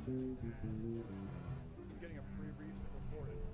Getting a free reason to report it.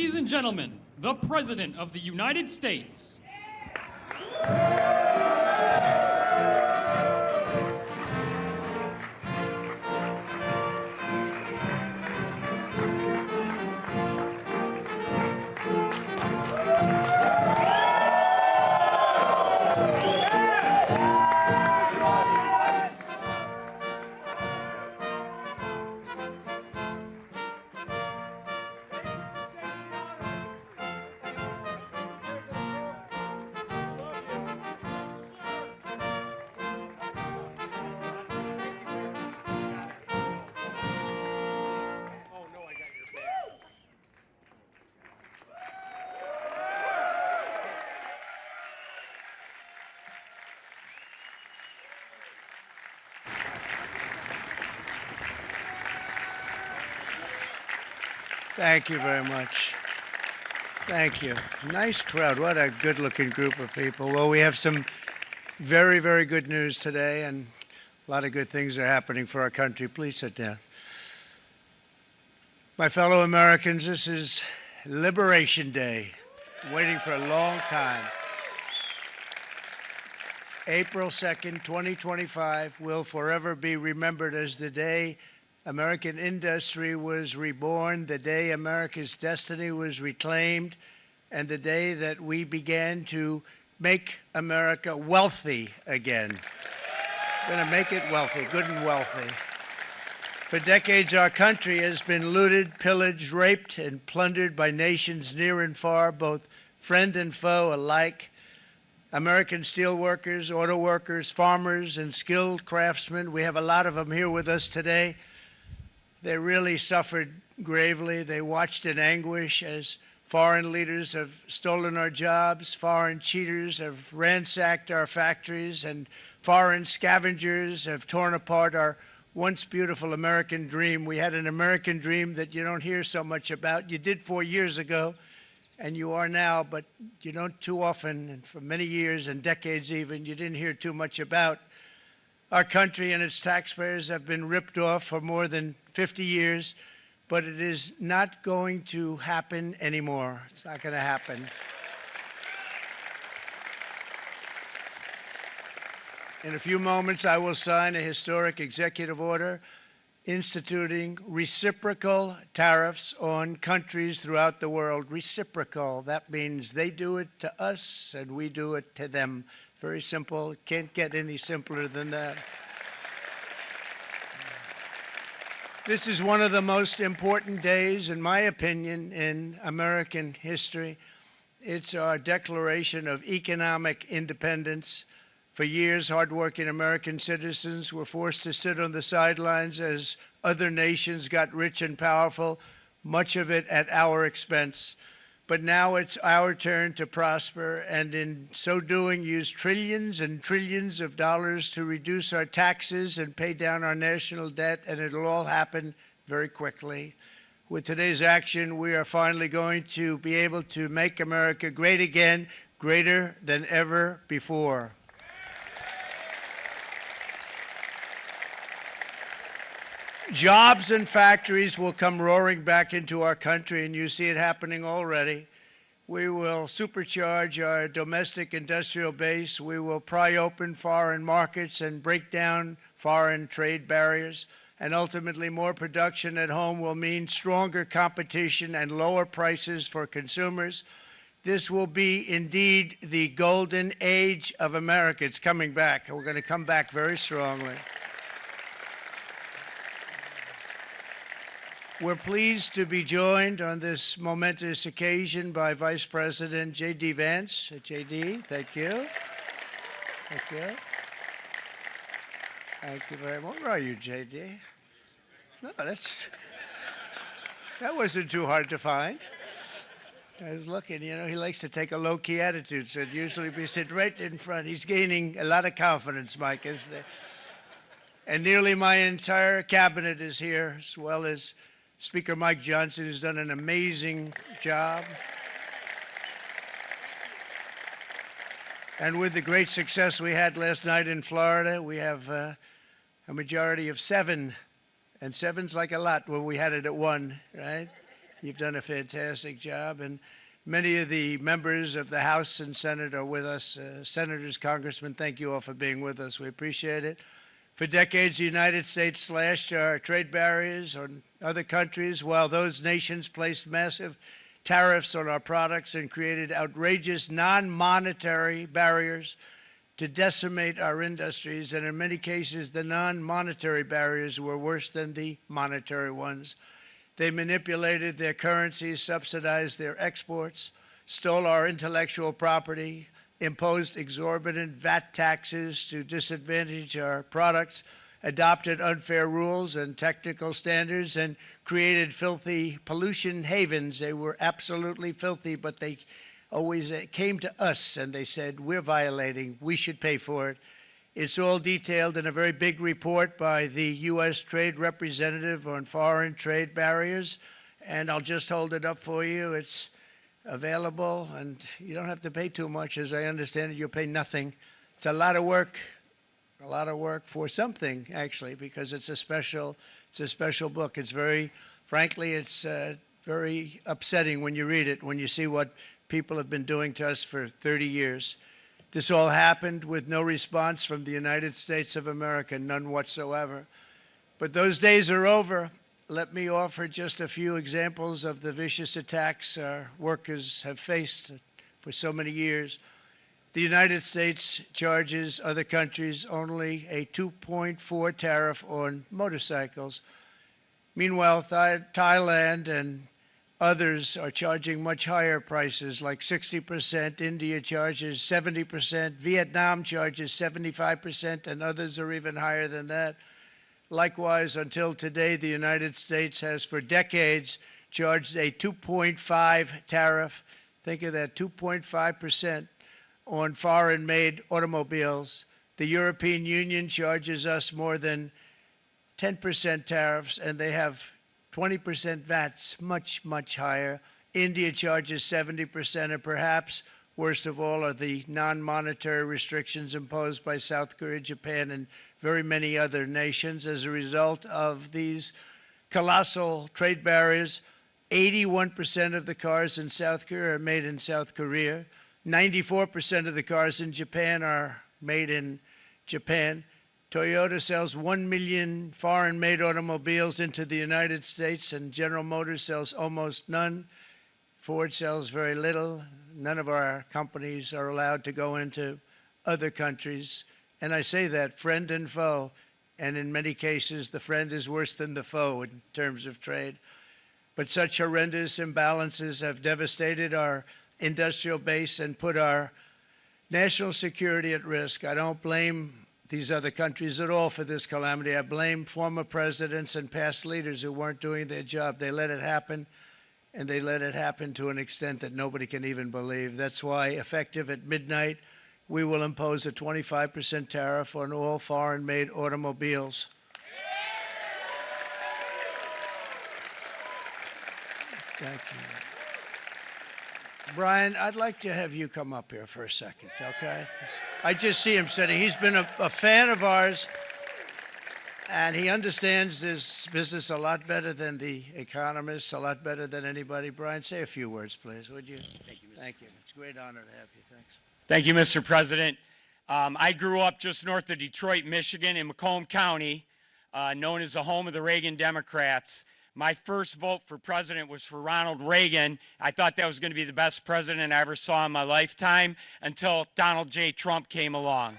Ladies and gentlemen, the President of the United States. Thank you very much. Thank you. Nice crowd. What a good-looking group of people. Well, we have some very, very good news today, and a lot of good things are happening for our country. Please sit down. My fellow Americans, this is Liberation Day. Waiting for a long time. April 2nd, 2025 will forever be remembered as the day American industry was reborn, the day America's destiny was reclaimed, and the day that we began to make America wealthy again. We're going to make it wealthy, good and wealthy. For decades, our country has been looted, pillaged, raped, and plundered by nations near and far, both friend and foe alike. American steelworkers, auto workers, farmers, and skilled craftsmen, we have a lot of them here with us today. They really suffered gravely. They watched in anguish as foreign leaders have stolen our jobs, foreign cheaters have ransacked our factories, and foreign scavengers have torn apart our once beautiful American dream. We had an American dream that you don't hear so much about. You did 4 years ago, and you are now, but you don't too often, and for many years and decades even, you didn't hear too much about. Our country and its taxpayers have been ripped off for more than 50 years, but it is not going to happen anymore. It's not going to happen. In a few moments, I will sign a historic executive order instituting reciprocal tariffs on countries throughout the world. Reciprocal, that means they do it to us and we do it to them. Very simple. Can't get any simpler than that. This is one of the most important days, in my opinion, in American history. It's our declaration of economic independence. For years, hardworking American citizens were forced to sit on the sidelines as other nations got rich and powerful, much of it at our expense. But now it's our turn to prosper, and in so doing, use trillions and trillions of dollars to reduce our taxes and pay down our national debt, and it'll all happen very quickly. With today's action, we are finally going to be able to make America great again, greater than ever before. Jobs and factories will come roaring back into our country, and you see it happening already. We will supercharge our domestic industrial base. We will pry open foreign markets and break down foreign trade barriers. And ultimately, more production at home will mean stronger competition and lower prices for consumers. This will be indeed the golden age of America. It's coming back, and we're going to come back very strongly. We're pleased to be joined on this momentous occasion by Vice President J.D. Vance. J.D., thank you. Thank you. Thank you very much. Where are you, J.D.? No, that wasn't too hard to find. I was looking, you know, he likes to take a low-key attitude, so it'd usually be sitting right in front. He's gaining a lot of confidence, Mike, isn't he? And nearly my entire cabinet is here, as well as Speaker Mike Johnson, who's done an amazing job. And with the great success we had last night in Florida, we have a majority of 7. And 7's like a lot when we had it at 1, right? You've done a fantastic job, and many of the members of the House and Senate are with us. Senators, Congressmen, thank you all for being with us. We appreciate it. For decades, the United States slashed our trade barriers on other countries, while those nations placed massive tariffs on our products and created outrageous non-monetary barriers to decimate our industries. And in many cases, the non-monetary barriers were worse than the monetary ones. They manipulated their currencies, subsidized their exports, stole our intellectual property, imposed exorbitant VAT taxes to disadvantage our products, adopted unfair rules and technical standards, and created filthy pollution havens. They were absolutely filthy, but they always came to us and they said, we're violating, we should pay for it. It's all detailed in a very big report by the U.S. Trade Representative on foreign trade barriers, and I'll just hold it up for you. It's available, and you don't have to pay too much. As I understand it, you'll pay nothing. It's a lot of work for something, actually, because it's a special book. It's very, frankly, it's very upsetting when you read it, when you see what people have been doing to us for 30 years. This all happened with no response from the United States of America, none whatsoever. But those days are over. Let me offer just a few examples of the vicious attacks our workers have faced for so many years. The United States charges other countries only a 2.4 tariff on motorcycles. Meanwhile, Thailand and others are charging much higher prices, like 60%. India charges 70%. Vietnam charges 75%, and others are even higher than that. Likewise, until today, the United States has for decades charged a 2.5 tariff. Think of that, 2.5% on foreign-made automobiles. The European Union charges us more than 10% tariffs, and they have 20% VATs, much, much higher. India charges 70%, and perhaps worst of all are the non-monetary restrictions imposed by South Korea, Japan, and very many other nations. As a result of these colossal trade barriers, 81% of the cars in South Korea are made in South Korea. 94% of the cars in Japan are made in Japan. Toyota sells 1 million foreign-made automobiles into the United States, and General Motors sells almost none. Ford sells very little. None of our companies are allowed to go into other countries. And I say that, friend and foe, and in many cases, the friend is worse than the foe in terms of trade. But such horrendous imbalances have devastated our industrial base and put our national security at risk. I don't blame these other countries at all for this calamity. I blame former presidents and past leaders who weren't doing their job. They let it happen, and they let it happen to an extent that nobody can even believe. That's why, effective at midnight, we will impose a 25% tariff on all foreign-made automobiles. Thank you. Brian, I'd like to have you come up here for a second, okay? I just see him sitting. He's been a fan of ours, and he understands this business a lot better than the economists, a lot better than anybody. Brian, say a few words, please, would you? Thank you, Mr. Thank you. President. It's a great honor to have you. Thanks. Thank you, Mr. President. I grew up just north of Detroit, Michigan, in Macomb County, known as the home of the Reagan Democrats. My first vote for president was for Ronald Reagan. I thought that was going to be the best president I ever saw in my lifetime until Donald J. Trump came along.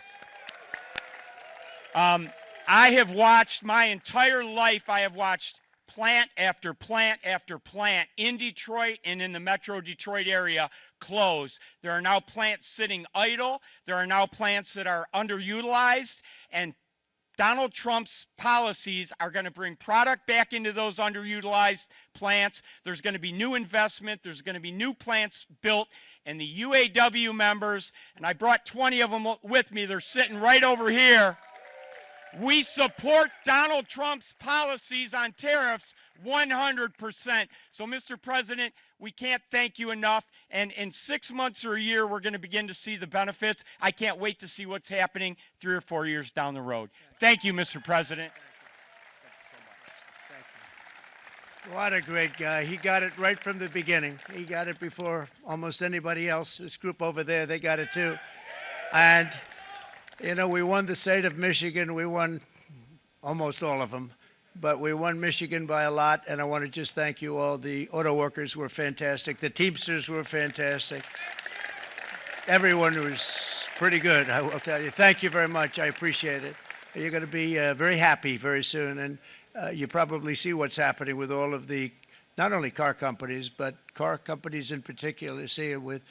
I have watched my entire life, I have watched plant after plant after plant in Detroit and in the Metro Detroit area close. There are now plants sitting idle. There are now plants that are underutilized, and Donald Trump's policies are going to bring product back into those underutilized plants. There's going to be new investment. There's going to be new plants built. And the UAW members, and I brought 20 of them with me, they're sitting right over here. We support Donald Trump's policies on tariffs 100%. So, Mr. President, we can't thank you enough. And in 6 months or a year, we're going to begin to see the benefits. I can't wait to see what's happening 3 or 4 years down the road. Thank you, Mr. President. Thank you so much. Thank you. What a great guy. He got it right from the beginning. He got it before almost anybody else. This group over there, they got it too. And, you know, we won the state of Michigan. We won almost all of them. But we won Michigan by a lot, and I want to just thank you all. The auto workers were fantastic. The Teamsters were fantastic. Everyone was pretty good, I will tell you. Thank you very much. I appreciate it. You're going to be very happy very soon, and you probably see what's happening with all of the, not only car companies, but car companies in particular. See it with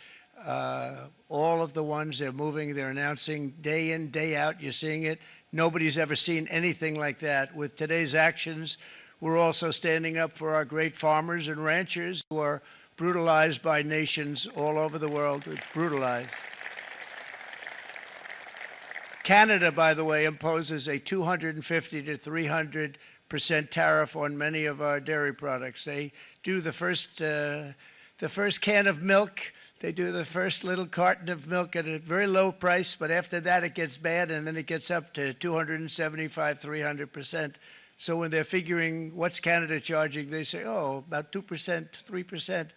all of the ones they're moving, they're announcing day in, day out. You're seeing it. Nobody's ever seen anything like that. With today's actions, we're also standing up for our great farmers and ranchers who are brutalized by nations all over the world. Brutalized. Canada, by the way, imposes a 250 to 300% tariff on many of our dairy products. They do the first can of milk. They do the first little carton of milk at a very low price, but after that it gets bad, and then it gets up to 275, 300%. So when they're figuring what's Canada charging, they say, oh, about 2%, 3%.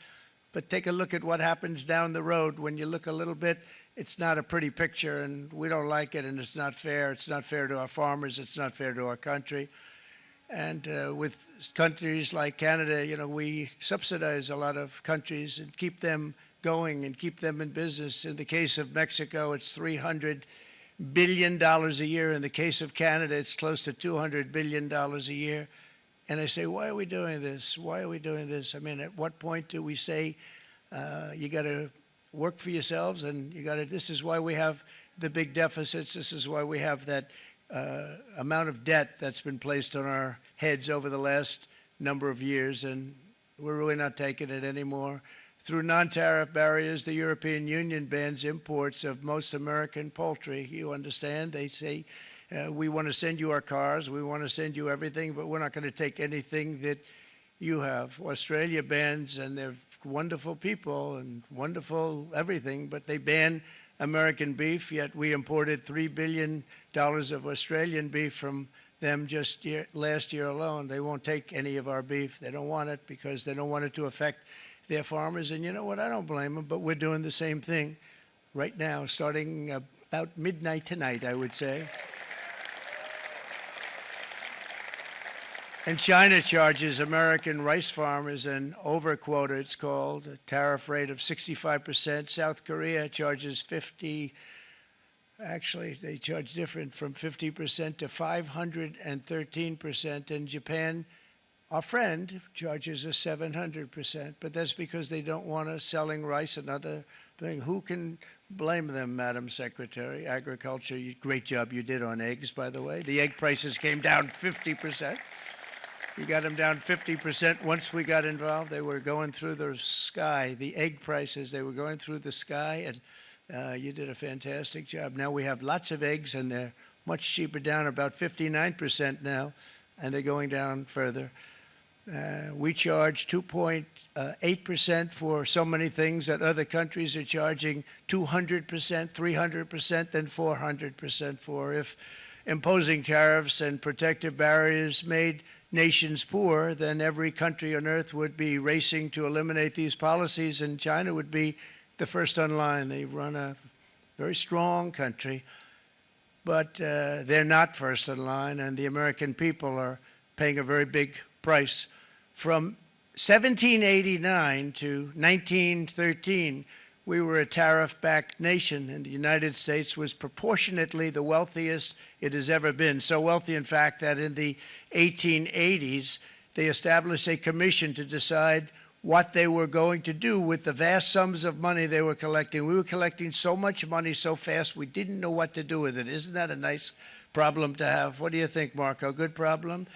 But take a look at what happens down the road. When you look a little bit, it's not a pretty picture, and we don't like it, and it's not fair. It's not fair to our farmers. It's not fair to our country. And with countries like Canada, you know, we subsidize a lot of countries and keep them going and keep them in business. In the case of Mexico, it's $300 billion a year. In the case of Canada, it's close to $200 billion a year. And I say, why are we doing this? Why are we doing this? I mean, at what point do we say, you got to work for yourselves, and you got to, this is why we have the big deficits. This is why we have that amount of debt that's been placed on our heads over the last number of years, and we're really not taking it anymore. Through non-tariff barriers, the European Union bans imports of most American poultry. You understand? They say, we want to send you our cars, we want to send you everything, but we're not going to take anything that you have. Australia bans, and they're wonderful people and wonderful everything, but they ban American beef, yet we imported $3 billion of Australian beef from them just last year alone. They won't take any of our beef. They don't want it because they don't want it to affect their farmers. And you know what? I don't blame them, but we're doing the same thing right now, starting about midnight tonight, I would say. And China charges American rice farmers an overquota, it's called, a tariff rate of 65%. South Korea charges 50, actually they charge different, from 50% to 513%. And Japan, our friend, charges us 700%. But that's because they don't want us selling rice, another thing. Who can blame them, Madam Secretary? Agriculture, great job you did on eggs, by the way. The egg prices came down 50%. You got them down 50%. Once we got involved, they were going through the sky. The egg prices, they were going through the sky, and you did a fantastic job. Now we have lots of eggs, and they're much cheaper, down about 59% now, and they're going down further. We charge 2.8% for so many things that other countries are charging 200%, 300%, and 400% for. If imposing tariffs and protective barriers made nations poor, then every country on earth would be racing to eliminate these policies, and China would be the first on line. They run a very strong country, but they're not first in line, and the American people are paying a very big price. From 1789 to 1913, we were a tariff-backed nation, and the United States was proportionately the wealthiest it has ever been. So wealthy, in fact, that in the 1880s, they established a commission to decide what they were going to do with the vast sums of money they were collecting. We were collecting so much money so fast, we didn't know what to do with it. Isn't that a nice problem to have? What do you think, Marco? Good problem?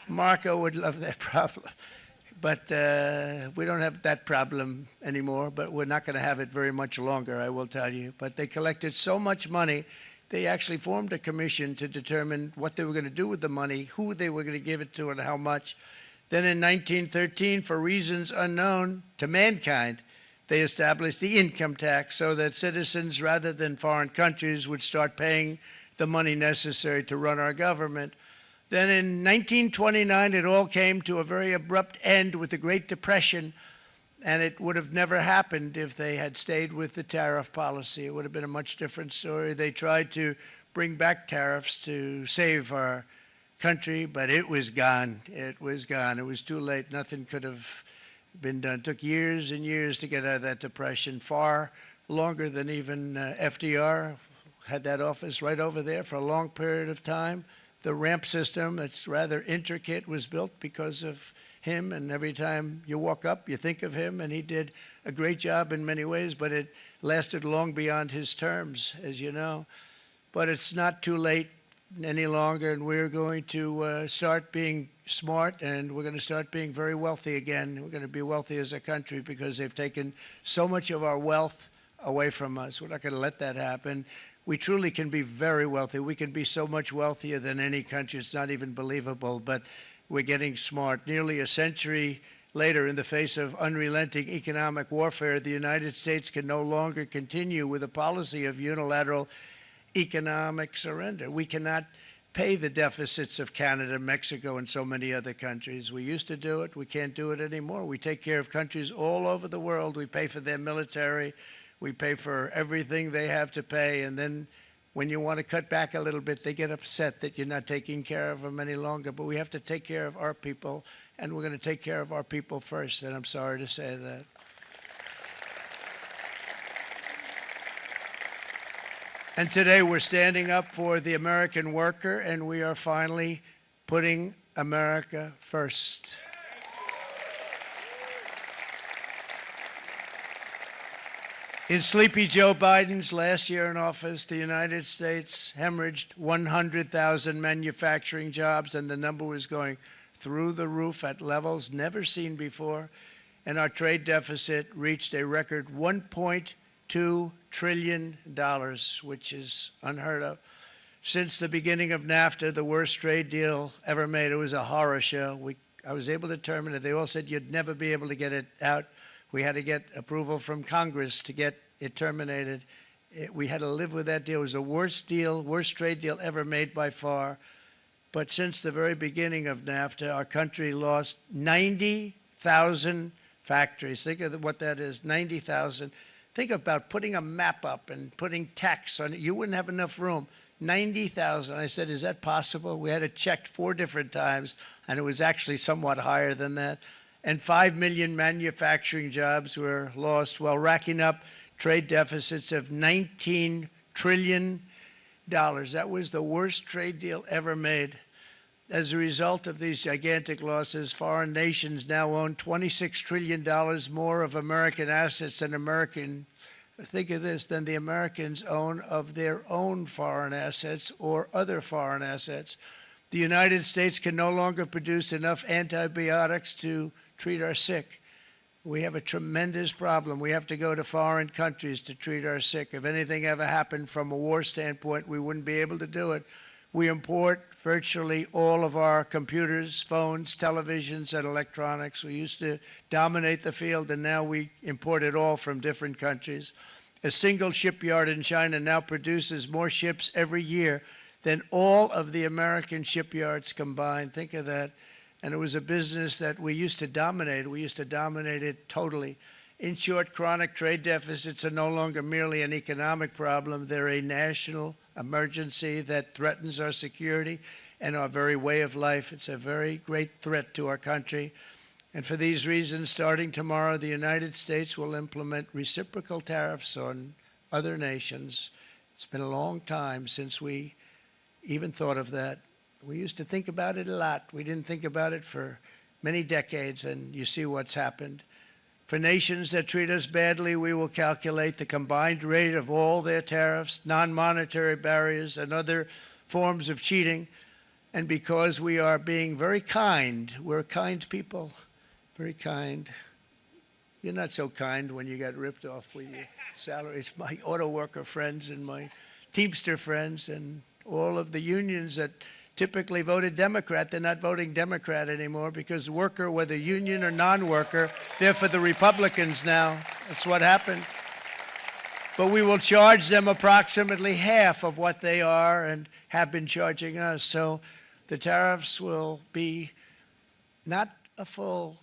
Marco would love that problem. But we don't have that problem anymore, but we're not going to have it very much longer, I will tell you. But they collected so much money, they actually formed a commission to determine what they were going to do with the money, who they were going to give it to, and how much. Then in 1913, for reasons unknown to mankind, they established the income tax so that citizens, rather than foreign countries, would start paying the money necessary to run our government. Then in 1929, it all came to a very abrupt end with the Great Depression, and it would have never happened if they had stayed with the tariff policy. It would have been a much different story. They tried to bring back tariffs to save our country, but it was gone. It was gone. It was too late. Nothing could have been done. It took years and years to get out of that depression, far longer than even FDR had that office right over there for a long period of time. The ramp system, that's rather intricate, was built because of him, and every time you walk up, you think of him, and he did a great job in many ways, but it lasted long beyond his terms, as you know. But it's not too late any longer, and we're going to start being smart, and we're going to start being very wealthy again. We're going to be wealthy as a country because they've taken so much of our wealth away from us. We're not going to let that happen. We truly can be very wealthy. We can be so much wealthier than any country. It's not even believable, but we're getting smart. Nearly a century later, in the face of unrelenting economic warfare, the United States can no longer continue with a policy of unilateral economic surrender. We cannot pay the deficits of Canada, Mexico, and so many other countries. We used to do it. We can't do it anymore. We take care of countries all over the world. We pay for their military. We pay for everything they have to pay, and then when you want to cut back a little bit, they get upset that you're not taking care of them any longer. But we have to take care of our people, and we're going to take care of our people first, and I'm sorry to say that. And today we're standing up for the American worker, and we are finally putting America first. In Sleepy Joe Biden's last year in office, the United States hemorrhaged 100,000 manufacturing jobs, and the number was going through the roof at levels never seen before. And our trade deficit reached a record $1.2 trillion, which is unheard of. Since the beginning of NAFTA, the worst trade deal ever made, it was a horror show. I was able to determine it. They all said you'd never be able to get it out. We had to get approval from Congress to get it terminated. We had to live with that deal. It was the worst deal, worst trade deal ever made by far. But since the very beginning of NAFTA, our country lost 90,000 factories. Think of what that is, 90,000. Think about putting a map up and putting tax on it. You wouldn't have enough room. 90,000. I said, is that possible? We had it checked 4 different times, and it was actually somewhat higher than that. And 5 million manufacturing jobs were lost while racking up trade deficits of $19 trillion. That was the worst trade deal ever made. As a result of these gigantic losses, foreign nations now own $26 trillion more of American assets than think of this, than the Americans own of their own foreign assets or other foreign assets. The United States can no longer produce enough antibiotics to treat our sick. We have a tremendous problem. We have to go to foreign countries to treat our sick. If anything ever happened from a war standpoint, we wouldn't be able to do it. We import virtually all of our computers, phones, televisions, and electronics. We used to dominate the field, and now we import it all from different countries. A single shipyard in China now produces more ships every year than all of the American shipyards combined. Think of that. And it was a business that we used to dominate. We used to dominate it totally. In short, chronic trade deficits are no longer merely an economic problem. They're a national emergency that threatens our security and our very way of life. It's a very great threat to our country. And for these reasons, starting tomorrow, the United States will implement reciprocal tariffs on other nations. It's been a long time since we even thought of that. We used to think about it a lot. We didn't think about it for many decades, and you see what's happened. For nations that treat us badly, we will calculate the combined rate of all their tariffs, non-monetary barriers, and other forms of cheating. And because we are being very kind, we're kind people, very kind. You're not so kind when you got ripped off with your salaries. My auto worker friends and my Teamster friends and all of the unions that typically voted Democrat, they're not voting Democrat anymore because worker, whether union or non-worker, they're for the Republicans now. That's what happened. But we will charge them approximately half of what they are and have been charging us. So the tariffs will be not a full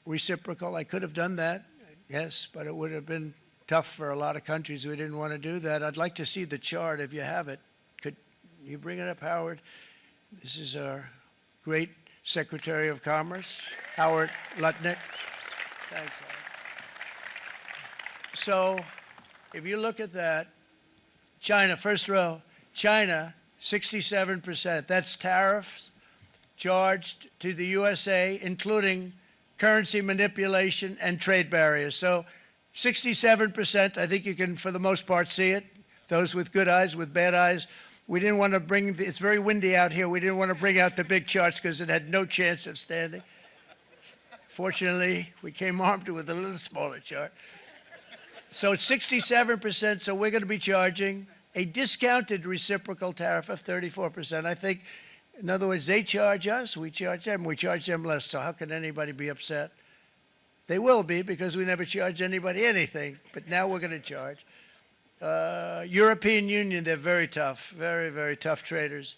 reciprocal. I could have done that, yes, but it would have been tough for a lot of countries. We didn't want to do that. I'd like to see the chart if you have it. Could you bring it up, Howard? This is our great Secretary of Commerce, Howard Lutnick. Thanks, Howard. So if you look at that, China, first row, China, 67%. That's tariffs charged to the USA, including currency manipulation and trade barriers. So 67%, I think you can, for the most part, see it. Those with good eyes, with bad eyes. We didn't want to bring, it's very windy out here. We didn't want to bring out the big charts because it had no chance of standing. Fortunately, we came armed with a little smaller chart. So it's 67%, so we're going to be charging a discounted reciprocal tariff of 34%. I think, in other words, they charge us, we charge them less, so how can anybody be upset? They will be, because we never charge anybody anything, but now we're going to charge. European Union, they're very tough, very, very tough traders.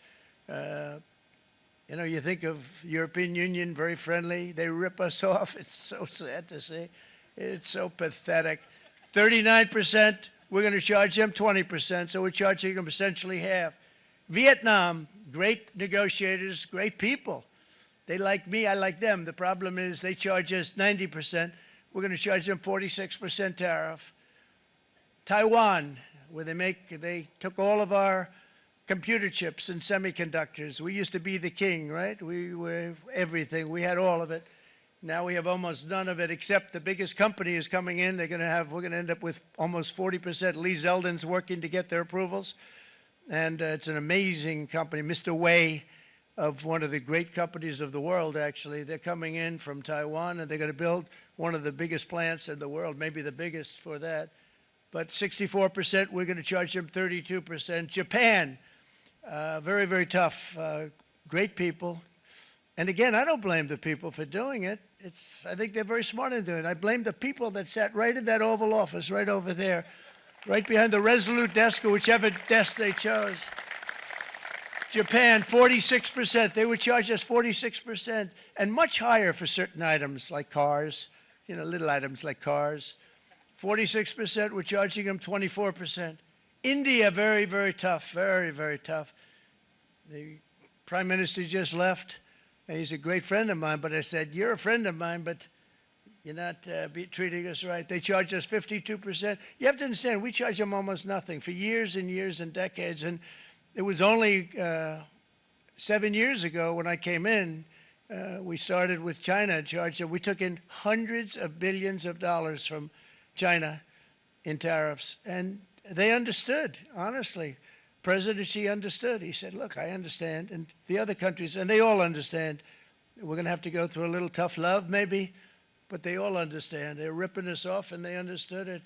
You know, you think of European Union, very friendly. They rip us off. It's so sad to see. It's so pathetic. 39%, we're going to charge them 20%, so we're charging them essentially half. Vietnam, great negotiators, great people. They like me, I like them. The problem is they charge us 90%. We're going to charge them 46% tariff. Taiwan, where they took all of our computer chips and semiconductors. We used to be the king, right? We were everything. We had all of it. Now we have almost none of it, except the biggest company is coming in. We're going to end up with almost 40%. Lee Zeldin's working to get their approvals. And it's an amazing company. Mr. Wei, of one of the great companies of the world, actually, they're coming in from Taiwan, and they're going to build one of the biggest plants in the world, maybe the biggest for that. But 64%, we're going to charge them 32%. Japan, very, very tough, great people. And again, I don't blame the people for doing it. I think they're very smart in doing it. I blame the people that sat right in that Oval Office, right over there, right behind the Resolute desk or whichever desk they chose. Japan, 46%. They would charge us 46%, and much higher for certain items like cars, you know, little items like cars. 46%, we're charging them 24%. India, very, very tough, very, very tough. The Prime Minister just left. He's a great friend of mine, but I said, you're a friend of mine, but you're not treating us right. They charge us 52%. You have to understand, we charge them almost nothing for years and years and decades. And it was only 7 years ago when I came in, we started with China and charged them. We took in hundreds of billions of dollars from China in tariffs. And they understood, honestly. President Xi understood. He said, look, I understand. And the other countries, and they all understand. We're going to have to go through a little tough love, maybe, but they all understand. They're ripping us off, and they understood it.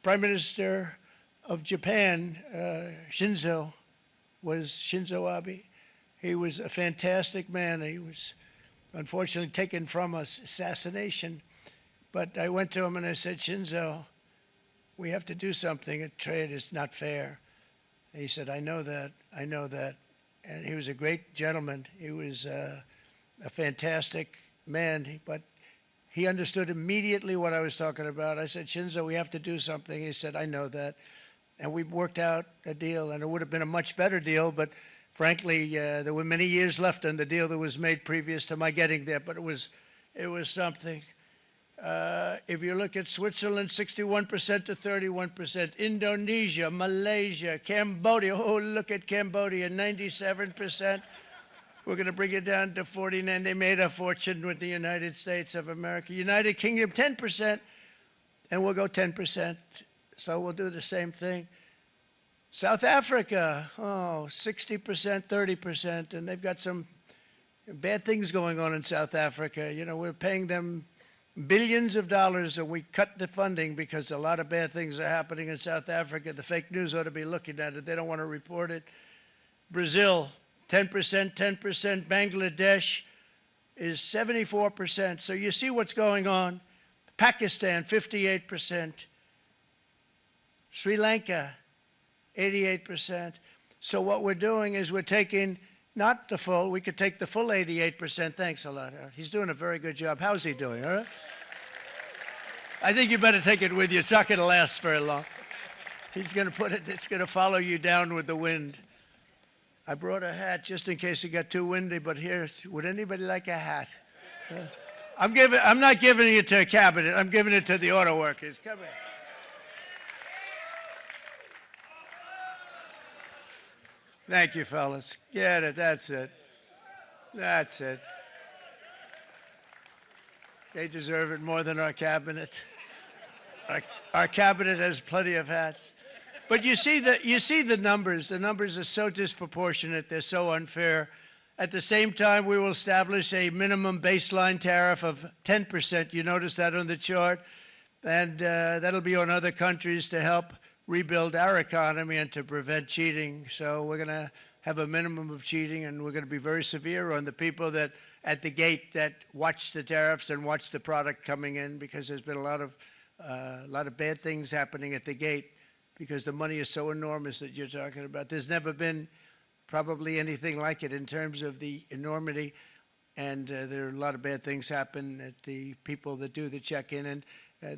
Prime Minister of Japan, Shinzo Abe. He was a fantastic man. He was unfortunately taken from us, assassination. But I went to him and I said, Shinzo, we have to do something. A trade is not fair. He said, I know that, I know that. And he was a great gentleman. He was a fantastic man, but he understood immediately what I was talking about. I said, Shinzo, we have to do something. He said, I know that. And we worked out a deal, and it would have been a much better deal, but frankly, there were many years left on the deal that was made previous to my getting there, but it was something. If you look at Switzerland, 61% to 31%. Indonesia, Malaysia, Cambodia. Oh, look at Cambodia, 97%. We're going to bring it down to 49. They made a fortune with the United States of America. United Kingdom, 10%, and we'll go 10%. So we'll do the same thing. South Africa, 60%, 30%, and they've got some bad things going on in South Africa. You know, we're paying them billions of dollars, and we cut the funding because a lot of bad things are happening in South Africa. The fake news ought to be looking at it. They don't want to report it. Brazil, 10%, 10%. Bangladesh is 74%. So you see what's going on. Pakistan, 58%. Sri Lanka, 88%. So what we're doing is we're taking Not the full. We could take the full 88%. Thanks a lot, Harold. He's doing a very good job. How's he doing, all right? I think you better take it with you. It's not going to last very long. He's going to put it, it's going to follow you down with the wind. I brought a hat just in case it got too windy, but here, would anybody like a hat? I'm not giving it to a cabinet. I'm giving it to the auto workers. Come here. Thank you, fellas. Get it. That's it. That's it. They deserve it more than our cabinet. Our cabinet has plenty of hats. But you see the numbers. The numbers are so disproportionate. They're so unfair. At the same time, we will establish a minimum baseline tariff of 10%. You notice that on the chart. And that'll be on other countries to help rebuild our economy and to prevent cheating. So we're going to have a minimum of cheating, and we're going to be very severe on the people that at the gate that watch the tariffs and watch the product coming in, because there's been a lot of bad things happening at the gate because the money is so enormous that you're talking about. There's never been probably anything like it in terms of the enormity, and there are a lot of bad things happen at the people that do the check-in, and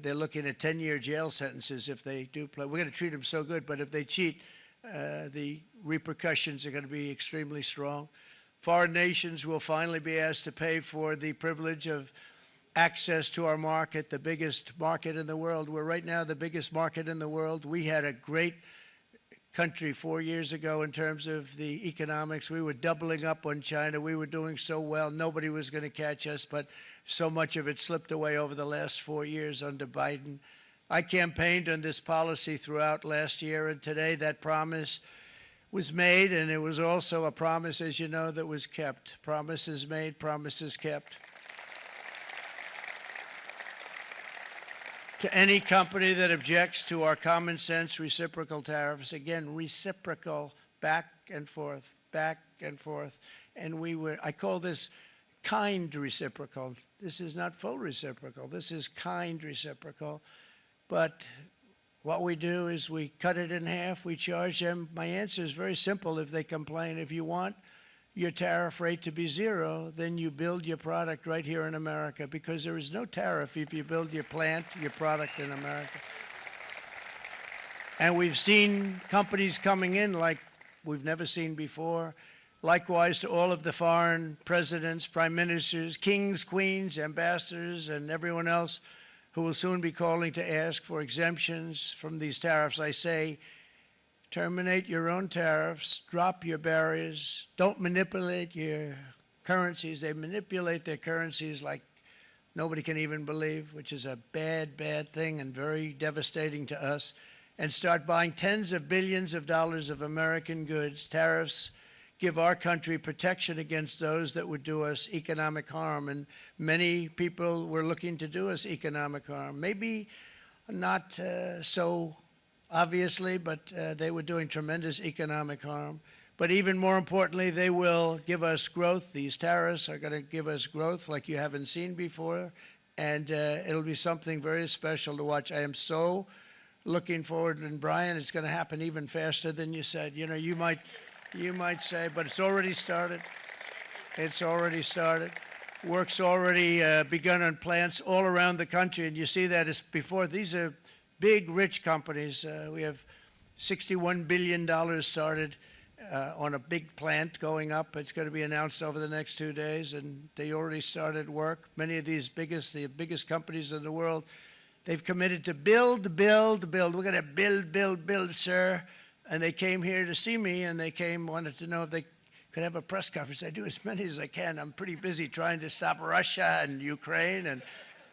they're looking at 10-year jail sentences if they do play. We're going to treat them so good, but if they cheat, the repercussions are going to be extremely strong. Foreign nations will finally be asked to pay for the privilege of access to our market, the biggest market in the world. We're right now the biggest market in the world. We had a great country 4 years ago in terms of the economics. We were doubling up on China. We were doing so well. Nobody was going to catch us, but so much of it slipped away over the last 4 years under Biden. I campaigned on this policy throughout last year, and today that promise was made, and it was also a promise, as you know, that was kept. Promises made, promises kept. To any company that objects to our common sense reciprocal tariffs, again, reciprocal, back and forth, back and forth. And I call this kind reciprocal. This is not full reciprocal. This is kind reciprocal. But what we do is we cut it in half. We charge them. My answer is very simple if they complain. If you want your tariff rate to be zero, then you build your product right here in America, because there is no tariff if you build your plant, your product in America. And we've seen companies coming in like we've never seen before. Likewise to all of the foreign presidents, prime ministers, kings, queens, ambassadors, and everyone else who will soon be calling to ask for exemptions from these tariffs. I say, terminate your own tariffs, drop your barriers, don't manipulate your currencies. They manipulate their currencies like nobody can even believe, which is a bad, bad thing and very devastating to us, and start buying tens of billions of dollars of American goods. Tariffs give our country protection against those that would do us economic harm, and many people were looking to do us economic harm. Maybe not so obviously, but they were doing tremendous economic harm. But even more importantly, they will give us growth. These tariffs are going to give us growth like you haven't seen before, and it'll be something very special to watch. I am so looking forward, and Brian, it's going to happen even faster than you said. You know, you might say, but it's already started. It's already started. Work's already begun on plants all around the country, and you see that as before. These are big, rich companies. We have $61 billion started on a big plant going up. It's going to be announced over the next 2 days, and they already started work. Many of these the biggest companies in the world, they've committed to build, build, build. We're going to build, build, build, sir. And they came here to see me, and they wanted to know if they could have a press conference. I do as many as I can. I'm pretty busy trying to stop Russia and Ukraine and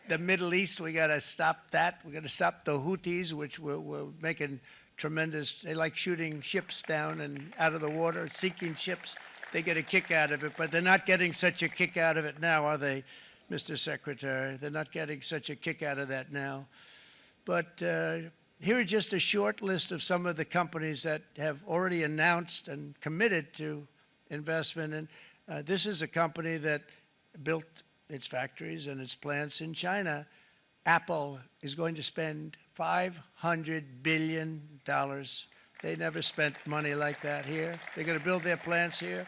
the Middle East. We got to stop that. We got to stop the Houthis, which we're making tremendous. They like shooting ships down and out of the water, sinking ships. They get a kick out of it, but they're not getting such a kick out of it now, are they, Mr. Secretary? They're not getting such a kick out of that now. But here are just a short list of some of the companies that have already announced and committed to investment. And this is a company that built its factories and its plants in China. Apple is going to spend $500 billion. They never spent money like that here. They're going to build their plants here.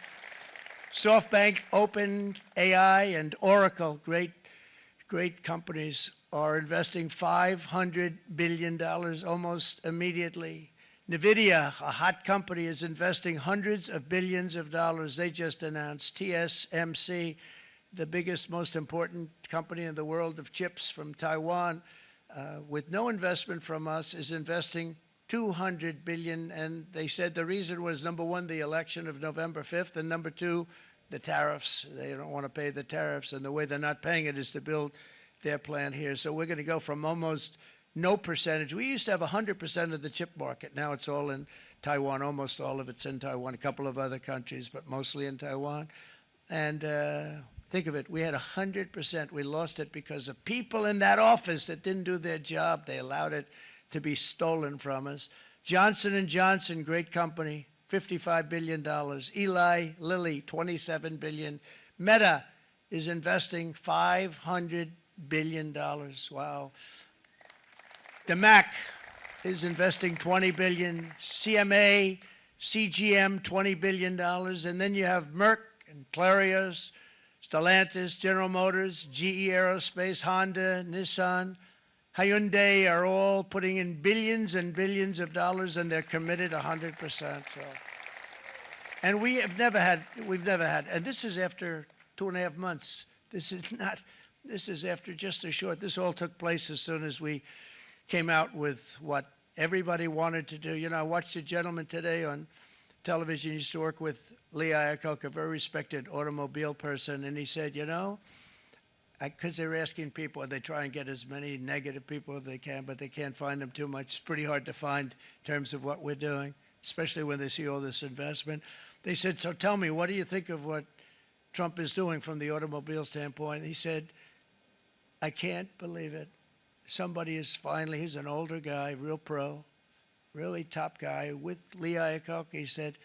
SoftBank, OpenAI, and Oracle, great companies, are investing $500 billion almost immediately. NVIDIA, a hot company, is investing hundreds of billions of dollars. They just announced. TSMC, the biggest, most important company in the world of chips from Taiwan, with no investment from us, is investing $200 billion. And they said the reason was, number one, the election of November 5th, and number two, the tariffs. They don't want to pay the tariffs, and the way they're not paying it is to build their plant here. So we're going to go from almost no percentage. We used to have 100% of the chip market. Now it's all in Taiwan. Almost all of it's in Taiwan, a couple of other countries, but mostly in Taiwan. And think of it, we had 100%. We lost it because of people in that office that didn't do their job. They allowed it to be stolen from us. Johnson & Johnson, great company, $55 billion. Eli Lilly, $27 billion. Meta is investing $500 billion. Wow. DeMac is investing $20 billion. CMA, CGM, $20 billion. And then you have Merck and Clarios, Stellantis, General Motors, GE Aerospace, Honda, Nissan, Hyundai are all putting in billions and billions of dollars, and they're committed 100%. So. And we've never had, and this is after 2.5 months. This is after just a short, this all took place as soon as we came out with what everybody wanted to do. You know, I watched a gentleman today on television. He used to work with Lee Iacocca, a very respected automobile person, and he said, you know, because they're asking people, and they try and get as many negative people as they can, but they can't find them too much. It's pretty hard to find in terms of what we're doing, especially when they see all this investment. They said, so tell me, what do you think of what Trump is doing from the automobile standpoint? He said, I can't believe it. Somebody is finally, he's an older guy, real pro, really top guy, with Lee Iacocca. He said,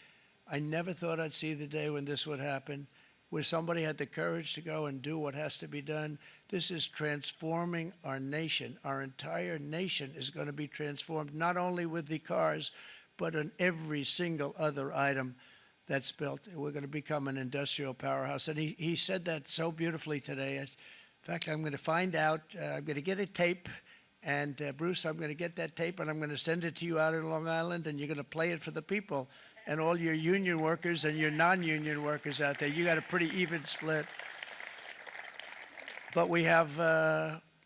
I never thought I'd see the day when this would happen, where somebody had the courage to go and do what has to be done. This is transforming our nation. Our entire nation is going to be transformed, not only with the cars, but on every single other item that's built. We're going to become an industrial powerhouse. And he said that so beautifully today. In fact, I'm going to find out, I'm going to get a tape, and Bruce, I'm going to get that tape, and I'm going to send it to you out in Long Island, and you're going to play it for the people. And all your union workers and your non-union workers out there, you got a pretty even split. But we have,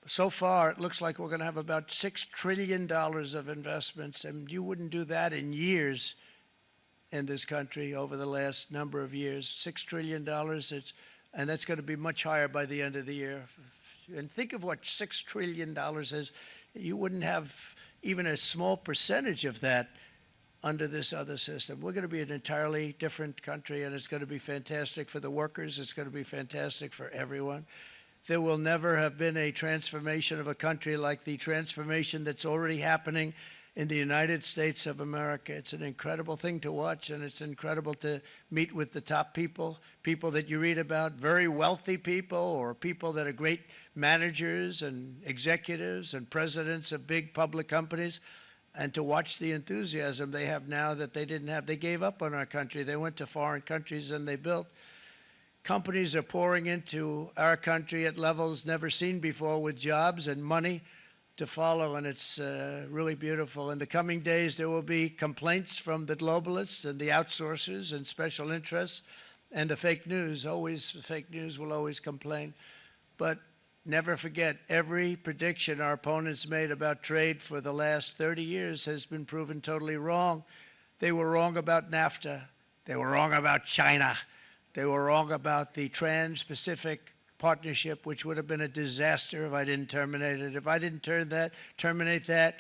so far, it looks like we're going to have about $6 trillion of investments, and you wouldn't do that in years in this country over the last number of years. $6 trillion, and that's going to be much higher by the end of the year. And think of what $6 trillion is. You wouldn't have even a small percentage of that under this other system. We're going to be an entirely different country, and it's going to be fantastic for the workers. It's going to be fantastic for everyone. There will never have been a transformation of a country like the transformation that's already happening in the United States of America. It's an incredible thing to watch, and it's incredible to meet with the top people, people that you read about, very wealthy people, or people that are great managers and executives and presidents of big public companies, and to watch the enthusiasm they have now that they didn't have. They gave up on our country. They went to foreign countries and they built. Companies are pouring into our country at levels never seen before, with jobs and money to follow, and it's really beautiful. In the coming days, there will be complaints from the globalists and the outsourcers and special interests and the fake news. Always, the fake news will always complain. But never forget, every prediction our opponents made about trade for the last 30 years has been proven totally wrong. They were wrong about NAFTA. They were wrong about China. They were wrong about the Trans-Pacific Partnership, which would have been a disaster if I didn't terminate it. If I didn't terminate that,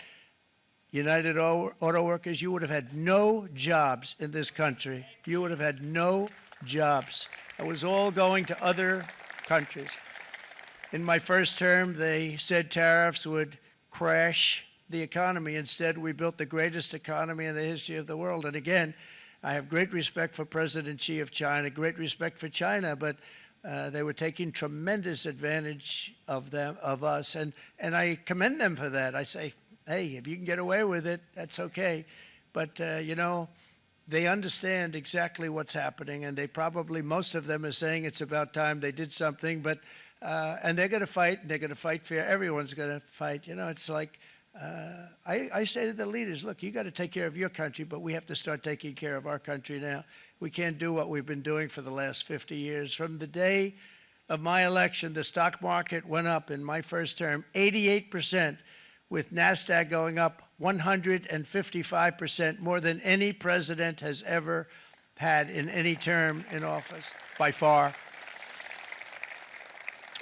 United Auto Workers, you would have had no jobs in this country. You would have had no jobs. It was all going to other countries. In my first term, they said tariffs would crash the economy. Instead, we built the greatest economy in the history of the world. And again, I have great respect for President Xi of China, great respect for China, but they were taking tremendous advantage of us, and I commend them for that. I say, hey, if you can get away with it, that's okay. But, you know, they understand exactly what's happening, and they probably, most of them are saying it's about time they did something, but, and they're going to fight, and they're going to fight fair. Everyone's going to fight. You know, it's like, I say to the leaders, look, you got to take care of your country, but we have to start taking care of our country now. We can't do what we've been doing for the last 50 years. From the day of my election, the stock market went up in my first term 88%, with NASDAQ going up 155%, more than any president has ever had in any term in office, by far.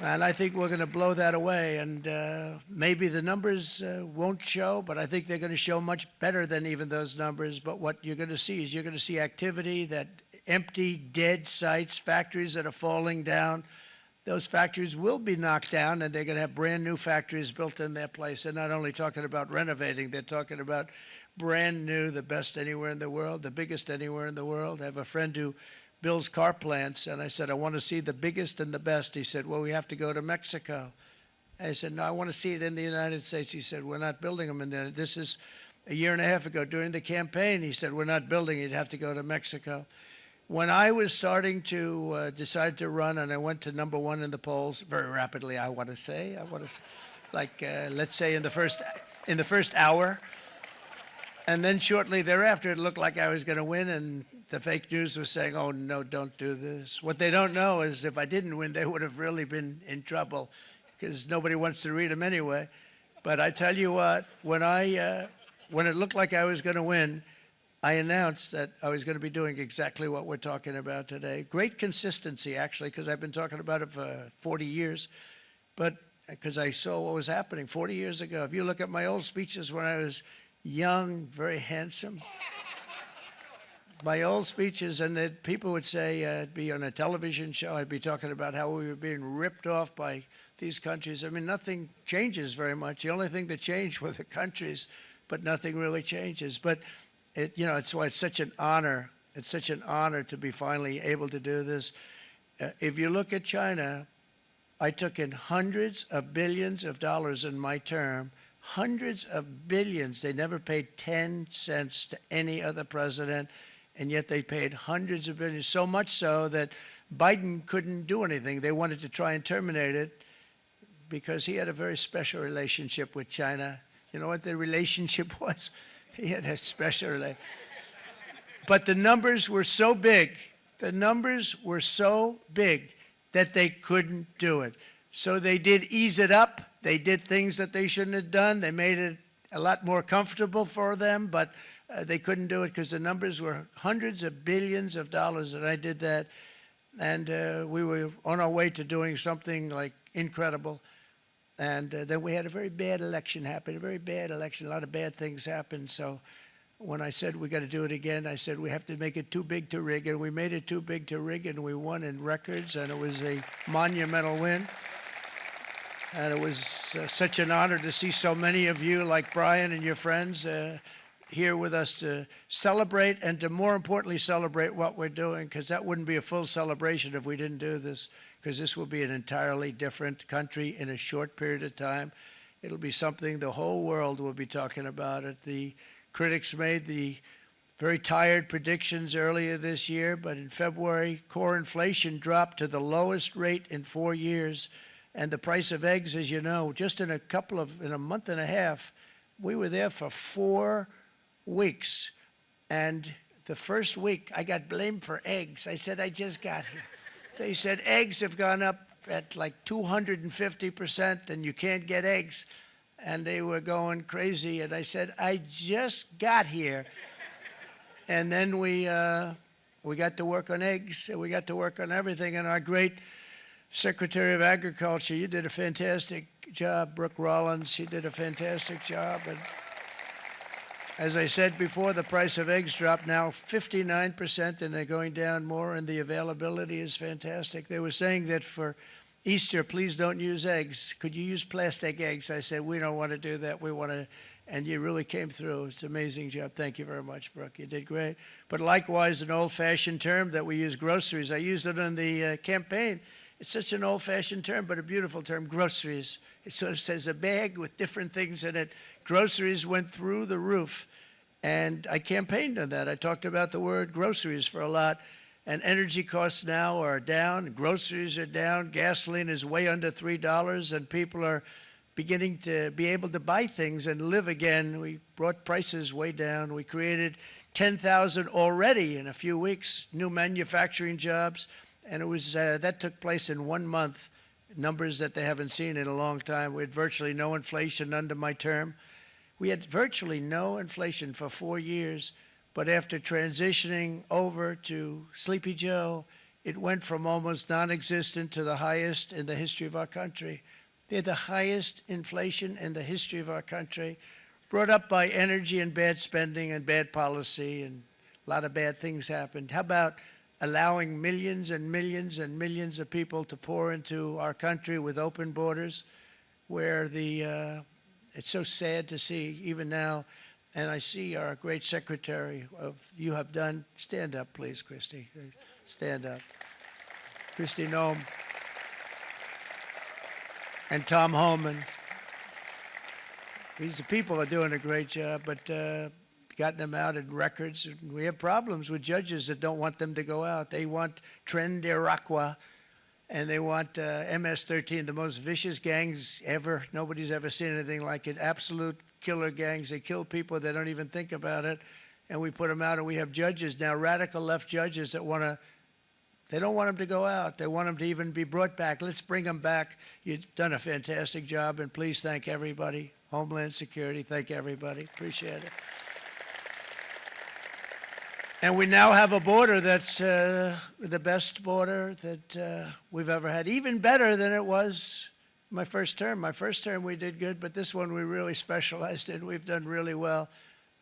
And I think we're going to blow that away. And maybe the numbers won't show, but I think they're going to show much better than even those numbers. But what you're going to see is you're going to see activity, that empty, dead sites, factories that are falling down. Those factories will be knocked down, and they're going to have brand new factories built in their place. They're not only talking about renovating, they're talking about brand new, the best anywhere in the world, the biggest anywhere in the world. I have a friend who builds car plants, and I said, I want to see the biggest and the best. He said, well, we have to go to Mexico. I said, no, I want to see it in the United States. He said, we're not building them in there. This is a year and a half ago during the campaign. He said, we're not building it. You'd have to go to Mexico. When I was starting to decide to run, and I went to #1 in the polls very rapidly, I want to say, like let's say in the first hour, and then shortly thereafter, it looked like I was going to win, and the fake news was saying, "Oh no, don't do this." What they don't know is if I didn't win, they would have really been in trouble, because nobody wants to read them anyway. But I tell you what, when it looked like I was going to win, I announced that I was going to be doing exactly what we're talking about today. Great consistency, actually, because I've been talking about it for 40 years, but because I saw what was happening 40 years ago. If you look at my old speeches when I was young, very handsome, my old speeches, and that people would say, I'd be on a television show, I'd be talking about how we were being ripped off by these countries. I mean, nothing changes very much. The only thing that changed were the countries, but nothing really changes. But it's why it's such an honor. It's such an honor to be finally able to do this. If you look at China, I took in hundreds of billions of dollars in my term, hundreds of billions. They never paid 10 cents to any other president, and yet they paid hundreds of billions, so much so that Biden couldn't do anything. They wanted to try and terminate it because he had a very special relationship with China. You know what the relationship was? He had a special relationship. But the numbers were so big, that they couldn't do it. So they did ease it up. They did things that they shouldn't have done. They made it a lot more comfortable for them, but they couldn't do it because the numbers were hundreds of billions of dollars, and I did that. And we were on our way to doing something like incredible. And then we had a very bad election happen, a very bad election. A lot of bad things happened. So when I said we got to do it again, I said we have to make it too big to rig. And we made it too big to rig, and we won in records, and it was a monumental win. And it was such an honor to see so many of you, like Brian and your friends, here with us to celebrate, and to more importantly celebrate what we're doing, because that wouldn't be a full celebration if we didn't do this, because this will be an entirely different country in a short period of time. It'll be something the whole world will be talking about it. The critics made the very tired predictions earlier this year, but in February, core inflation dropped to the lowest rate in 4 years, and the price of eggs, as you know, just in a month and a half, we were there for 4 weeks, and the first week I got blamed for eggs. I said, I just got here. They said eggs have gone up at like 250%, and you can't get eggs, and they were going crazy. And I said, I just got here. And then we got to work on eggs, and we got to work on everything. And our great Secretary of Agriculture, you did a fantastic job, Brooke Rollins. She did a fantastic job. And as I said before, the price of eggs dropped now 59%, and they're going down more, and the availability is fantastic. They were saying that for Easter, please don't use eggs. Could you use plastic eggs? I said, we don't want to do that. We want to, and you really came through. It's an amazing job. Thank you very much, Brooke. You did great. But likewise, an old-fashioned term that we use, groceries. I used it in the campaign. It's such an old-fashioned term, but a beautiful term, groceries. It sort of says a bag with different things in it. Groceries went through the roof. And I campaigned on that. I talked about the word groceries for a lot. And energy costs now are down, groceries are down, gasoline is way under $3, and people are beginning to be able to buy things and live again. We brought prices way down. We created 10,000 already in a few weeks, new manufacturing jobs, and it was that took place in 1 month, numbers that they haven't seen in a long time. We had virtually no inflation under my term. We had virtually no inflation for 4 years. But after transitioning over to Sleepy Joe, it went from almost non-existent to the highest in the history of our country. They had the highest inflation in the history of our country, brought up by energy and bad spending and bad policy, and a lot of bad things happened. How about allowing millions and millions and millions of people to pour into our country with open borders, where it's so sad to see even now. And I see our great secretary you have done. Stand up, please, Christy. Stand up. Christy Nome. And Tom Homan. These people are doing a great job, but gotten them out in records. We have problems with judges that don't want them to go out. They want Tren de Aragua, and they want MS-13, the most vicious gangs ever. Nobody's ever seen anything like it. Absolute killer gangs. They kill people. They don't even think about it. And we put them out, and we have judges now, radical left judges that they don't want them to go out. They want them to even be brought back. Let's bring them back. You've done a fantastic job, and please thank everybody. Homeland Security, thank everybody. Appreciate it. And we now have a border that's the best border that we've ever had, even better than it was my first term. My first term we did good, but this one we really specialized in. We've done really well.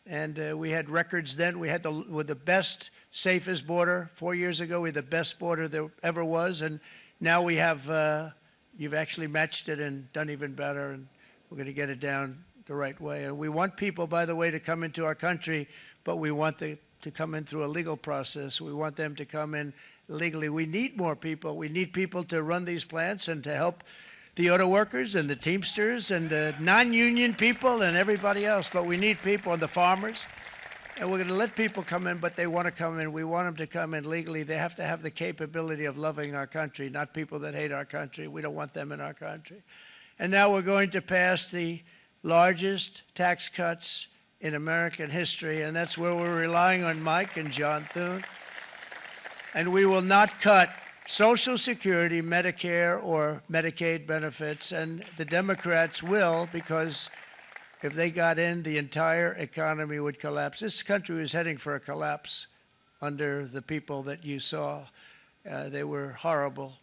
And we had records then. We had the best, safest border. 4 years ago, we had the best border there ever was. And now we have, you've actually matched it and done even better. And we're going to get it down the right way. And we want people, by the way, to come into our country, but we want to come in through a legal process. We want them to come in legally. We need more people. We need people to run these plants and to help the auto workers and the Teamsters and the non-union people and everybody else. But we need people and the farmers. And we're going to let people come in, but they want to come in. We want them to come in legally. They have to have the capability of loving our country, not people that hate our country. We don't want them in our country. And now we're going to pass the largest tax cuts in American history, and that's where we're relying on Mike and John Thune. And we will not cut Social Security, Medicare, or Medicaid benefits, and the Democrats will, because if they got in, the entire economy would collapse. This country was heading for a collapse under the people that you saw. They were horrible.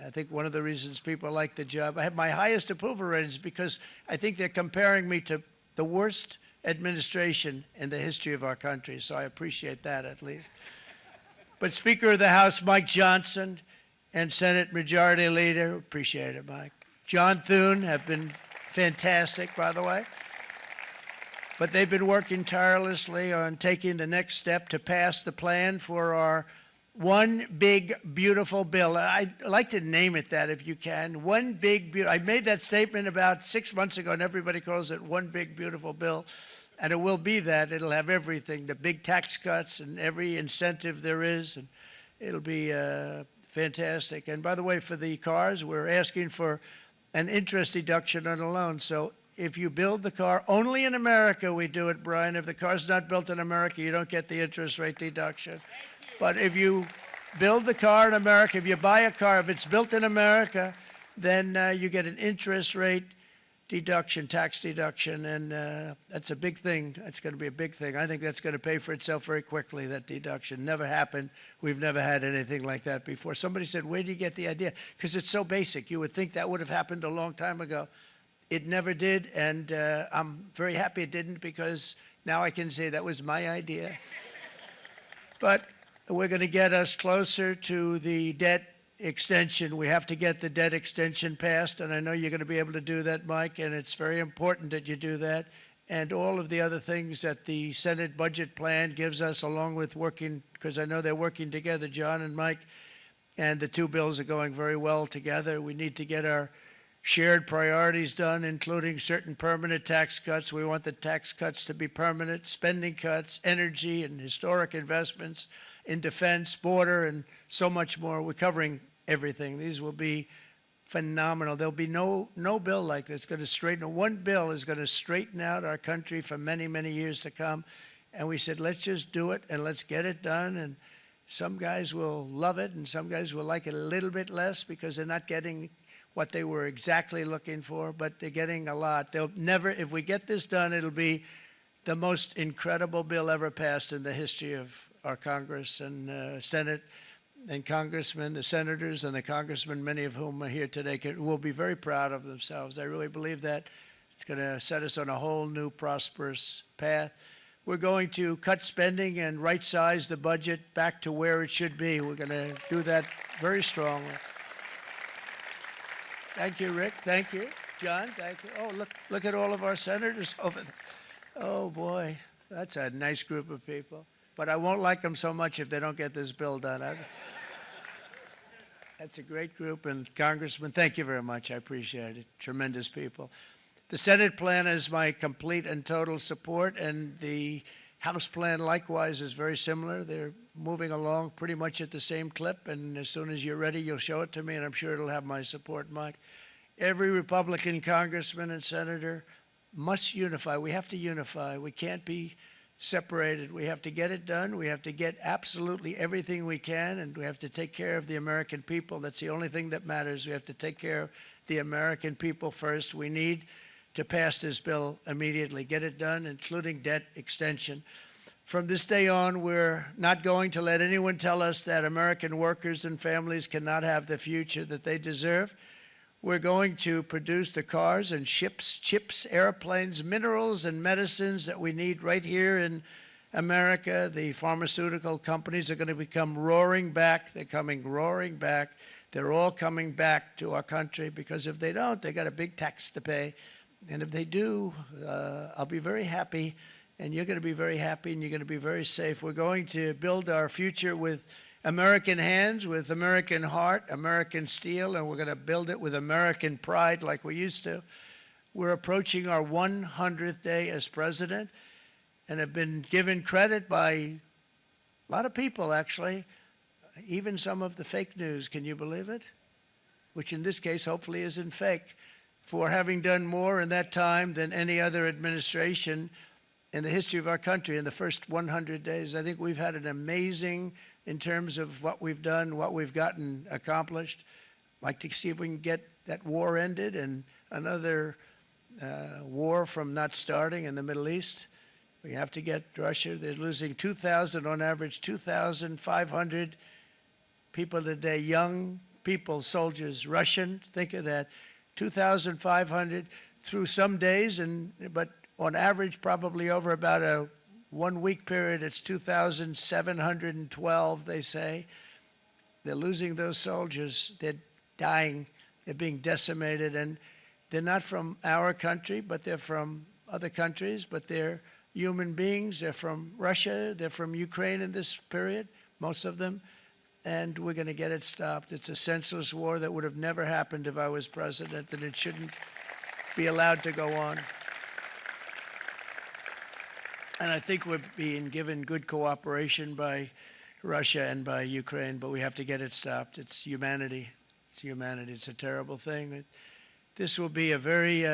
I think one of the reasons people like the job, I have my highest approval ratings because I think they're comparing me to the worst administration in the history of our country, so I appreciate that at least. But Speaker of the House Mike Johnson and Senate Majority Leader, appreciate it, Mike. John Thune have been fantastic, by the way. But they've been working tirelessly on taking the next step to pass the plan for our one big, beautiful bill. I'd like to name it that if you can. One big, beautiful. I made that statement about 6 months ago, and everybody calls it one big, beautiful bill. And it will be that. It'll have everything, the big tax cuts and every incentive there is. And it'll be fantastic. And by the way, for the cars, we're asking for an interest deduction on a loan. So if you build the car, only in America we do it, Brian. If the car's not built in America, you don't get the interest rate deduction. But if you build the car in America, if you buy a car, if it's built in America, then you get an interest rate deduction, tax deduction, and that's a big thing. That's going to be a big thing. I think that's going to pay for itself very quickly, that deduction. Never happened. We've never had anything like that before. Somebody said, where do you get the idea? Because it's so basic. You would think that would have happened a long time ago. It never did, and I'm very happy it didn't because now I can say that was my idea. But we're going to get us closer to the debt extension. We have to get the debt extension passed, and I know you're going to be able to do that, Mike, and it's very important that you do that. And all of the other things that the Senate budget plan gives us, along with working, because I know they're working together, John and Mike, and the two bills are going very well together. We need to get our shared priorities done, including certain permanent tax cuts. We want the tax cuts to be permanent, spending cuts, energy and historic investments in defense, border, and so much more. We're covering everything. These will be phenomenal. There'll be no bill like this going to straighten. One bill is going to straighten out our country for many, many years to come. And we said, let's just do it and let's get it done. And some guys will love it and some guys will like it a little bit less because they're not getting what they were exactly looking for, but they're getting a lot. They'll never, if we get this done, it'll be the most incredible bill ever passed in the history of our Congress and Senate and congressmen, the senators and the congressmen, many of whom are here today, will be very proud of themselves. I really believe that it's going to set us on a whole new prosperous path. We're going to cut spending and right-size the budget back to where it should be. We're going to do that very strongly. Thank you, Rick. Thank you. John, thank you. Oh, look at all of our senators over there. Oh, boy, that's a nice group of people. But I won't like them so much if they don't get this bill done. That's a great group. And Congressman, thank you very much. I appreciate it. Tremendous people. The Senate plan is my complete and total support, and the House plan likewise is very similar. They're moving along pretty much at the same clip, and as soon as you're ready, you'll show it to me, and I'm sure it'll have my support, Mike. Every Republican congressman and senator must unify. We have to unify. We can't be separated. We have to get it done. We have to get absolutely everything we can, and we have to take care of the American people. That's the only thing that matters. We have to take care of the American people first. We need to pass this bill immediately, get it done, including debt extension. From this day on, we're not going to let anyone tell us that American workers and families cannot have the future that they deserve. We're going to produce the cars and ships, chips, airplanes, minerals, and medicines that we need right here in America. The pharmaceutical companies are going to become roaring back. They're coming roaring back. They're all coming back to our country because if they don't, they got a big tax to pay. And if they do, I'll be very happy, and you're going to be very happy, and you're going to be very safe. We're going to build our future with American hands, with American heart, American steel, and we're going to build it with American pride like we used to. We're approaching our 100th day as president and have been given credit by a lot of people, actually, even some of the fake news. Can you believe it? Which in this case hopefully isn't fake, for having done more in that time than any other administration in the history of our country in the first 100 days. I think we've had an amazing, in terms of what we've done, what we've gotten accomplished. I'd like to see if we can get that war ended and another war from not starting in the Middle East. We have to get Russia. They're losing 2,000 on average, 2,500 people a day, young people, soldiers, Russian. Think of that. 2,500 through some days, but on average, probably over about a 1 week period, it's 2,712, they say. They're losing those soldiers. They're dying. They're being decimated. And they're not from our country, but they're from other countries, but they're human beings. They're from Russia. They're from Ukraine in this period, most of them. And we're going to get it stopped. It's a senseless war that would have never happened if I was president, and it shouldn't be allowed to go on. And I think we're being given good cooperation by Russia and by Ukraine, but we have to get it stopped. It's humanity. It's humanity. It's a terrible thing. This will be a very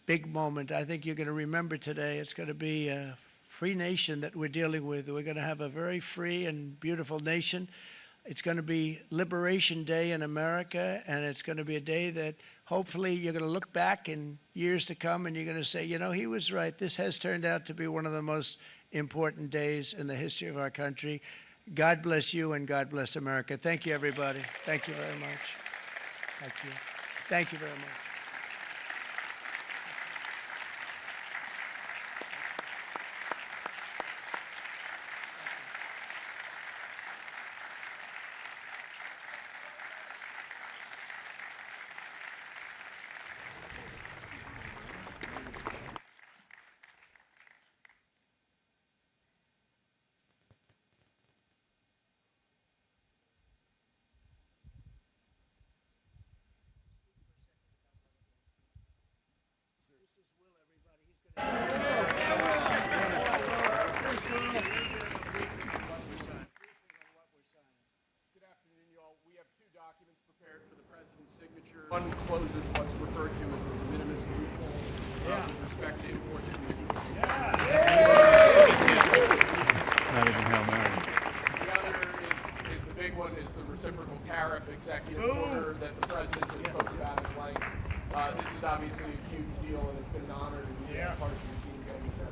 big moment. I think you're going to remember today. It's going to be a free nation that we're dealing with. We're going to have a very free and beautiful nation. It's going to be Liberation Day in America, and it's going to be a day that hopefully you're going to look back in years to come and you're going to say, you know, he was right. This has turned out to be one of the most important days in the history of our country. God bless you and God bless America. Thank you, everybody. Thank you very much. Thank you. Thank you very much. prepared for the president's signature. One closes what's referred to as the de minimis loophole with respect to imports from the U.S. Not even Hail Mary. The other is the big one, is the reciprocal tariff executive order that the president just spoke about at length. This is obviously a huge deal, and it's been an honor to be part of your team getting this done.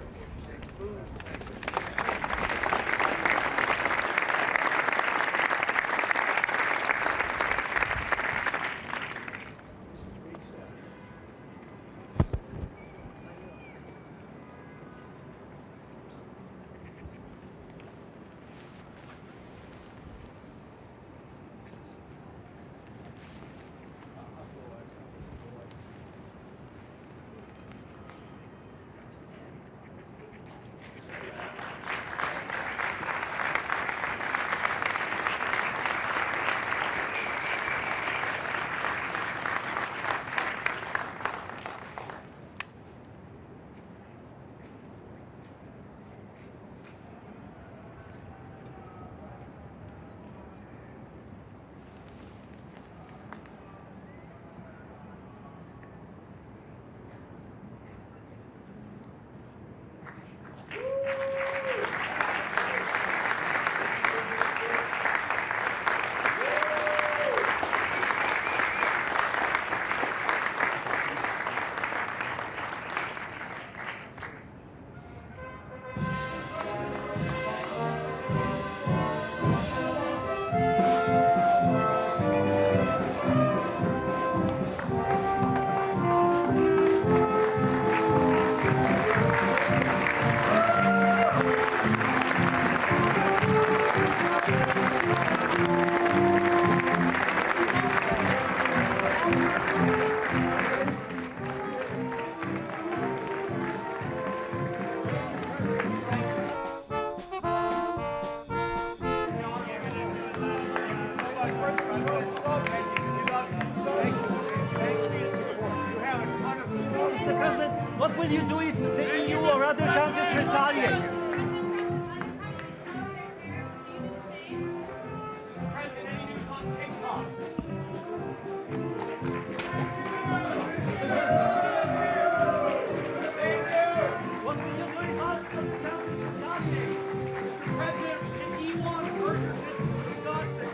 Mr. President, what will you do if the EU or other countries retaliate? President, any news on TikTok? What will you do if other countries retaliate? President, can Elon hurt your business in Wisconsin?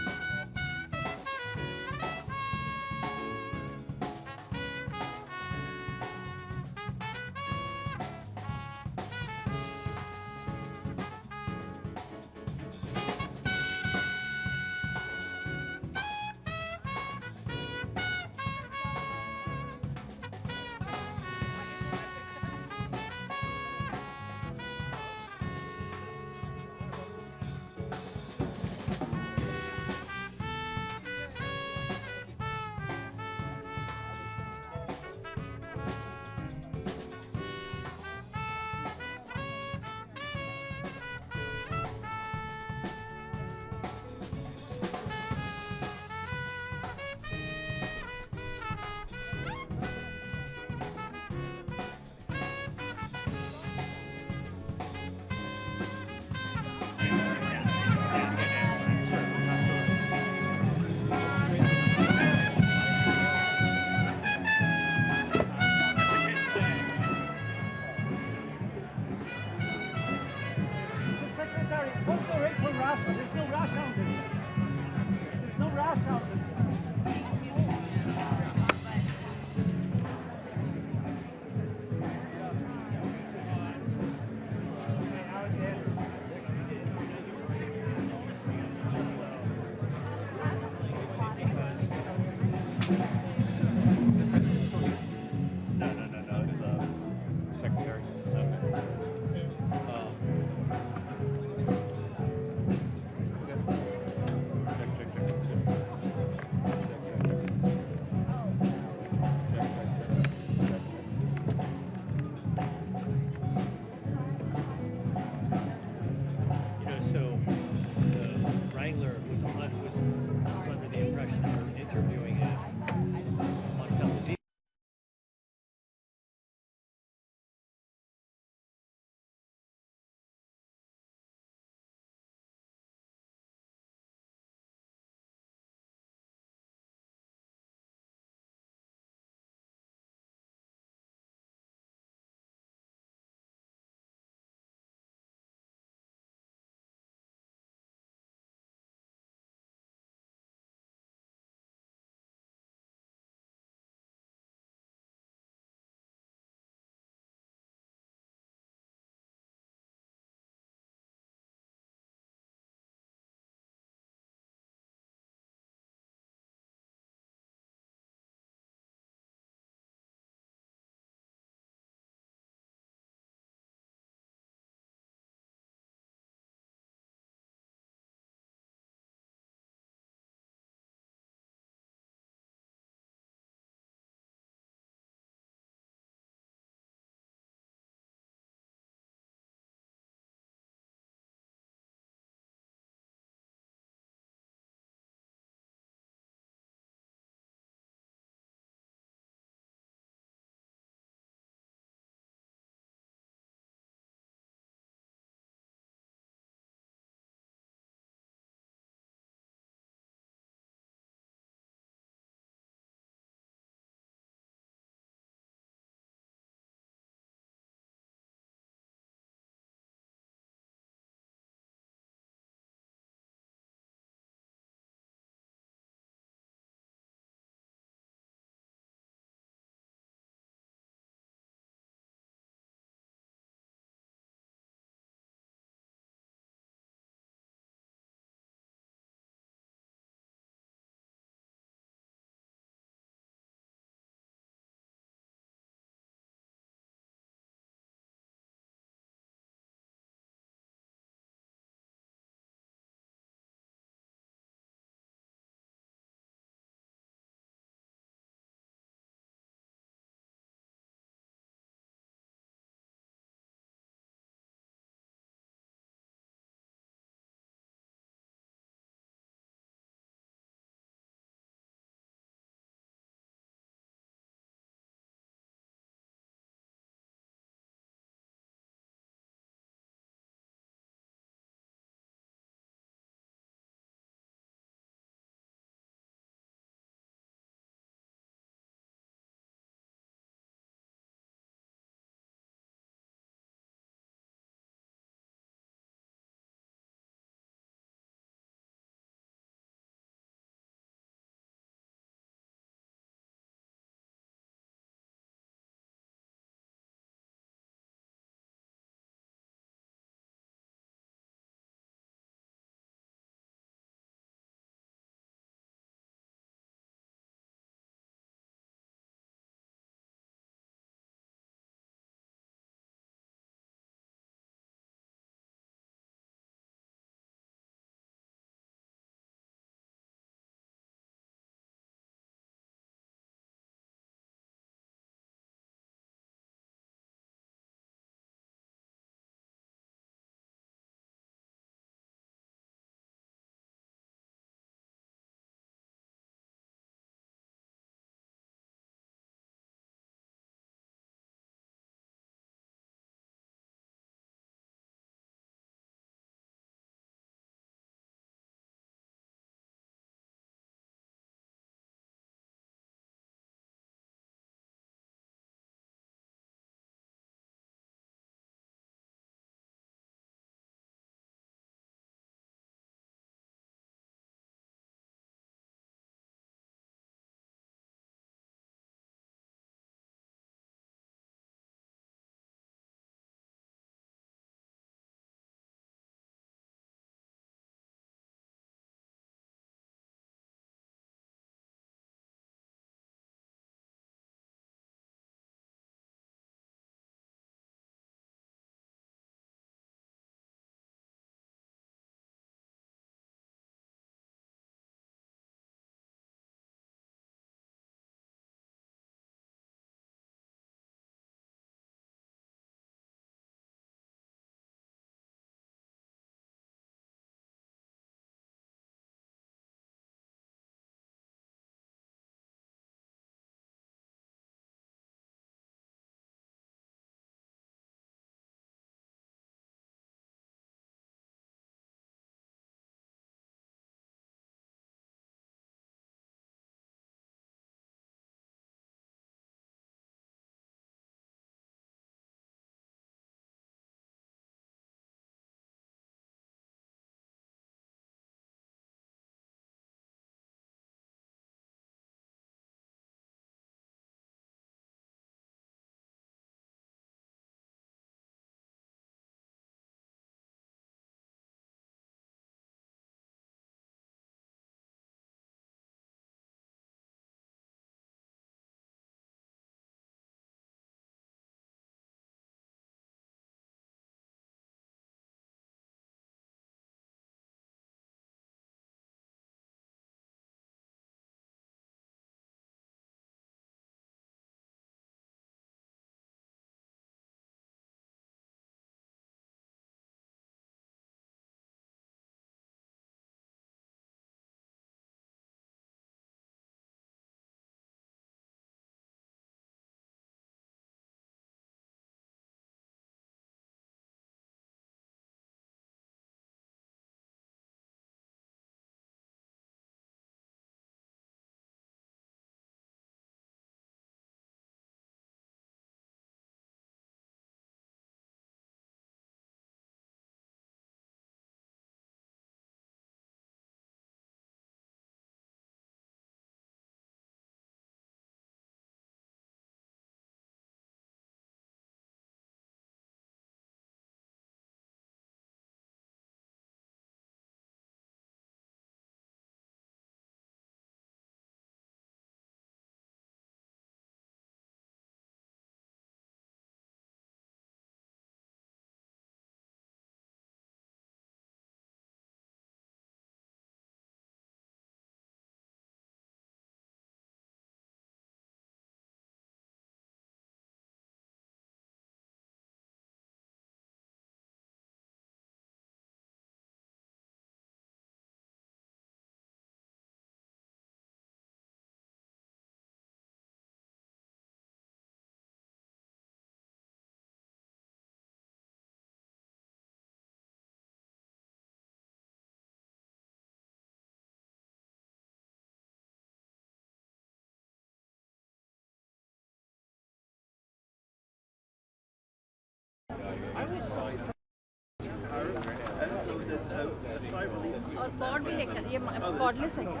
Bond भी देखा ये cordless है क्या?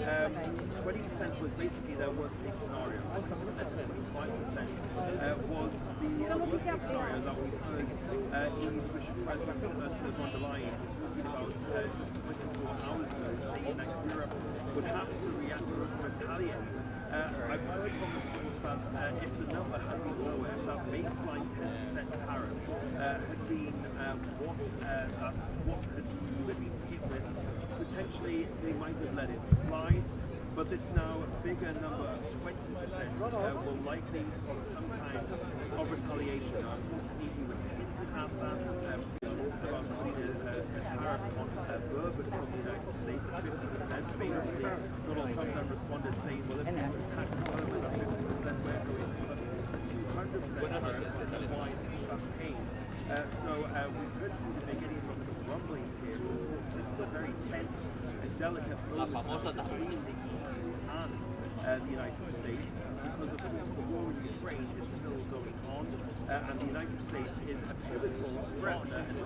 20% was basically their worst case scenario. 5% was the worst case scenario that we heard EU Commission President Ursula von der Leyen about just 24 hours ago, saying that Europe would have to react or retaliate. I've heard from the source that if the number had been lower, if that baseline 10% tariff had been what had been hit with, potentially they might have let it slide. But this now bigger number of 20% will likely cause some kind of retaliation. Of course, the EU has hinted at that. Talked about putting a tariff on bourbon from the United States at 50%. Famously, Donald Trump then responded saying, well, if you tax bourbon at 50%, we're going to put a 200% tariff on wine and champagne. So we've heard some of the beginning of some rumblings here. But of course, this is a very tense and delicate process between the EU and the United States, because of course the war in Ukraine is still going on, and the United States is a pivotal partner and a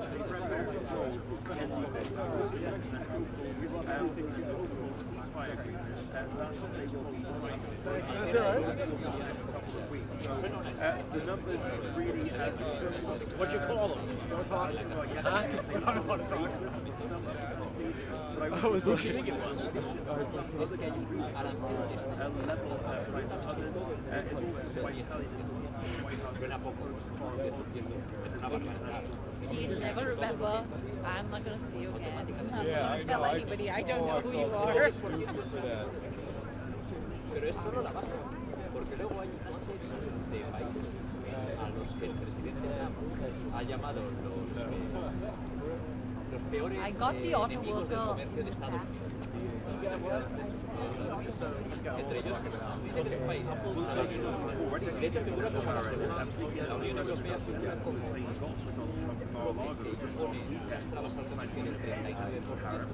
very role in the negotiation and hopeful ceasefire agreement that they will be trying to put in the next couple of weeks. So the numbers really What you call them? don't talk about I was thinking it was. level like others is also quite telling to see the White House You'll never remember. I'm not gonna see you again. I'm Yeah, not I gonna tell know. anybody. I don't know who you So are. stupid for that. Pero es solo la base, porque luego hay una serie de países a los que el presidente ha llamado los peores I got the auto enemigos del worker comercio de Estados pass. Unidos. Entre ellos, Nigeria es un país de hecho figura como la segunda la Unión Europea figura como que impone las trabas al comercio del 39%.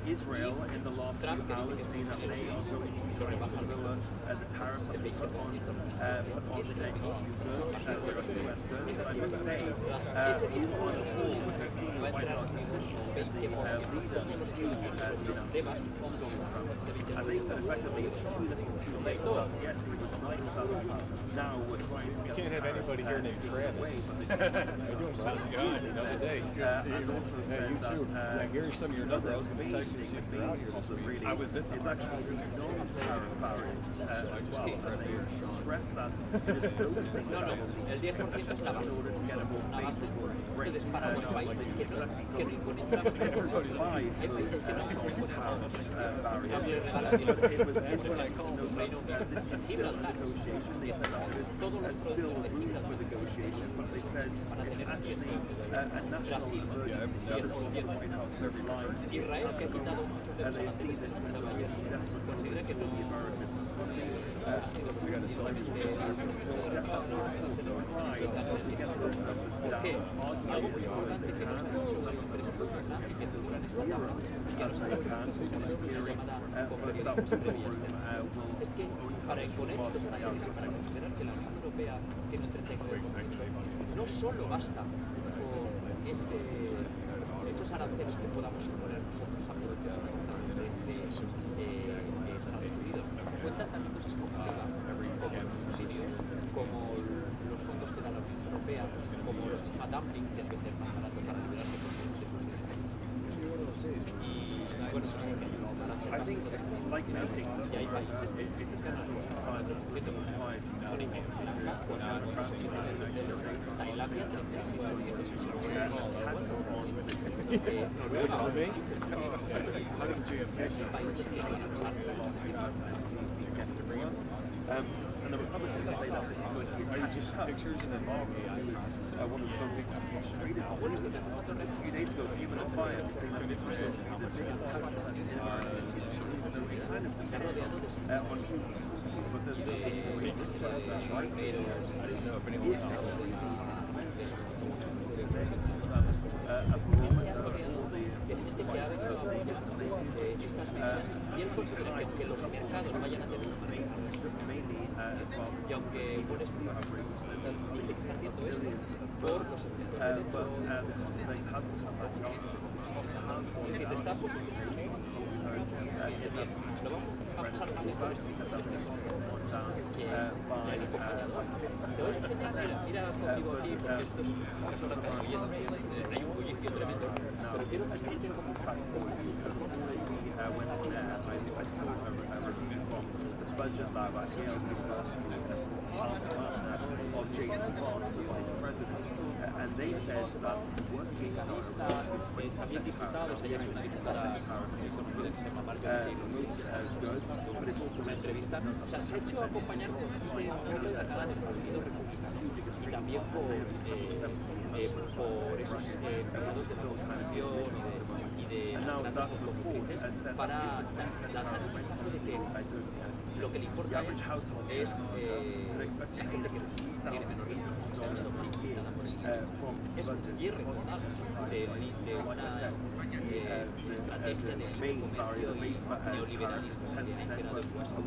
Israel in the last few hours saying that they are going to try to lower the tariffs that they put on the EU goods, US goods. I must say, even on the whole, with the senior White House official, the leader to Donald Trump, and they said effectively it's too little too late. Yes, it was nice that now we're trying to get You can't have anybody here named Travis. How you doing, bro? Good. Another day. Good to see you. Yeah, you too. Yeah, here's some of your number. I was going to text you to see if you're out here this week. I was at the actually non-tariff barriers as well. They stress that just those things that el 10% es la base, in order to get a more una base basic rate. entonces para los países que no imponen trabas hay países que no imponen trabas It was interesting I call to Reino note that this is still a negotiation. They said that there is still room for negotiation, but they said it's actually a national emergency. That is what the White House are relying on. Israel, que ha quitado muchos de And los they see aranceles this as de a desperate considera que for the no American economy. ha sido suficientemente to get those numbers ¿Por qué? down. Algo muy importante que no está mucho en el presupuesto que figura en esta tabla y que no se llamada convergencia prevista es que para imponer estos aranceles y para considerar que la Unión Europea tiene un 39%, no solo basta con esos aranceles que podamos imponer nosotros a productos importados desde Estados Unidos, cuentan también cosas complicadas como los subsidios, como los fondos que da la Unión Europea, como los dumping, que es vender más barato para liberarse de sus y bueno, I think, like many things, y hay países que ganan Tailandia 36%, Noruega, países que and the Republicans say that this is going to be Are you just pictures and then one of the big traded a few days ago, even a fire, saying that this was going to be the biggest tax cut in American history. So we kind of on but there's that's right. I didn't know if anyone else A barometer of all the y él considera que los mercados vayan a tener una mainly as well. y aunque un estudio billions but the cost base hasn't come back up. Budget lab at Yale University of Jason Fox, the vice president, and they said that the worst case scenario is 20% tariff, looks good, but it's also meant to be se ha hecho acompañar por una destacada del Partido Republicano y también por esos empleados de la construcción y de las grandes automotrices para lanzar el mensaje de que lo que le importa es la gente que tiene menos recursos, que se ha visto más afectada por esto. Es un cierre total de una estrategia de comercio y neoliberalismo que tiene generado el puesto.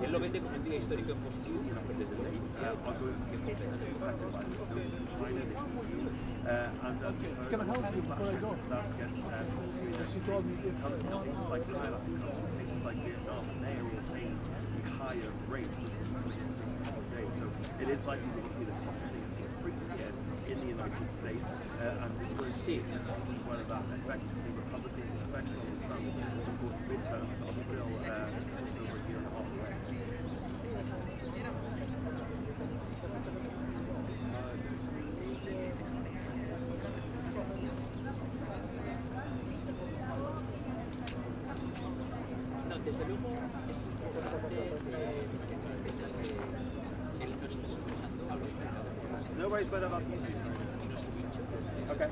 Él lo vende como un día histórico en positivo, pero desde luego es un día que completan el Can I help you before I go? She told me if like Thailand, places like Vietnam, they are all paying higher rates so it is likely that we'll see the cost of things increase here in the United States, and it's going to see whether that affects the Republicans, affects Donald Trump. Of course, midterms are still over a year and a half away. Desde luego es importante que él no esté sujetando a los mercados. No worries about that. Okay.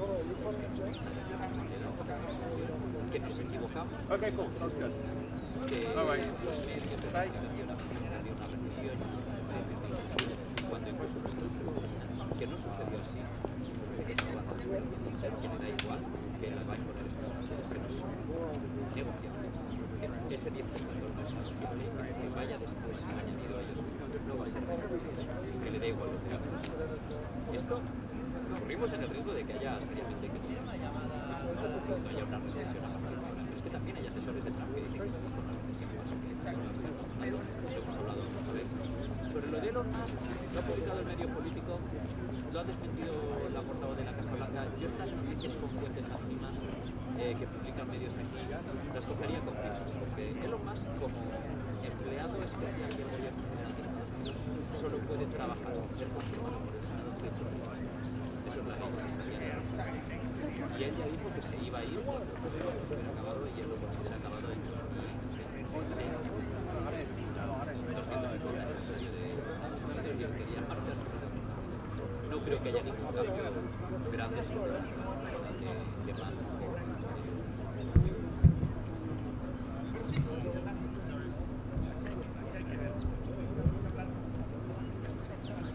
Que nos equivocamos. Okay, cool. Sounds good. All right. Cuando incluso que no sucedió así, pero que me da igual que el banco de responsabilidades que no son negociables. Ese 10% que vaya después añadido a ellos no va a ser que le dé igual lo que haga. Esto corrimos en el riesgo de que haya seriamente que no haya una recesión a partir de ahora. Pero es que también hay asesores de Trump que dicen que con la recesión lo hemos hablado otra vez. Sobre lo de Elon Musk, lo ha publicado el medio político, lo ha desmentido la portavoz de la Casa Blanca. Yo estas noticias con fuentes anónimas que publican medios aquí las cogería con pinzas, porque Elon Musk como empleado especial del gobierno de Estados Unidos solo puede trabajar sin ser confirmado por el Senado. Eso es la ley que se sabía de y él ya dijo que se iba a ir cuando el proceso estuviera acabado y él lo considera acabado en 2026. 200 millones de Estados Unidos querían marcharse. No creo que haya ningún cambio grande sobre la que más.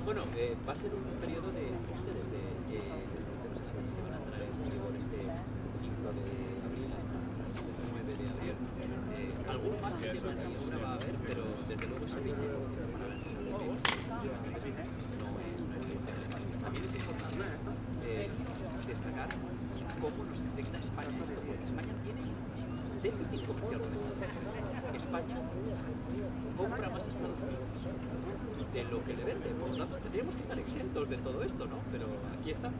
Bueno, va a ser un periodo de ustedes de los elecciones que van a entrar en vigor este 5 de abril hasta el 9 de abril. Algún margen de maniobra va a haber, pero desde luego ese 20% también es importante destacar cómo nos afecta a España esto, porque España tiene déficit comercial con Estados Unidos. España compra más a Estados Unidos de lo que le vende, por lo tanto tendríamos que estar exentos de todo esto, ¿no? Pero aquí está.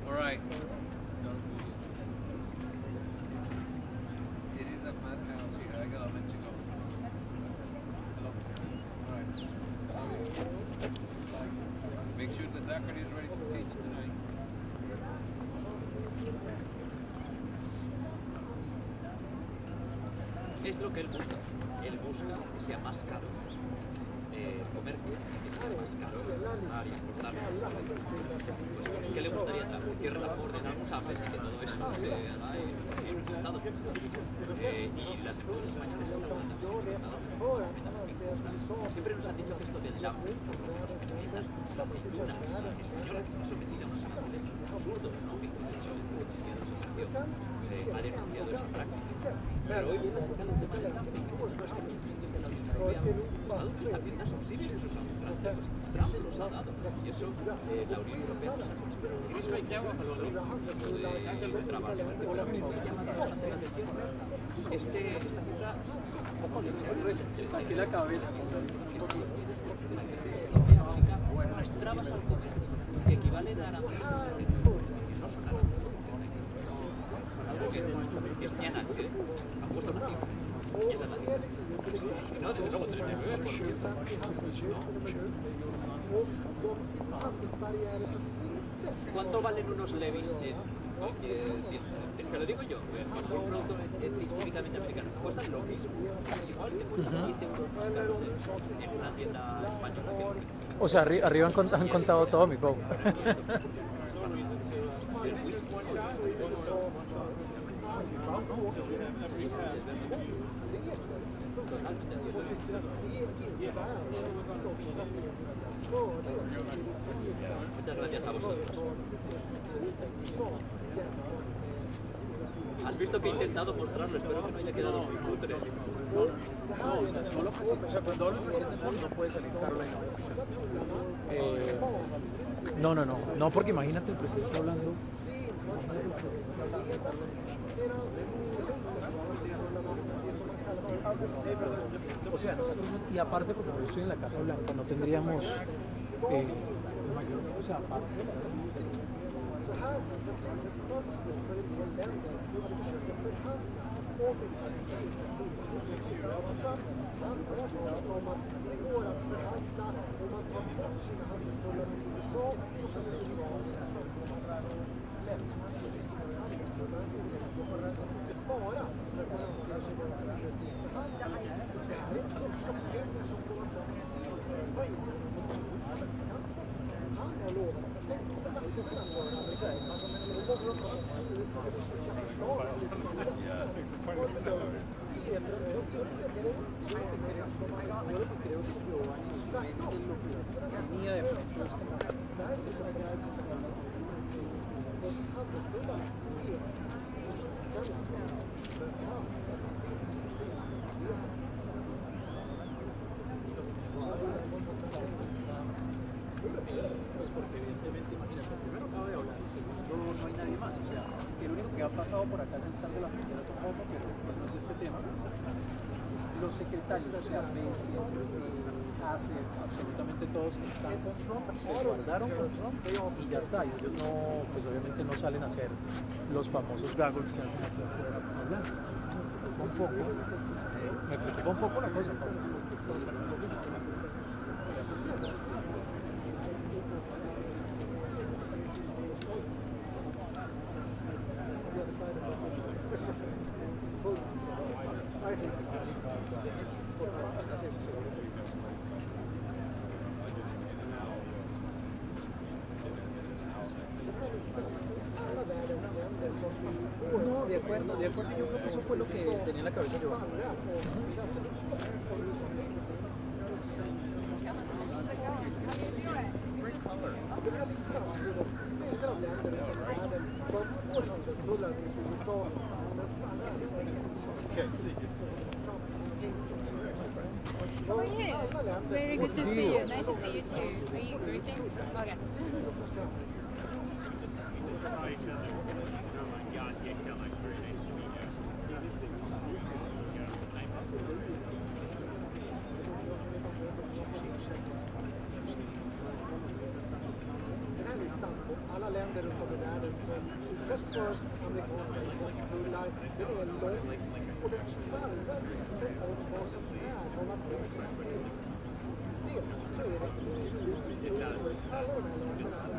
All right. It is a madhouse. faculty is ready to teach tonight. Es lo que él busca. Él busca que sea más caro comercio, que sea más caro importar y exportar. ¿Qué le gustaría? Que ordenamos a y que todo eso se haga en los Estados Unidos. Y las empresas españolas están dando siempre nos han dicho que esto del hambre, por lo menos que utilizan la aceituna española que está sometida a unos aranceles absurdos, ¿no? Que incluso la asociación ha denunciado esa práctica. Pero hoy hemos sacado el tema del dumping, que no es que los sitios de la Unión Europea Estados Unidos también da subsidios a esos francos. Trump los ha dado y eso la Unión Europea nos ha conseguido. ¿Queréis right now a lo de trabajo? Lo que me llama bastante la atención es que esta cifra Saqué la cabeza. unas trabas al comercio que equivalen a aranceles que no son aranceles, son algo que es ñana, que han puesto una cifra y esa es la diferencia. Si no, desde luego, 39%. ¿Cuánto valen unos levis te lo digo yo, un producto típicamente americano? Cuestan lo mismo, igual que cuestan 15 euros más caros en una tienda española que O sea, arriba han contado todo, mi Pau. Muchas gracias a vosotros. Has visto que he intentado mostrarlo, espero que no haya quedado muy cutre. No, o sea, solo presidente, o sea, cuando habla el presidente Trump no puede salir Carolina. No, porque imagínate el presidente hablando. O sea, nosotros, y aparte porque yo estoy en la Casa Blanca, no tendríamos mayor, o sea, aparte. Pues porque evidentemente, imagínate, primero acabo de hablar, y segundo no hay nadie más, o sea, el único que ha pasado por acá es el sal de la frontera tampoco, pero no es de este tema. Los secretarios, o sea, Bessie, hace absolutamente todos están con Trump, se guardaron con Trump y ya está. Y ellos no, pues obviamente no salen a hacer los famosos gaggles que hacen aquí afuera hablando. Me preocupa un poco la cosa, Pablo. No, de acuerdo, yo creo que eso fue lo que tenía en la cabeza yo. How are you? Very good to see you. Nice to see you too. Are you working? Okay. Alla länder runt om i världen så just för amerikanska importtullar, det är lång och det skvallrar om vad som är från att se. Dels så är det alla de här länderna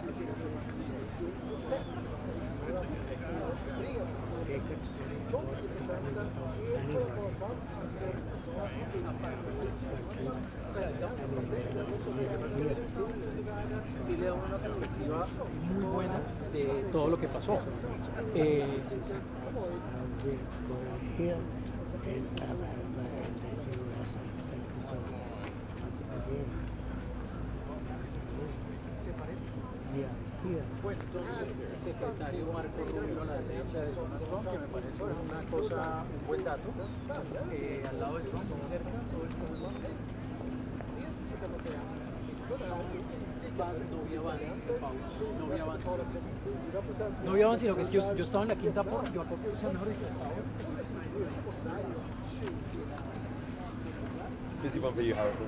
Sí le da una perspectiva muy buena de todo lo que pasó. ¿Te parece? Bueno, entonces el secretario Marco Rubio a la derecha de Donald Trump, que me parece una cosa, un buen dato, al lado de Trump, cerca, todo el mundo. No vi avance, sino que es que yo estaba en la quinta por, yo o sea, mejor dicho, Busy one for you, Harrison.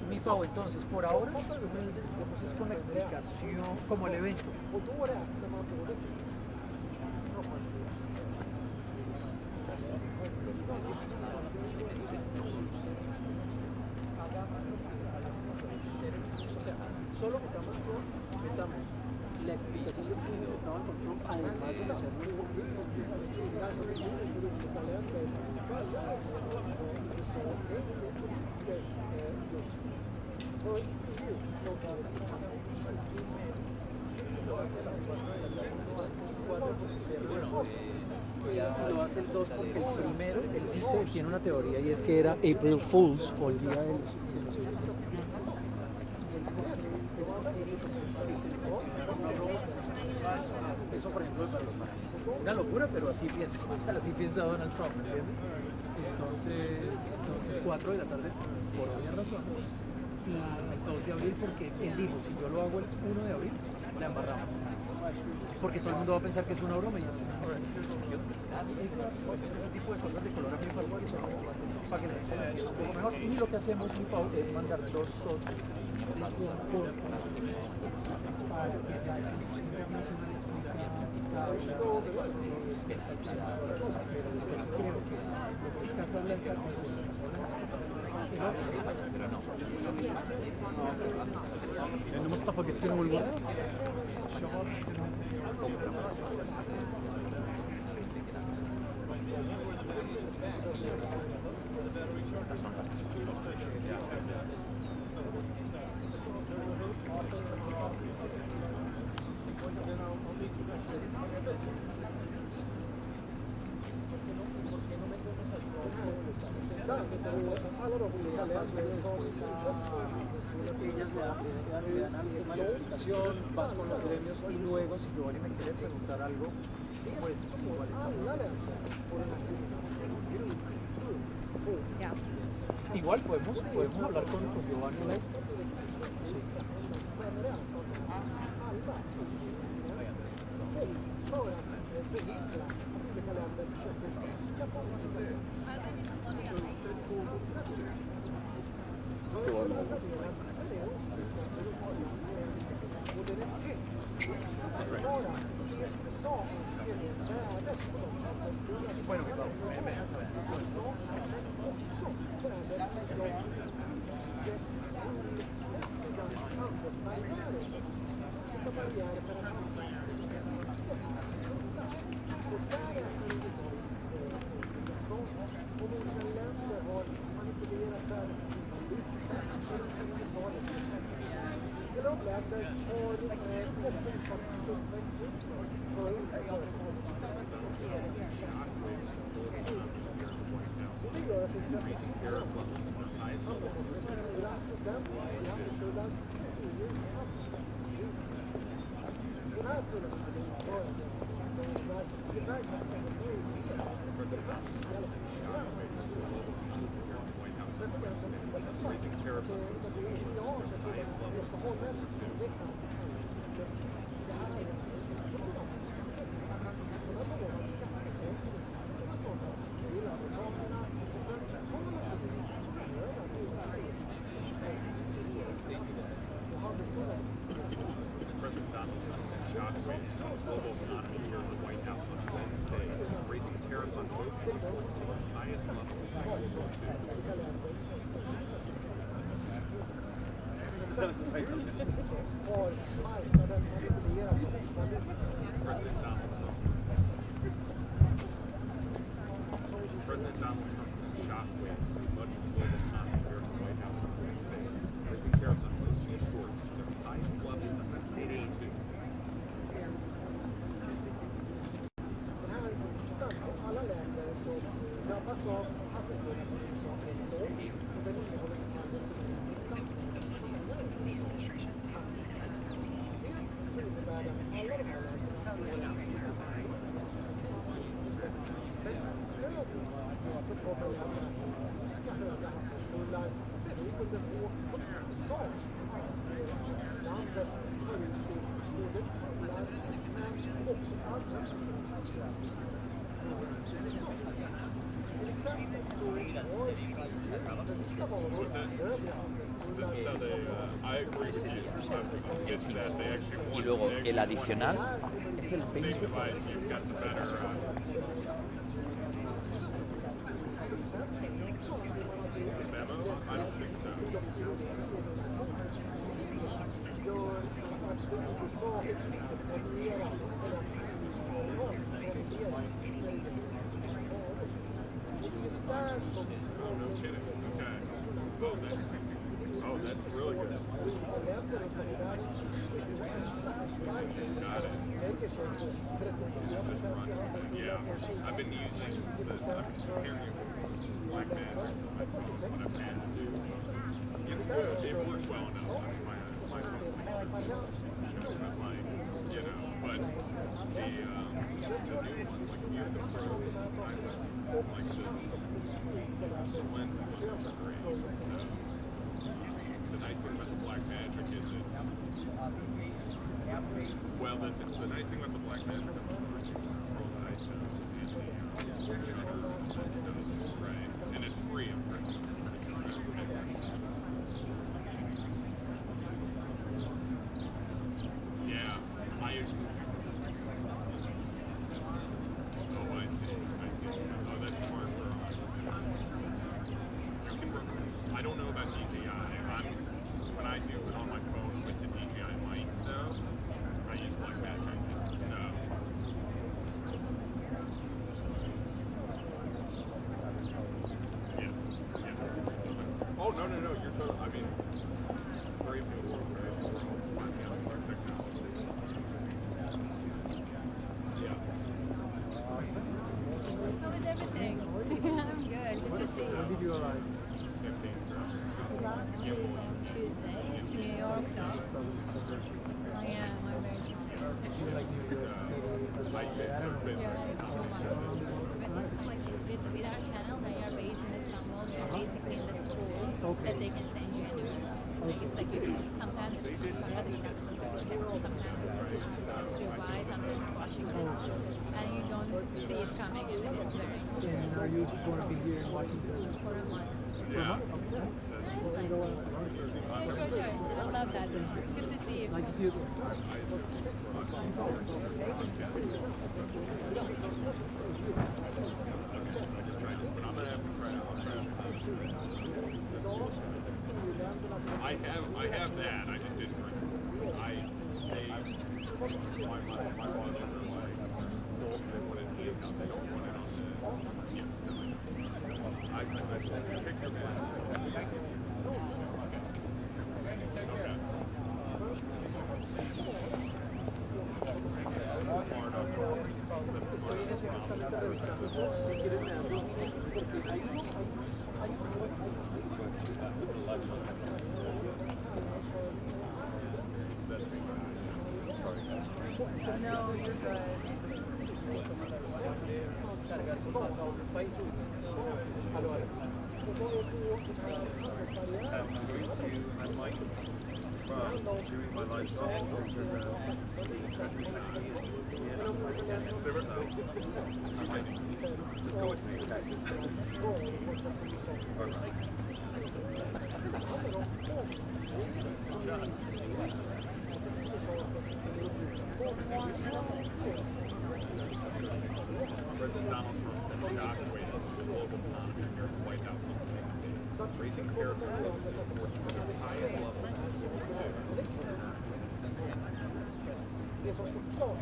Mi Pau, entonces, por ahora, es con la explicación, como el evento. O sea, solo metamos la explicación de quienes estaban con Trump, además de hacer lo hace el 2 porque el primero, él dice, tiene una teoría y es que era April Fools o el día de los eso, por ejemplo, es una locura, pero así piensa Donald Trump, ¿entiendes? Entonces 4 de la tarde, por obvias razones, y el 2 de abril, porque él dijo, si yo lo hago el 1 de abril, la embarramos. Porque todo el mundo va a pensar que es una broma y es una broma. Ese tipo de cosas de color a mí me parece que son para que la gente lo entienda un poco mejor. Y lo que hacemos, mi Pau, es mandar 2 shots de por para que se haya internacional creo que lo que es Casa Blanca no Mustafa Gettin والله ellas le dan alguna explicación, vas con los gremios y luego si Giovanni me quiere preguntar algo, pues igual está. Igual podemos hablar con Giovanni. Bueno, Raising tariffs on goods to the highest levels. President Donald Trump sent shockwaves on the global economy here in the White House on Wednesday, raising tariffs on goods to the highest levels. Alltså, handelspolitik som är lång och den innehåller Y luego el adicional es el 20%. That's really good. Got it. Yeah, I've been using this. I'm comparing it with Black Magic. That's what I've had to do. It's good. It works well enough. I mean, my phone's like show, but like, you know, but the new ones, like you the Pro, like the lenses are great. So the nice thing about the Black Magic is it's well, the nice thing about the Black Magic is control the ISO and the shutter and stuff, right? And it's free, I'm pretty sure. Yeah, oh, I see. Oh, that's smart for I don't know about DJI. When I do it on my phone with the DJI mic, though, I use Black Magic. So. Yes. Oh, no. You're totally. I mean, brave new world, right? We're all working on our technology. Yeah. How is everything? I'm good. Good to see you. When did you arrive? 15th. Last week on Tuesday to New York, though. Oh, yeah, I'm very tired. Like New York City, Yeah, it's too much. But it's like with our channel, they are based in Istanbul. They're basically in the school that they can send you anywhere. Like it's like sometimes it's Ankara, the Turkish capital, sometimes it's Dubai, sometimes it's Washington, and you don't see it coming, and then it's very. And are you going to be here in Washington? For a month. Yeah. Sure. I love that. Good to see you. Nice to see you. I have that. I just didn't. My bosses are like, they want it. They don't want it on the. Yes. I picked your man. No, you're good. During my life, just go with me. President Donald Trump sent shockwaves to the global economy here at the White House on Wednesday, raising tariffs on most imports to their highest level since World War II.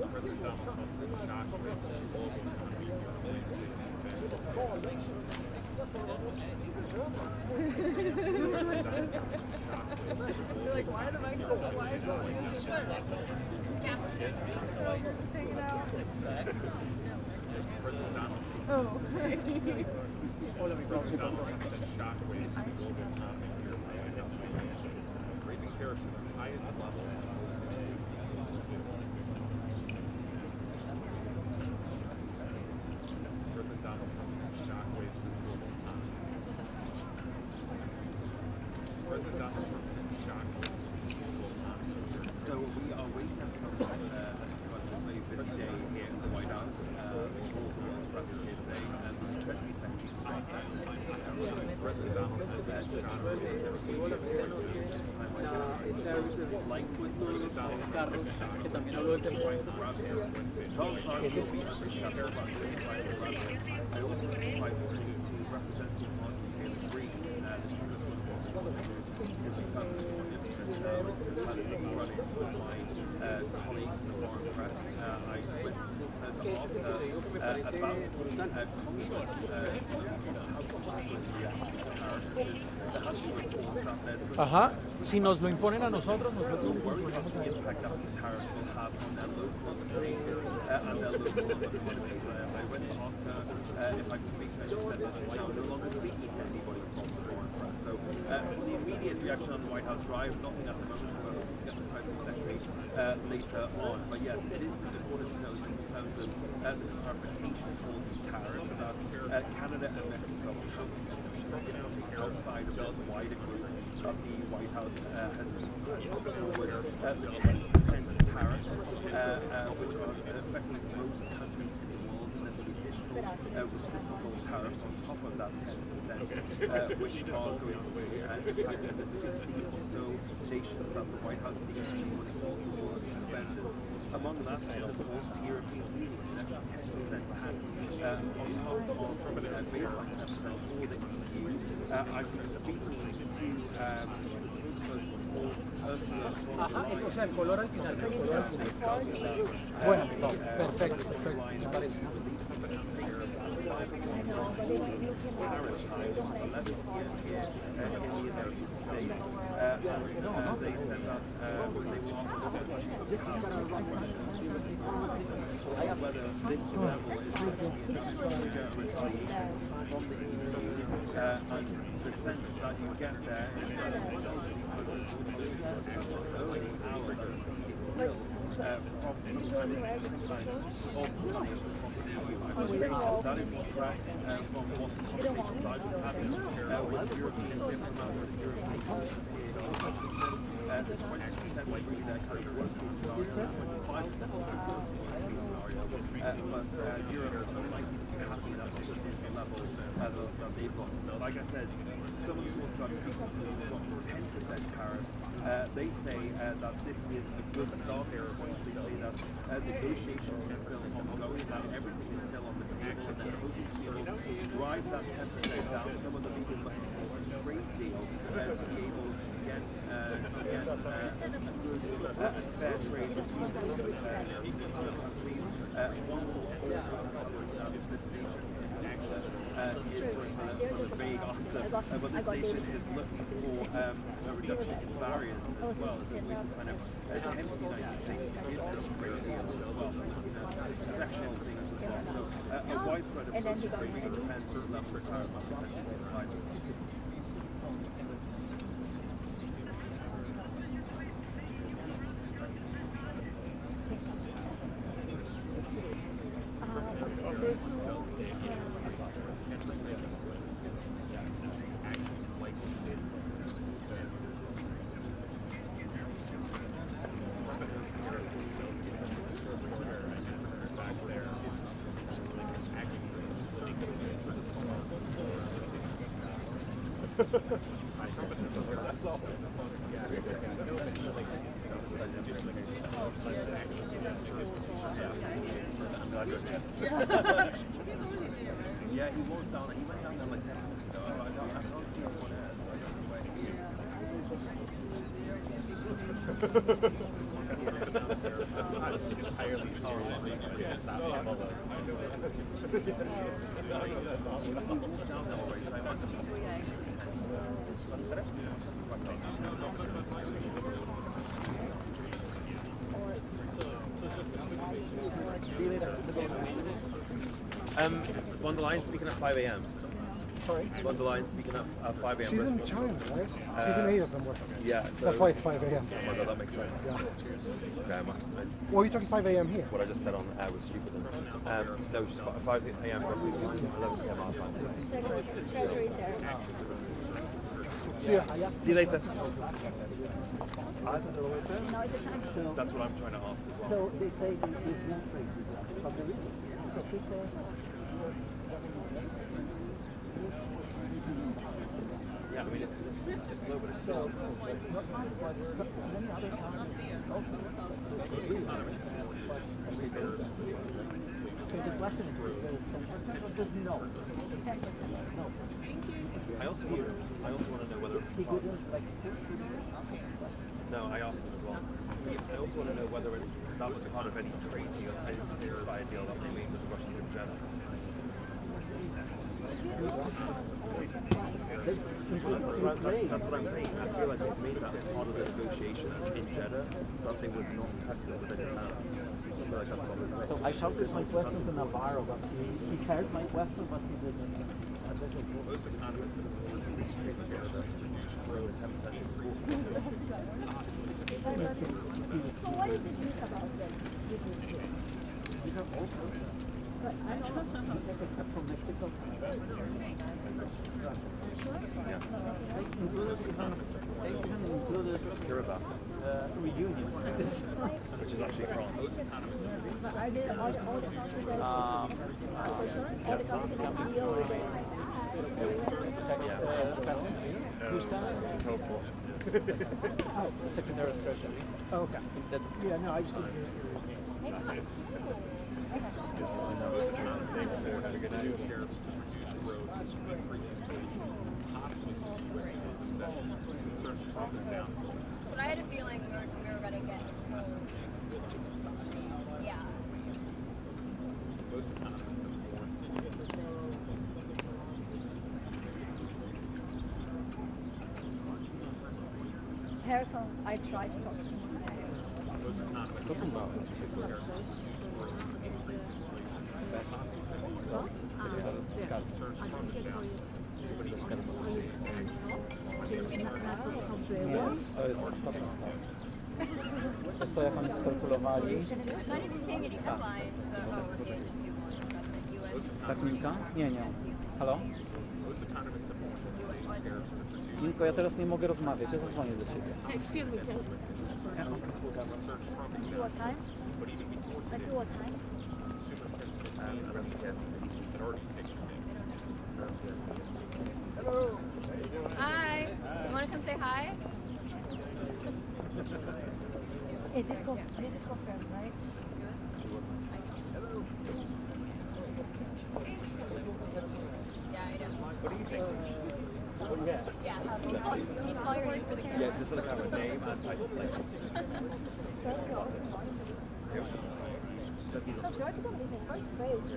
President Donald Trump sent shockwaves to the global economy here on Wednesday. President Donald Trump Why did I go? Why did I go? Hanging out. President Donald Trump. Oh, okay. President Donald Trump sent shockwaves in the global economy here by raising tariffs to the highest level in most decades. President Donald Trump sent shockwaves to the global economy. President Donald Trump sent shockwaves to the global economy. So we are waiting for a very busy day here in the White House. All the world's president here today, and the Treasury Secretary President Donald Trump sent shockwaves to the Like with los carros, que también habló del tema. Charles Starmer will be under shadow by I also invite to represent the Martin Taylor Greene, the Congressman is a purpose of this running to my colleagues in the foreign press. I went to ask her about Ajá, si nos lo imponen a nosotros, nosotros the impact that these tariffs will have on their local state and their local economies. I went to ask her if I could speak to her. She said that she's now no longer speaking to anybody from the foreign press. So the immediate reaction on the White House drives, nothing at the moment. We'll get the Treasury Secretary later on. But yes, it is important to note in terms of the clarification for these tariffs that Canada and Mexico should be outside of the wider group of the White House has been forward the 10% tariffs, which are affecting most countries in the world, and there's an additional reciprocal tariffs on top of that 10%, which are going to be impacting the 60 or so nations that the White House needs to install the world expenses. Among that is, of course, the European Union, an extra 10% tax on top of the baseline 10% for the EU. I've been speaking to Ajá, entonces el color al final, el color al final. Bueno, perfecto, perfecto, me parece. Whether this level is retaliation from the EU, and the sense that you get there is that early hours will from some kind of punish from the EU. I would say that is what tracks from what conversations I've been having with European diplomats and European countries here in Washington. The 20% would be their kind of worst case scenario, 25% was the worst case scenario. But Europe are likely to be happy that this is the level that they've got. Like I said, some of the sources I'm speaking to have got 10% tariffs. They say that this is a good starting point. They say that negotiations are still ongoing, that everything is still on the table, and they're hoping to be able to drive that 10% down. Some of them even looking for a trade deal to be able to get a good and fair trade between the two countries. One source that this nation is sort of a vague answer, but this nation is looking for a reduction in barriers as well, as a way to kind of tempt the United States to give them trade deals as well, sectional things as well. So a widespread approach to trade really depends on the level of tariff that potentially decided. Yeah, he was down there. He went down there like 10 minutes ago. I don't see him on air, so I don't know where he is. Entirely seriously, it's not able to. He walked down there already. I went to See you later. Von der Leyen speaking at 5 a.m. Sorry? Von der Leyen speaking at 5 a.m. She's in China, right? She's in Asia somewhere. Yeah. So, That's why it's 5 a.m. Oh my god, that makes sense. Yeah. Okay, Well, you're talking 5 a.m. here. what I just said on air was stupid. No, just 5 a.m. 11 p.m. our time. Treasury's there. See ya. See you later. No, it's a time. That's what I'm trying to ask as well. So they say there's no trade from the region. So people. Yeah, I mean, it's low, but it's still. Many other economies also. So the question is, is it 10% or just no? 10% no. I also want to know whether He couldn't like. No, I asked them as well. I also want to know whether that was part of any trade deal, any ceasefire deal that they made with the Russian and Jeddah. That's what I'm saying. I feel like they've made that as part of the negotiations in Jeddah, that they would not touch it with any hands. I feel like that's probably right. So I shouted my question to Navarro, but he heard my question, but he didn't. Most economists have warned that free trade together should grow at 10% this year. So what is this news about then? These are all but I don't know except from Mexico. Yeah. They even included reunion. Which is actually France. But are there all the countries that are for sure? All the countries that deal with the Who's that? It's hopeful. Oh, the Secretary of Treasury. Oh, okay. That's yeah. No, I just didn't hear. Most economists say they're going to do tariffs to reduce growth, increasing possibly some recession, concerns profits down. But I had a feeling we were going to get. Yeah. Most economists have warned. Harrison, I tried to talk to him. Most economists talking about tariffs to reduce growth, increasing possibly some concerns profits down. Somebody To jak oni skalkulowali. Tak, Minka? Nie. Halo? most economists have warned that tariffs are reduced. Minko, ja teraz nie mogę rozmawiać, ja zadzwonię do ciebie. Excuse me, Ken. Until what time? Until what time? Hello. Hi. You want to come say hi? Is this confirmed, right? Hello. Yeah, I know. What do you think? Yeah. He's hiring for the camera. Yeah, just for the camera's name and title, please. So George is on the first page.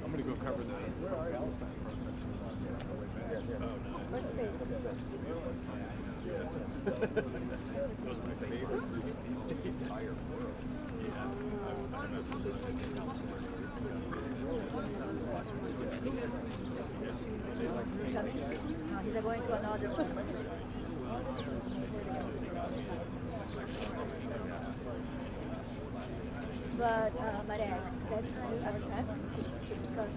I'm going to go cover the Palestine protesters on the way back. Oh, no. First page. Those are my favorite groups in the entire world. Yeah. I'm absolutely No, he's going to another one. But Marek, that's our chef to discuss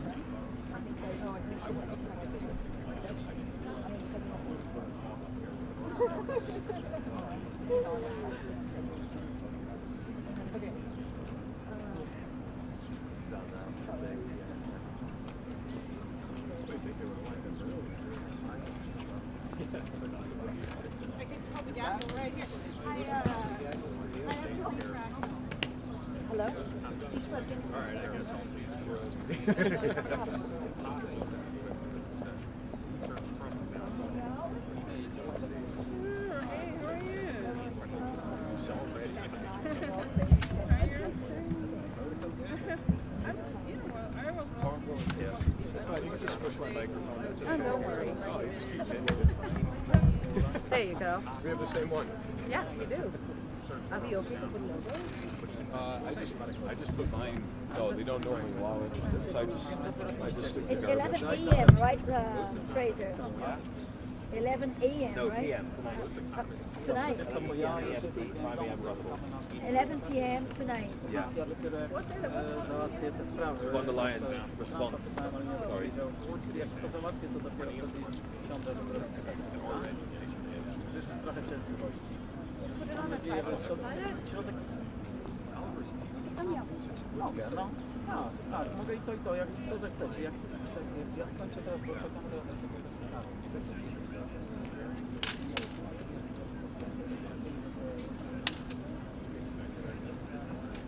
okay. I can tell the gap right here. I have to crack. Hello? All right, I guess I'll take That's fine. You can just push my microphone. That's Oh, don't worry. There you go. We have the same one. Yes, you do. Are the okay to put logos? I just put mine. No, they don't normally allow it. So I just stick the It's garbage. 11 a.m., right, Fraser? 11 a.m., No, right? PM tonight. Tonight? Just some EST, 5 AM Brussels. 11 p.m. tonight. Yeah. What's it? Von der Leyen's response. Sorry. Mam nadzieję, że środek... Tam ja. Mogę, no. Tak, mogę i to, jak co zechcecie. Jak ja skończę teraz, bo czekam teraz na sekundę.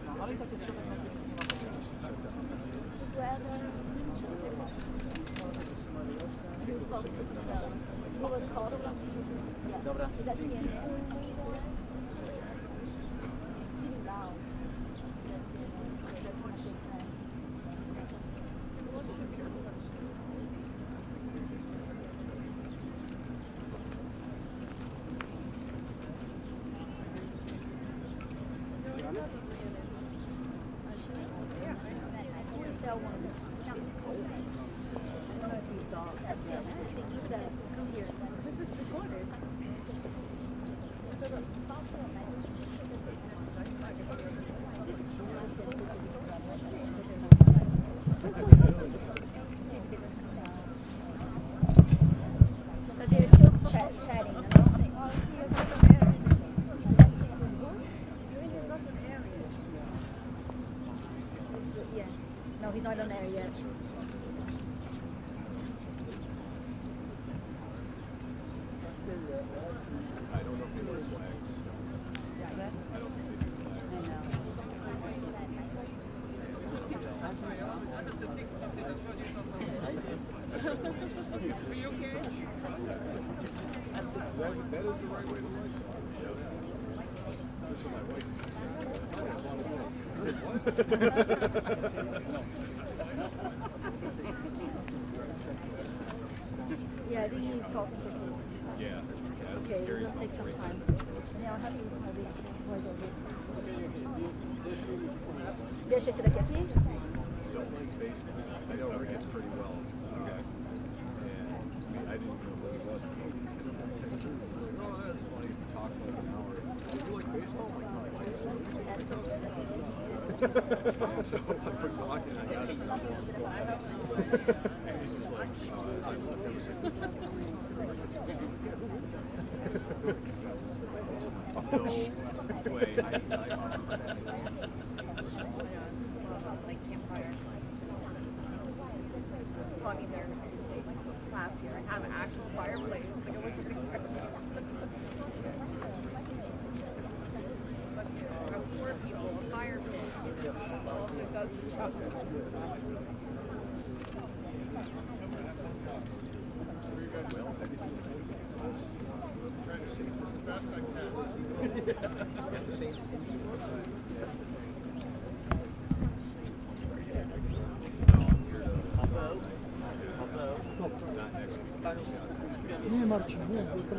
No, ale i tak jest środek na nie ma Dobra. But they're still chatting, you know? Yeah. No, he's not on there yet. I don't know if they wear flags. I don't think they do flags. Are you okay? That is the right way to like it. That's what my wife Yeah, I think he's talking to you. Yeah. Okay, it's gonna take some time. Now, how do you Deixa esse daqui aqui? Don't like baseball. I know Rick gets pretty well. Okay. And I didn't know what it was. Oh, that's funny. We talked for like an hour. You like baseball? I'm like, no, I like so we're talking, and I got his number on still and he's just like, as I left, I was like, no way. Like campfire. Well, I mean, they're last year. I have an actual fireplace. Like, it looks like there's 4 people, a fire pit. Also does the job. Nie, Marcin, nie, tylko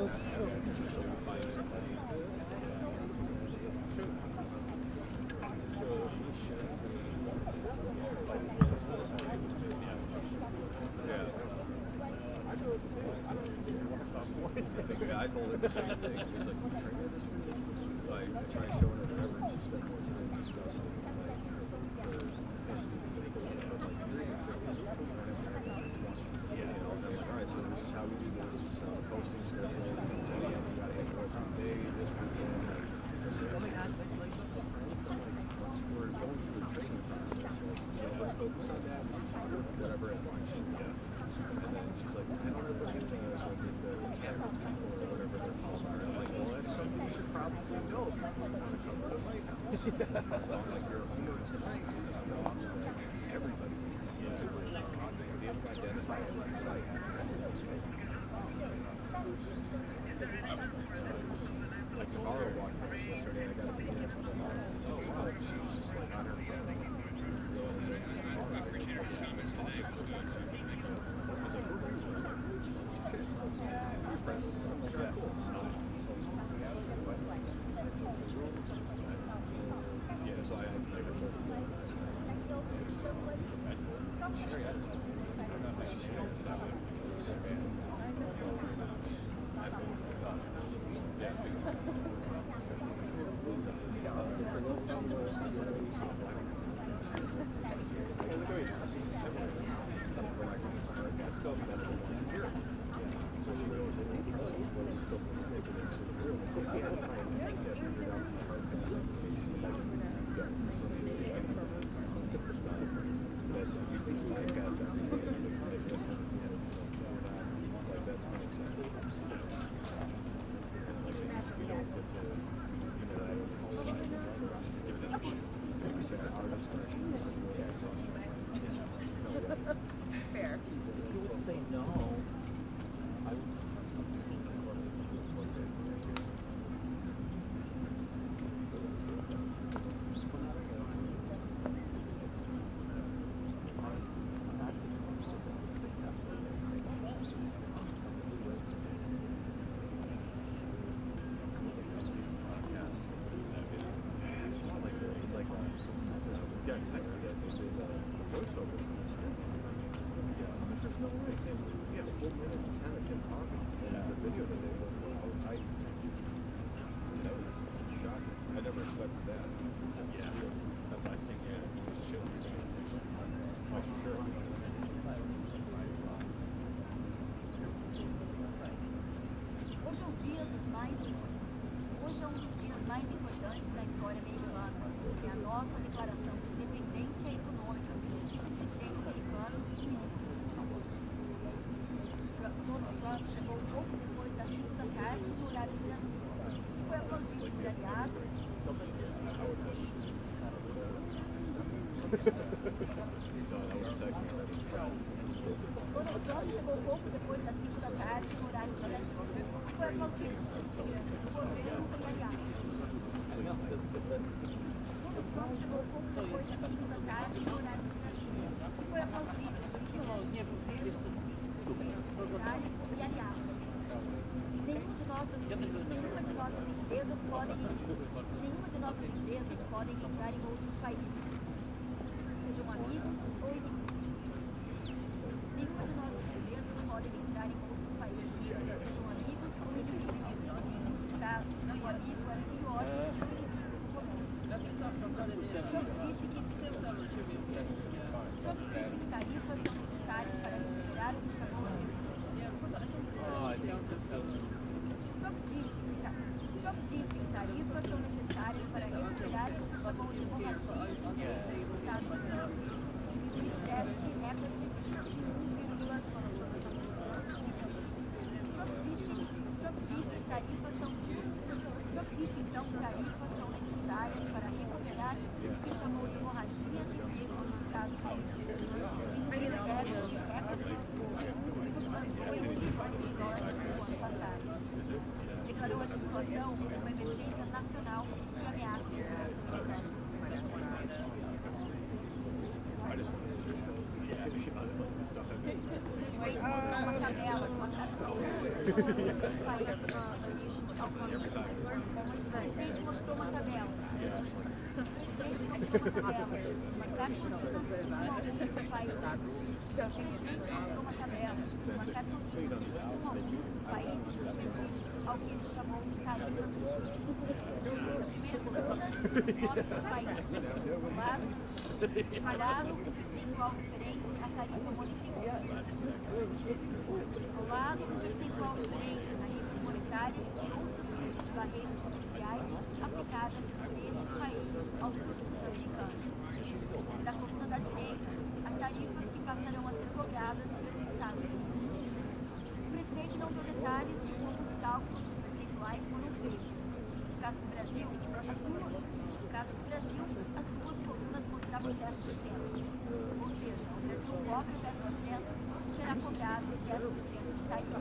I told her the same thing. She was like, "Can you train her this week?" So I tried showing her whatever, and she spent more time discussing like the and I'm like, all right, so this is how we do this. This is how the posting schedule. 10 a.m. You got to hit work on day. This, that. We're going through the training process. Like, let's focus on that. Whatever at lunch. And then she's like, I don't know if I get the camera people or whatever they're called. And I'm like, well, that's something you should probably know if you want to cover the White House. So I'm like, your homework tonight is to talk to everybody. They haven't identified it on site. Like tomorrow walked past yesterday, I got a PS from tomorrow. Oh wow, she was just like on her phone. so I never told her. Sure, yes. Yeah, big time. So she goes and Fair. You would say no. I would. got texted that they did voiceover for this thing. Yeah, but there's no way. Yeah, a full minute and 10 of him talking. And the video that they put, that was shocking. I never expected that. Yeah, that's I think. Yeah, shit. Oh, sure. Hoje é um dia dos mais Hoje é um dos dias mais importantes da história americana. É a nossa declaração de independência econômica do presidente americano e ministro. Donald Trump chegou pouco depois das 5 da tarde no horário do Brasil. Foi aplaudido por aliados. Donald Trump chegou pouco depois das 5 da tarde no horário do Brasil. Foi aplaudido por governo e aliados. Donald Trump chegou pouco depois das 5 da tarde no horário do Brasil. Foi aplaudido por governo e aliados. Nenhuma de nossas empresas podem entrar em outros países, sejam amigos ou inimigos. Nenhuma de nossas empresas podem entrar em outros países, sejam amigos ou inimigos. Estados, meu amigo, era pior. Trump disse que tarifas são necessárias para recuperar o que chamou de Trump disse que tarifas são necessárias para recuperar o que chamou de hemorragia dos Estados Unidos, de déficit recorde de 21,1%. Trump disse então que tarifas são necessárias para recuperar o que chamou de hemorragia de emprego nos Estados Unidos. Déficit recorde declarou essa situação como uma emergência nacional e ameaça. O presidente mostrou uma tabela com a tradução dos países. O presidente mostrou uma tabela. Uma carta dos países. O presidente mostrou uma tabela, uma carta dos países ao que ele chamou de tarifas. Novos países. Parado, percentual diferente, a tarifa modificada. Ao lado, percentual diferente, tarifas monetárias e outros tipos de barreiras comerciais aplicadas nesses países aos produtos americanos. Da coluna da direita, as tarifas que passarão a ser cobradas pelos Estados Unidos. O presidente não deu detalhes de como os cálculos dos percentuais foram feitos. No caso do Brasil, as duas colunas mostravam 10%. Ou seja, o Brasil cobra 10% e será cobrado 10% de tarifa.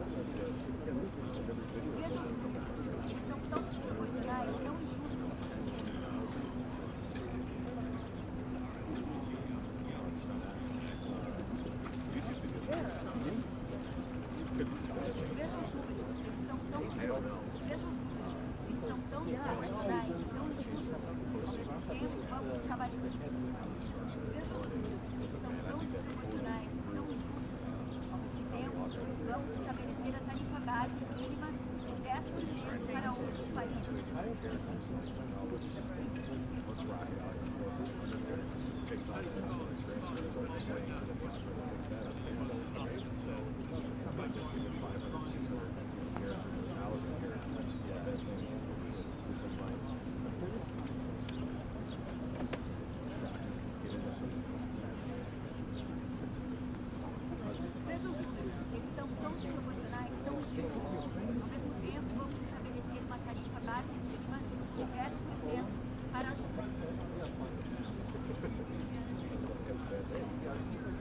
Vejam os números, eles são tão desproporcionais, tão injustos. Vejam os números. profissionais tão injustos, ao mesmo tempo vamos trabalhar. São tão desproporcionais, tão injustos, ao mesmo tempo vamos estabelecer a tarifa base mínima de 10% para outros países. Vejam, eles são tão desproporcionais, tão injustos. Ao mesmo tempo, vamos estabelecer uma tarifa base mínima de 10% para as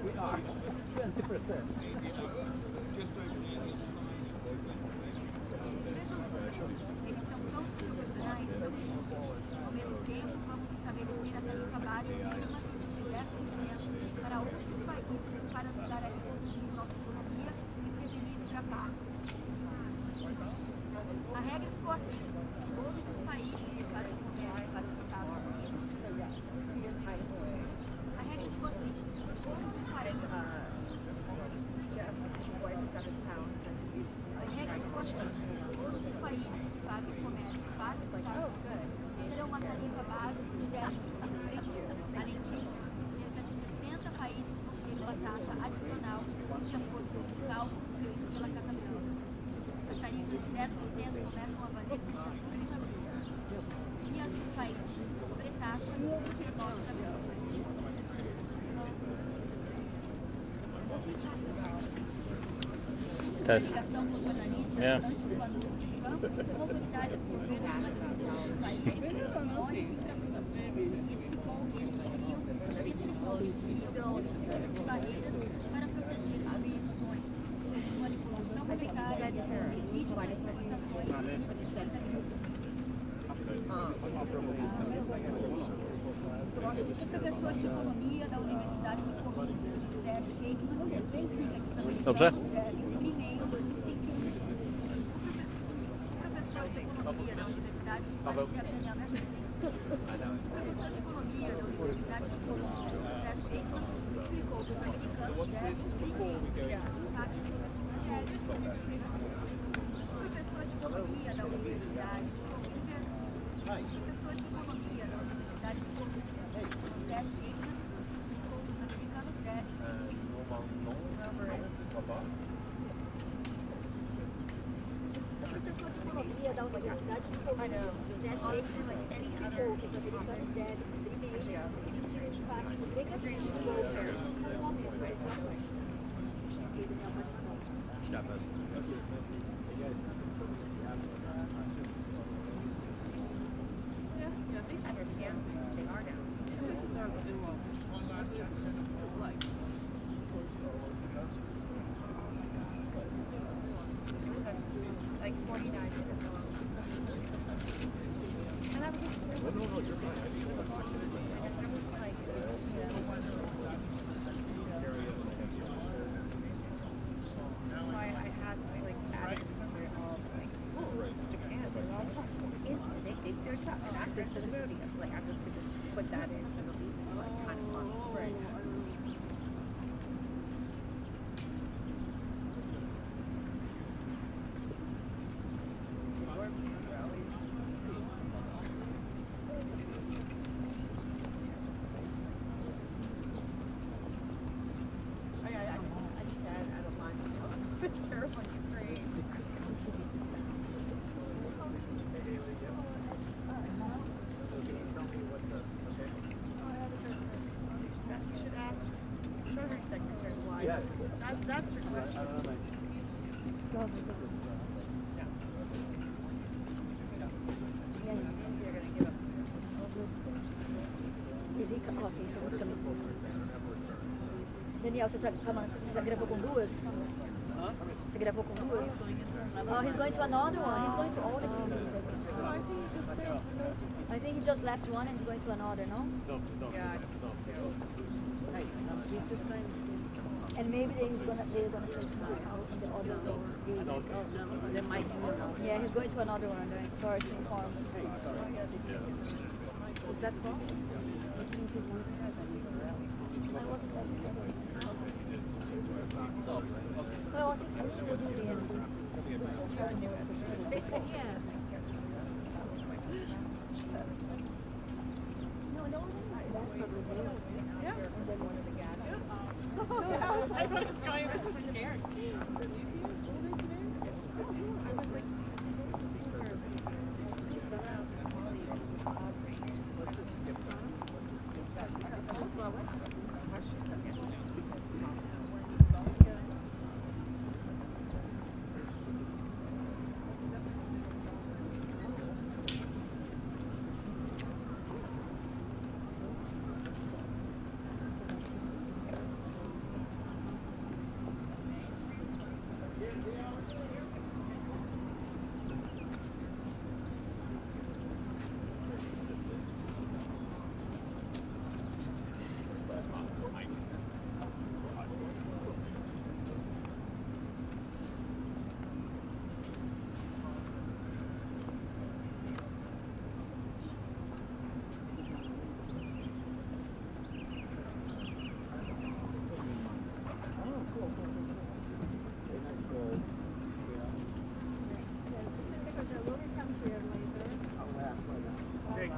We are 20%. Eles são tão desproporcionais, tão injustos. Ao mesmo tempo, vamos estabelecer a tarifa base mínima de 10% para outros países para ajudar a reconstruir nossa economia e prevenir o fracasso. A regra ficou assim: todos os países que fazem comércio para os Estados Unidos. A regra ficou assim: todos os países. A regra ficou assim: todos os países que fazem comércio para os Estados Unidos terão uma tarifa base de 10%. Além disso, cerca de 60 países vão ter uma taxa adicional de acordo com o cálculo feito pela Casa Branca. As tarifas de 10% começam a valer no dia 1 de abril. E as dos países sobre taxa no dia 9 de abril. Test. Comunicação com jornalistas antes do anúncio de Trump, autoridades do governo classificou os países como menores infraprodutos e explicou que eles seriam restrições de barreiras para proteger as produções, como manipulação monetária, presídios e exportações e restrições agrícolas. O professor de economia da Universidade de Colômbia, José Sheikman, explica que os americanos devem primeiro sentir o professor de economia da Universidade de Colômbia, José Sheikman, explicou que os americanos devem primeiro o impacto o professor de economia da Universidade de Colômbia, professor de economia da Universidade de Colômbia, José Sheikman, explicou que os americanos devem sentir o professor de economia da Universidade de Colômbia, José Sheikman, explicou que os americanos devem primeiro sentir o impacto negativo do governo no aumento das inflações. Yeah, at least understand who they are now. Like 49 minutes long. And I was like, no, you're fine. That's why I had like added they're all like, oh, Japan, they're all they're tough and active for the rodeo. Like I'm just gonna put that in and at least like kind of fun right now. That's your question. Daniel, você já gravou com duas? Você gravou com duas? Oh, he's going to another one. He's going to all of them. I think he just left one and he's going to another, no? Yeah, He's just going to see. And maybe they're gonna take him out in the other room. They might, Yeah, he's going to another one. Sorry to inform. Is that false? I wasn't there. Well, I think I should see him. Yeah. No, that's what was there. Yeah. And then one of the guys. I was like, what is going on? This is scary.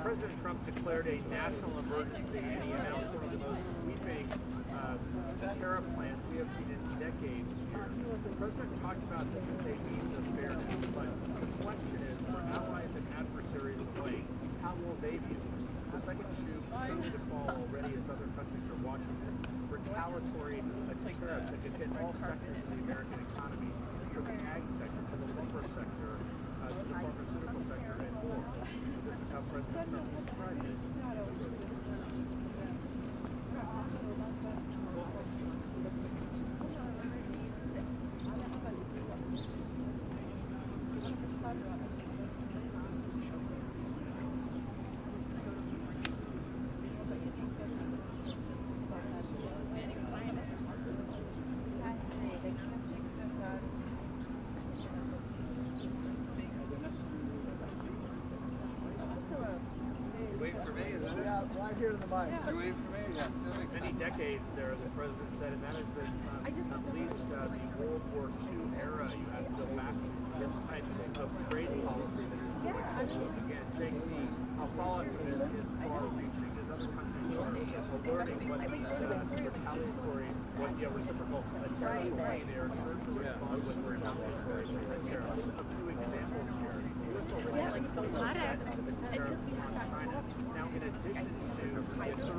President Trump declared a national emergency, and he announced one of the most sweeping tariff plans we have seen in decades here. The president talked about this as a means of fairness, but the question is, for allies and adversaries alike, how will they view this? The second shoe starting to fall already as other countries are watching this. Retaliatory tariffs that could hit all sectors of the American economy, from the ag sector to the lumber sector, to the pharmaceutical sector, and more. This is how President Trump described it. Here to the mic. Yeah. You're waiting for me? Yeah. Many decades there, the president said, and that is that at least the World War II era, you have to go back to this type of trade policy that is going to, again, Jake, the fallout from this is far-reaching as other countries are learning what retaliatory, what the reciprocal tariffs will be. They are sure to respond with retaliatory tariffs. A few examples here. Now, in addition to the 34%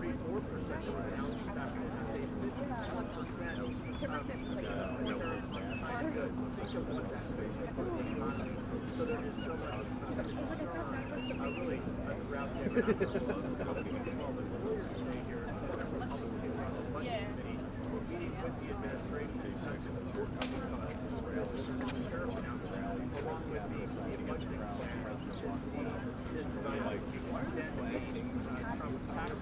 that was announced this afternoon, that's a 51% tariffs on China goods. So think of what that's going to do for the economy. So there is so much concern, really, throughout the stay here. Republicans are on the budget committee. We're meeting with the administration in terms of the forthcoming tariff announcement, along with the budgeting plan. Is designed to extend Trump's tax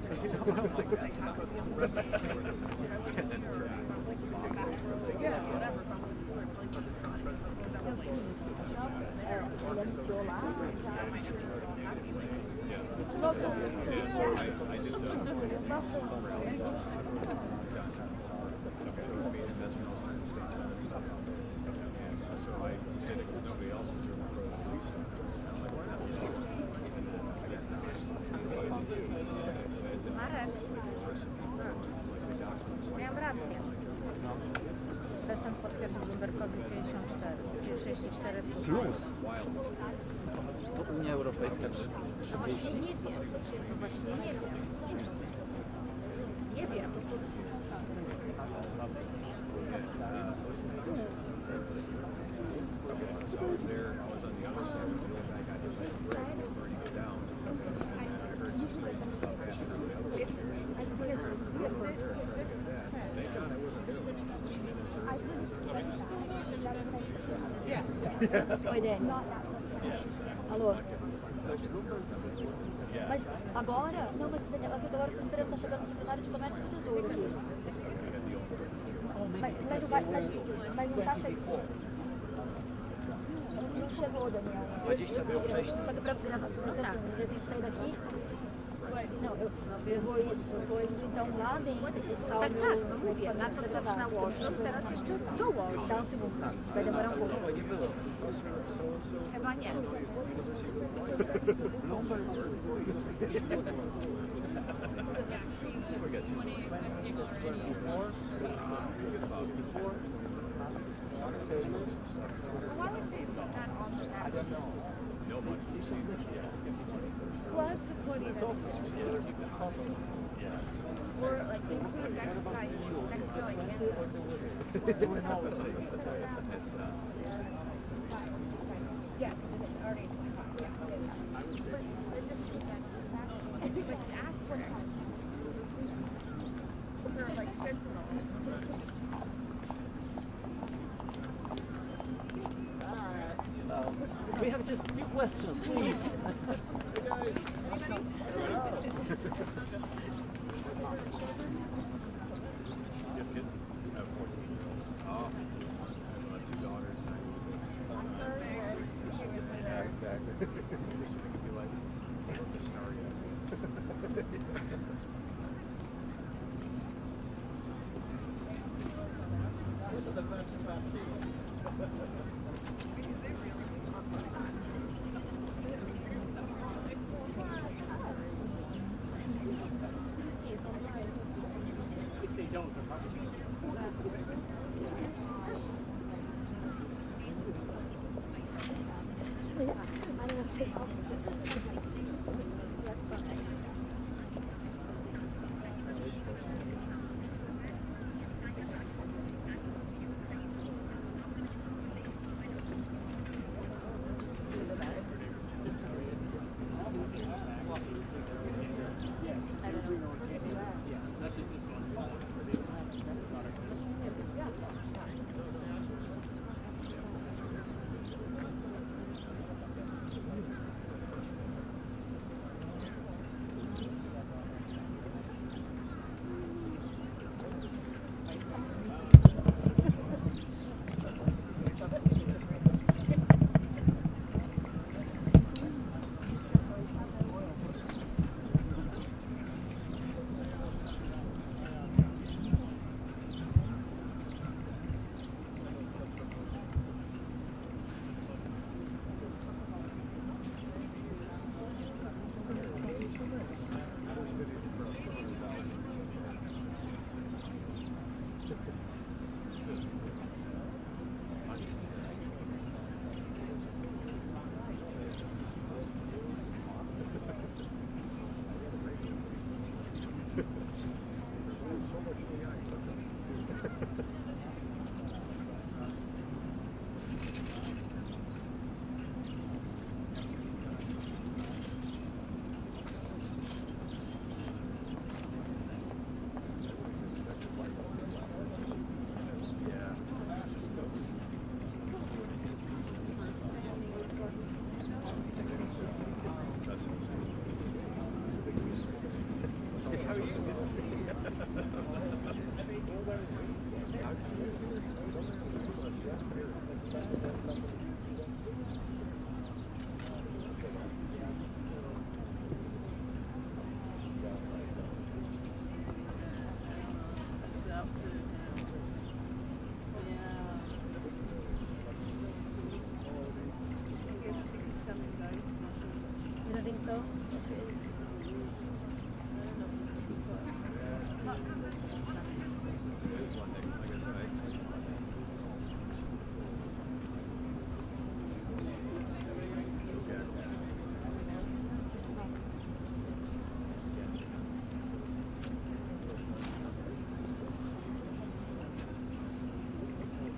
Miałam rację. Wesem potwierdzi Bloombergowi 54, 64 plus. To Unia Europejska 30. Nie wiem. No właśnie nie wiem. Nie wiem. Oi, Dani. Alô? Mas agora? Não, mas agora eu tô esperando, tá chegando o secretário de Comércio do Tesouro aqui. Mas não tá chegando. Não chegou, Daniel. 20 mil wcześniej. Só que pra gravar, será? Eu tenho que sair daqui? Não, eu tô indo então lá dentro buscar o meu... Vamos ver, na to, co już nałożył, teraz jeszcze dołoży. Dá um segundo, vai demorar um pouco. Chyba nie. Why would they put that on the national? Plus the 20 that or like include next guy, next to like Canada. Yeah, already 25. Yeah. But just keep that back. But ask for us. For like Sentinel. We have just a few questions, please.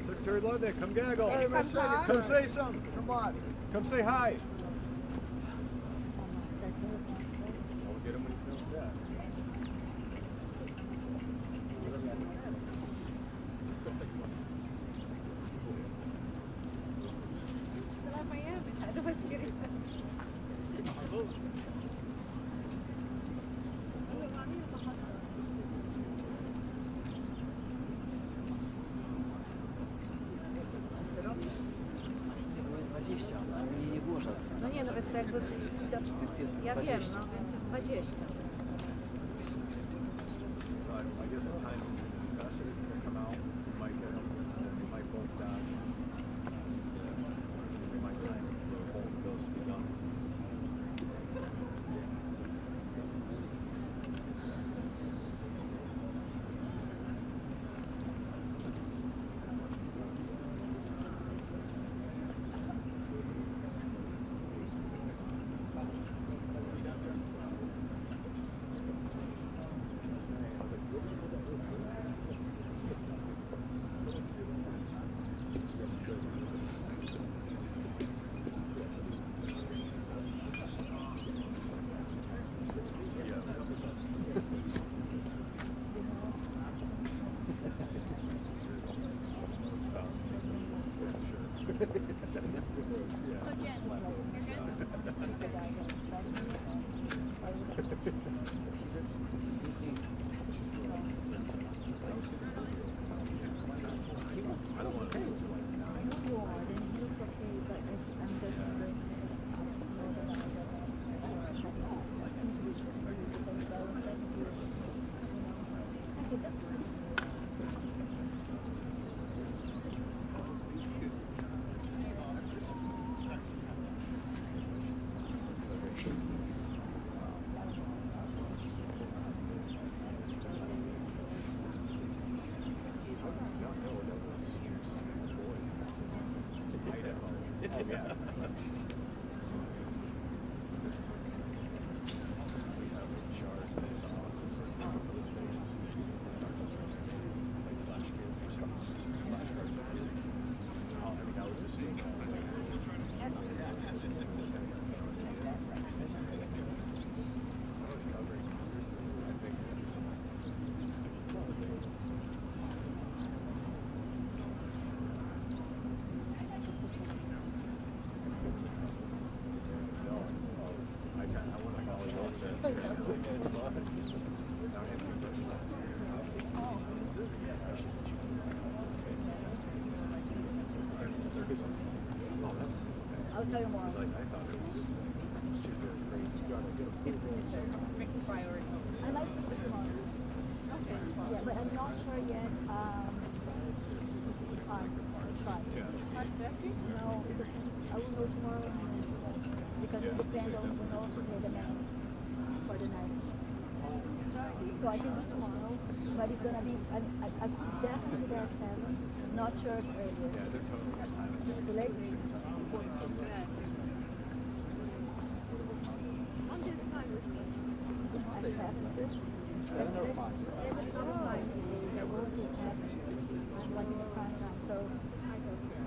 Secretary Ludnick, come gaggle. Hey, Mr. Secretary. Come say something. Come on. Come say hi. I'll get him when he's done. Yeah. 20, ale mnie nie było żadnych. No nie, no więc jakby... Więc jest Ja 20. wiem, no więc jest 20. I guess the time is best to come out. We might get them. We might both die. We might time for both of those to be done. I'll tell you more. I thought it was super great. You gotta get a Next priority. I like to put tomorrow. Okay. Yeah, but I'm not sure yet. I'll try. Yeah. No, it depends. I will know tomorrow because it depends on the north of the man for the night. So I can do tomorrow, but it's gonna be. I definitely be there at 7. Not sure if earlier. Yeah, they're totally on time. Too late. On this fine with me. At 7. 7 or 5? I go to 7. I'm like in the prime time, so.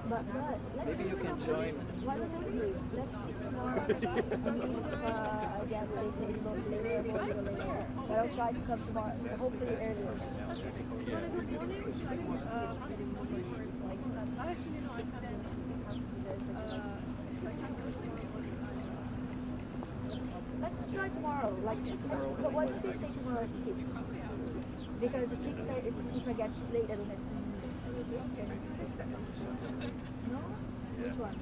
But Maybe you can join. Why don't you leave? Let's speak tomorrow. Again, later. But I'll try to come tomorrow, hopefully earlier. Actually, no, I can't. Let's try tomorrow. Like, but what did you say tomorrow at 6? Because at 6, if I get late, I don't have to. No? Which one?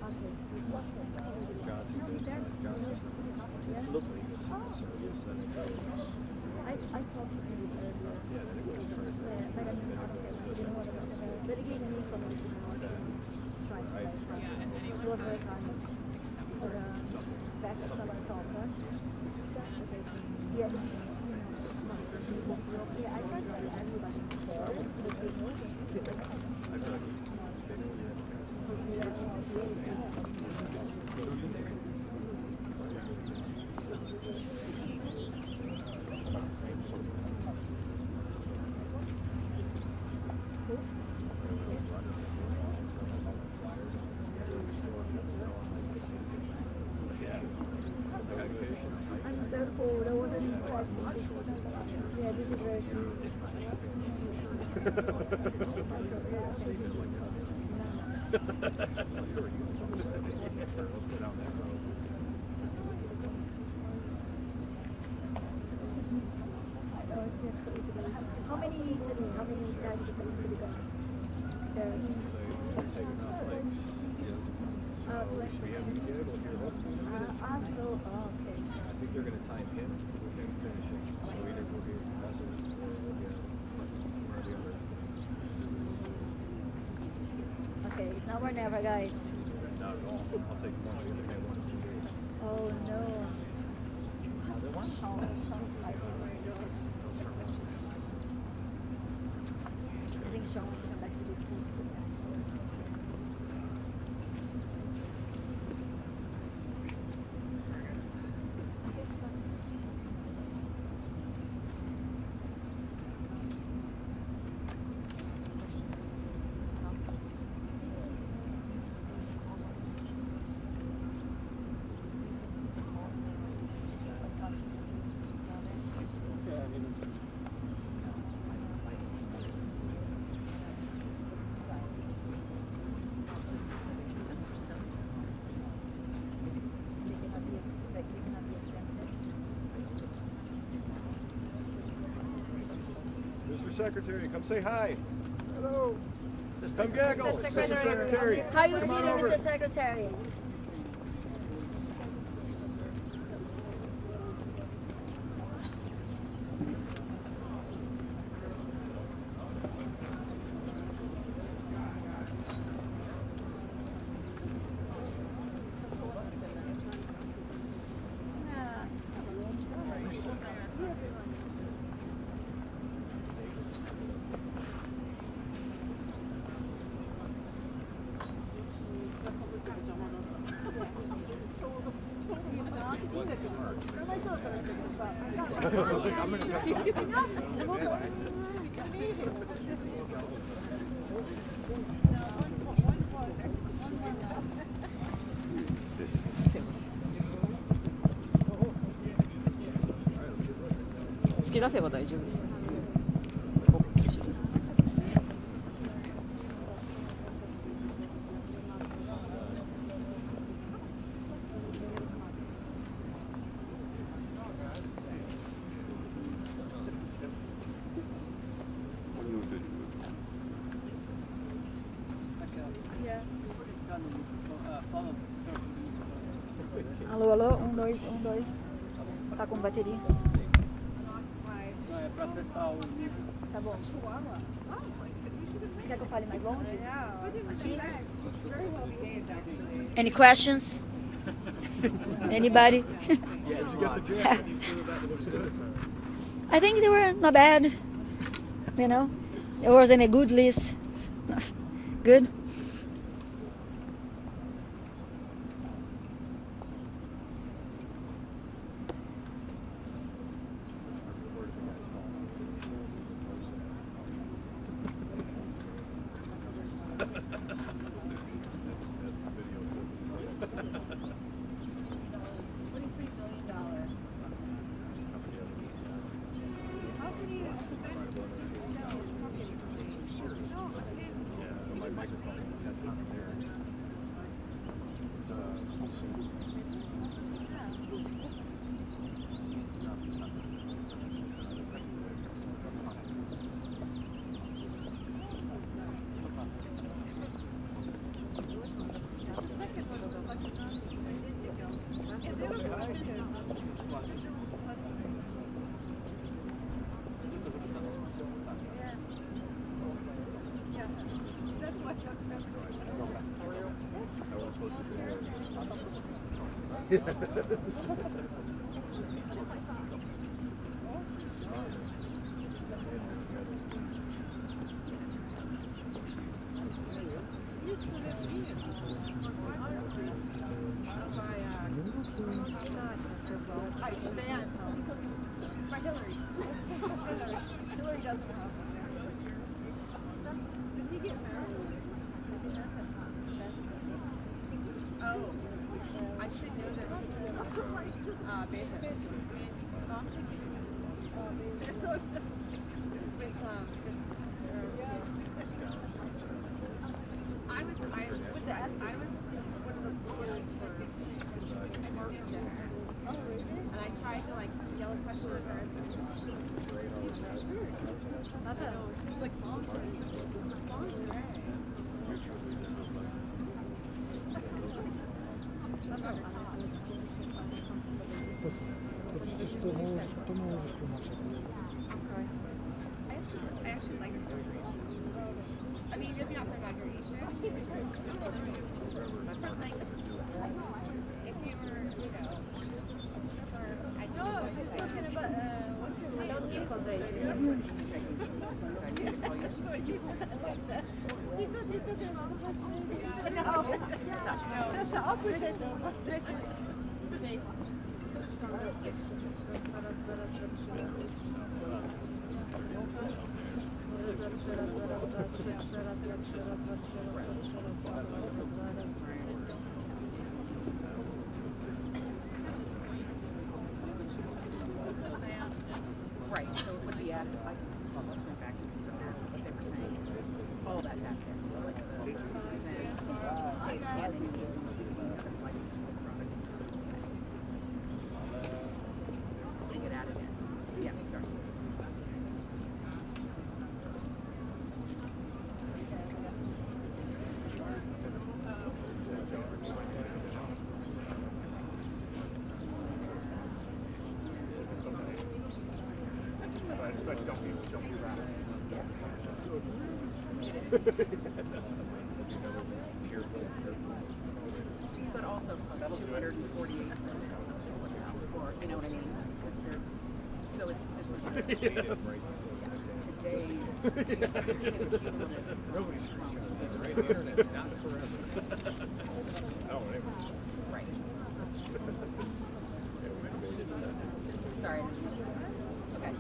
Okay. No, there. It's lovely. I talked to him earlier. But I mean, but again, I need information. Try to clarify. It was very kind. Back to the top. Yeah. Yeah, I tried to ask everybody before, but they know I'm very cold. I want to start. Yeah, this is very sweet. How many times have you gone there? So, okay. I think they're going to tie him with him finishing. So either we'll get Professor or we'll get one or the other. Okay, it's now or never, guys. Not at all. I'll take one or the other day, 1 or 2 days. Oh no. Another one? I think Sean wants to come back to this team. Mr. Secretary, come say hi. Hello. Come gaggle. Mr. Secretary. How are you doing, Mr. Secretary?突き出せば大丈夫ですよ。Alô, alô, 1, 2, 1, 2. Tá com bateria? Não, é pra testar o nível. Tá bom. Você quer que eu fale mais longe? Aqui? Any questions? Anybody? Yes, you got the job. I think they were not bad. You know, it wasn't a good list. Good. To przecież to możesz tłumaczyć. I actually like the I mean, just not for inauguration. But like, if you were, you know, a stripper, I know. She's talking about what's your name? I don't need coverage. He's talking about no, that's the opposite. This is space. Right, so it would be added, I can let's go back to what they were saying. All that's out there, so like the 50%. They get added in. Yeah, sorry. But don't be rattled. But also plus 248, or you know what I mean? Because there's so it's today's Nobody's right. The internet's not forever. Oh, anyway. Right. Sorry. Okay.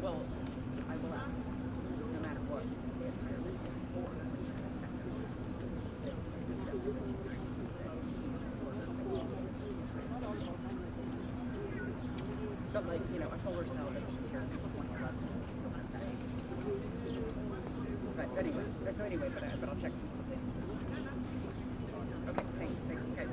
Well, I will ask, no matter what, but like, you know, a solar cell that carries 111 but anyway, but I'll check some. Okay, thanks, okay.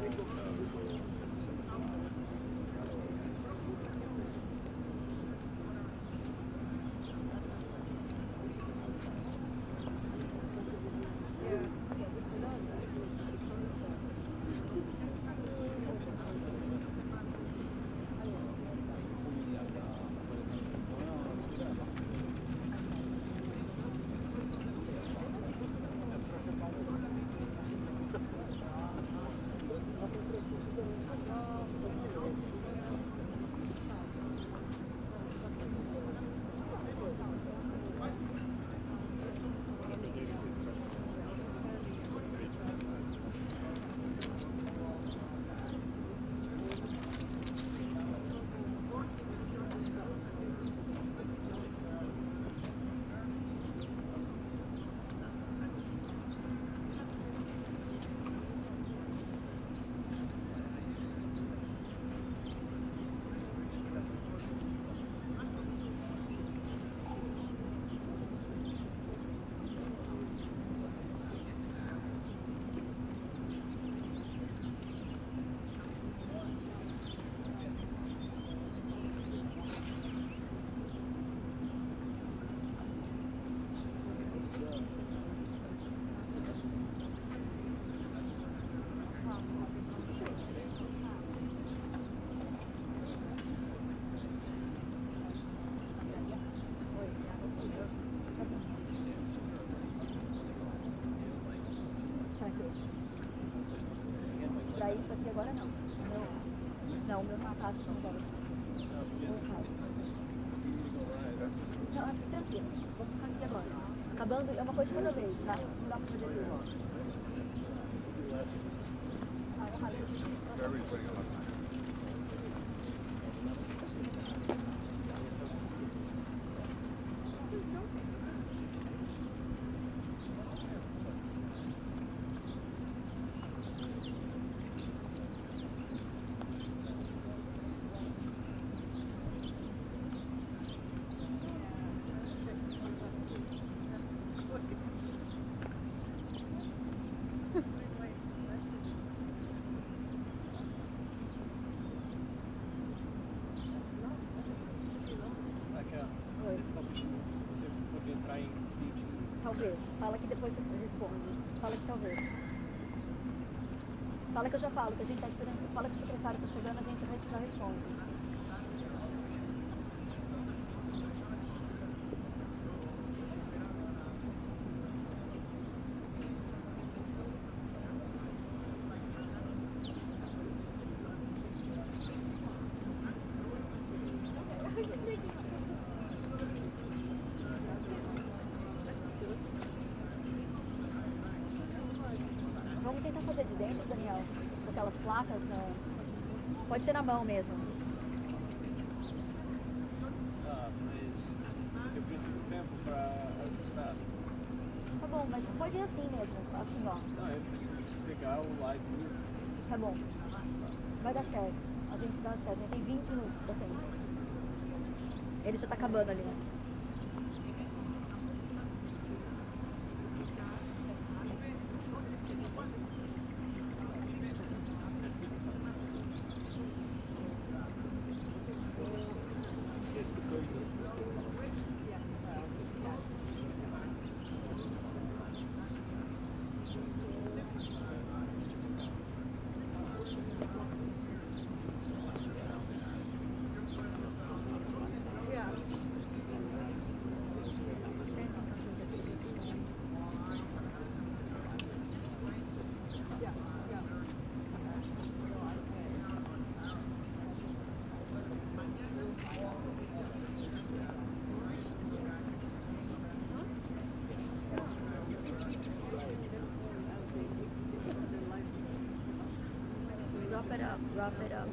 Para isso aqui agora não. Não, o meu rapaz não deve. Não, acho que tranquilo. Vou ficar aqui agora. Acabando, é uma coisa de cada vez, tá? Não dá pra fazer tudo logo. trying to... Talvez. Fala que depois você responde. Fala que talvez. Fala que eu já falo, que a gente está esperando. Fala que o secretário está chegando, a gente já responde. Vamos tentar fazer de dentro, Daniel, com aquelas placas, né? Pode ser na mão mesmo. Ah, mas eu preciso de tempo para ajustar. Tá bom, mas pode ir assim mesmo, assim ó. Não, eu preciso pegar o live mesmo. Tá bom. Vai dar certo. A gente dá certo. A gente tem 20 minutos pra tempo. Ele já tá acabando ali, né? Wrap it up.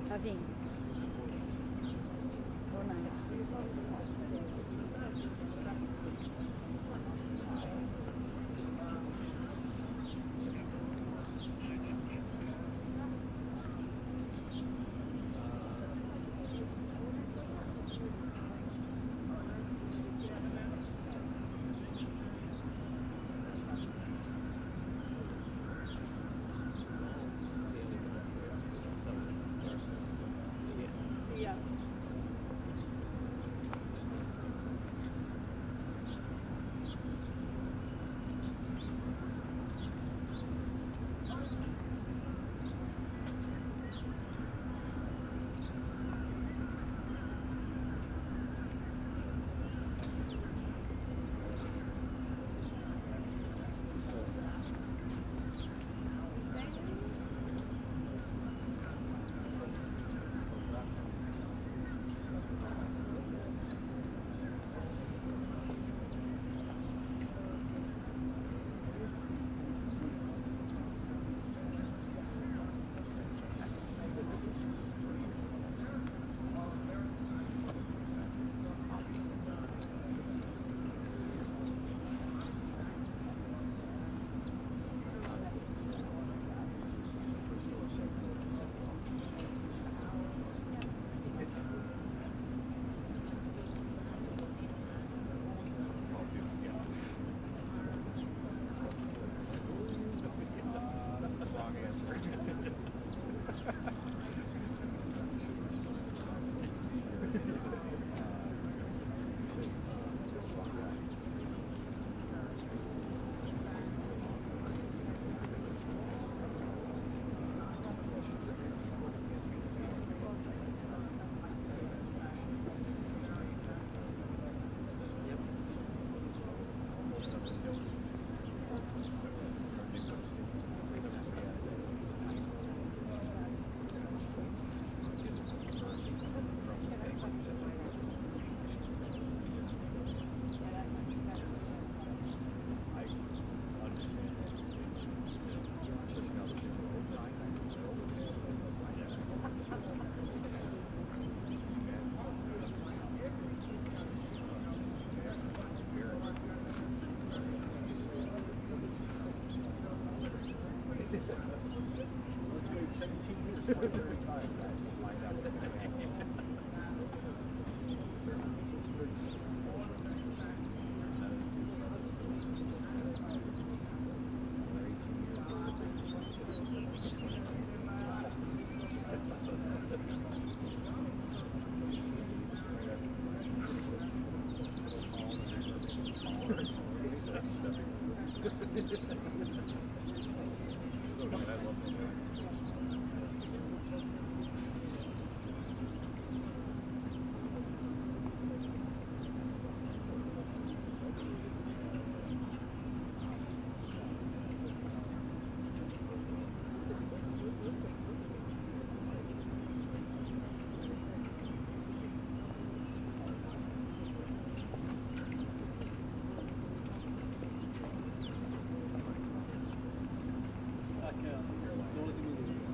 Tá vindo. Ou nada.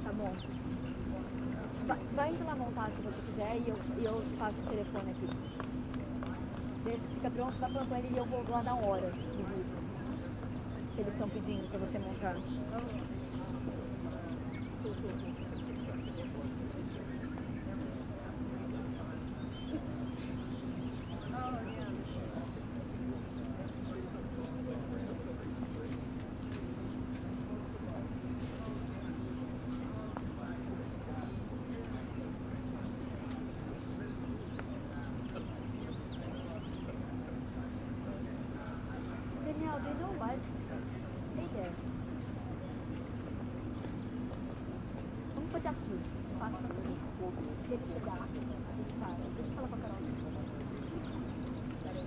Tá bom. Vai indo lá montar se você quiser e eu passo o telefone aqui. Fica pronto, vai falando com ele e eu vou lá dar uma hora no vídeo. Se eles estão pedindo pra você montar. Daniel, they know what? Hey there. Vamos fazer aqui. Faço pra você. Se ele chegar, a gente para. Deixa eu falar com a Carol. Peraí.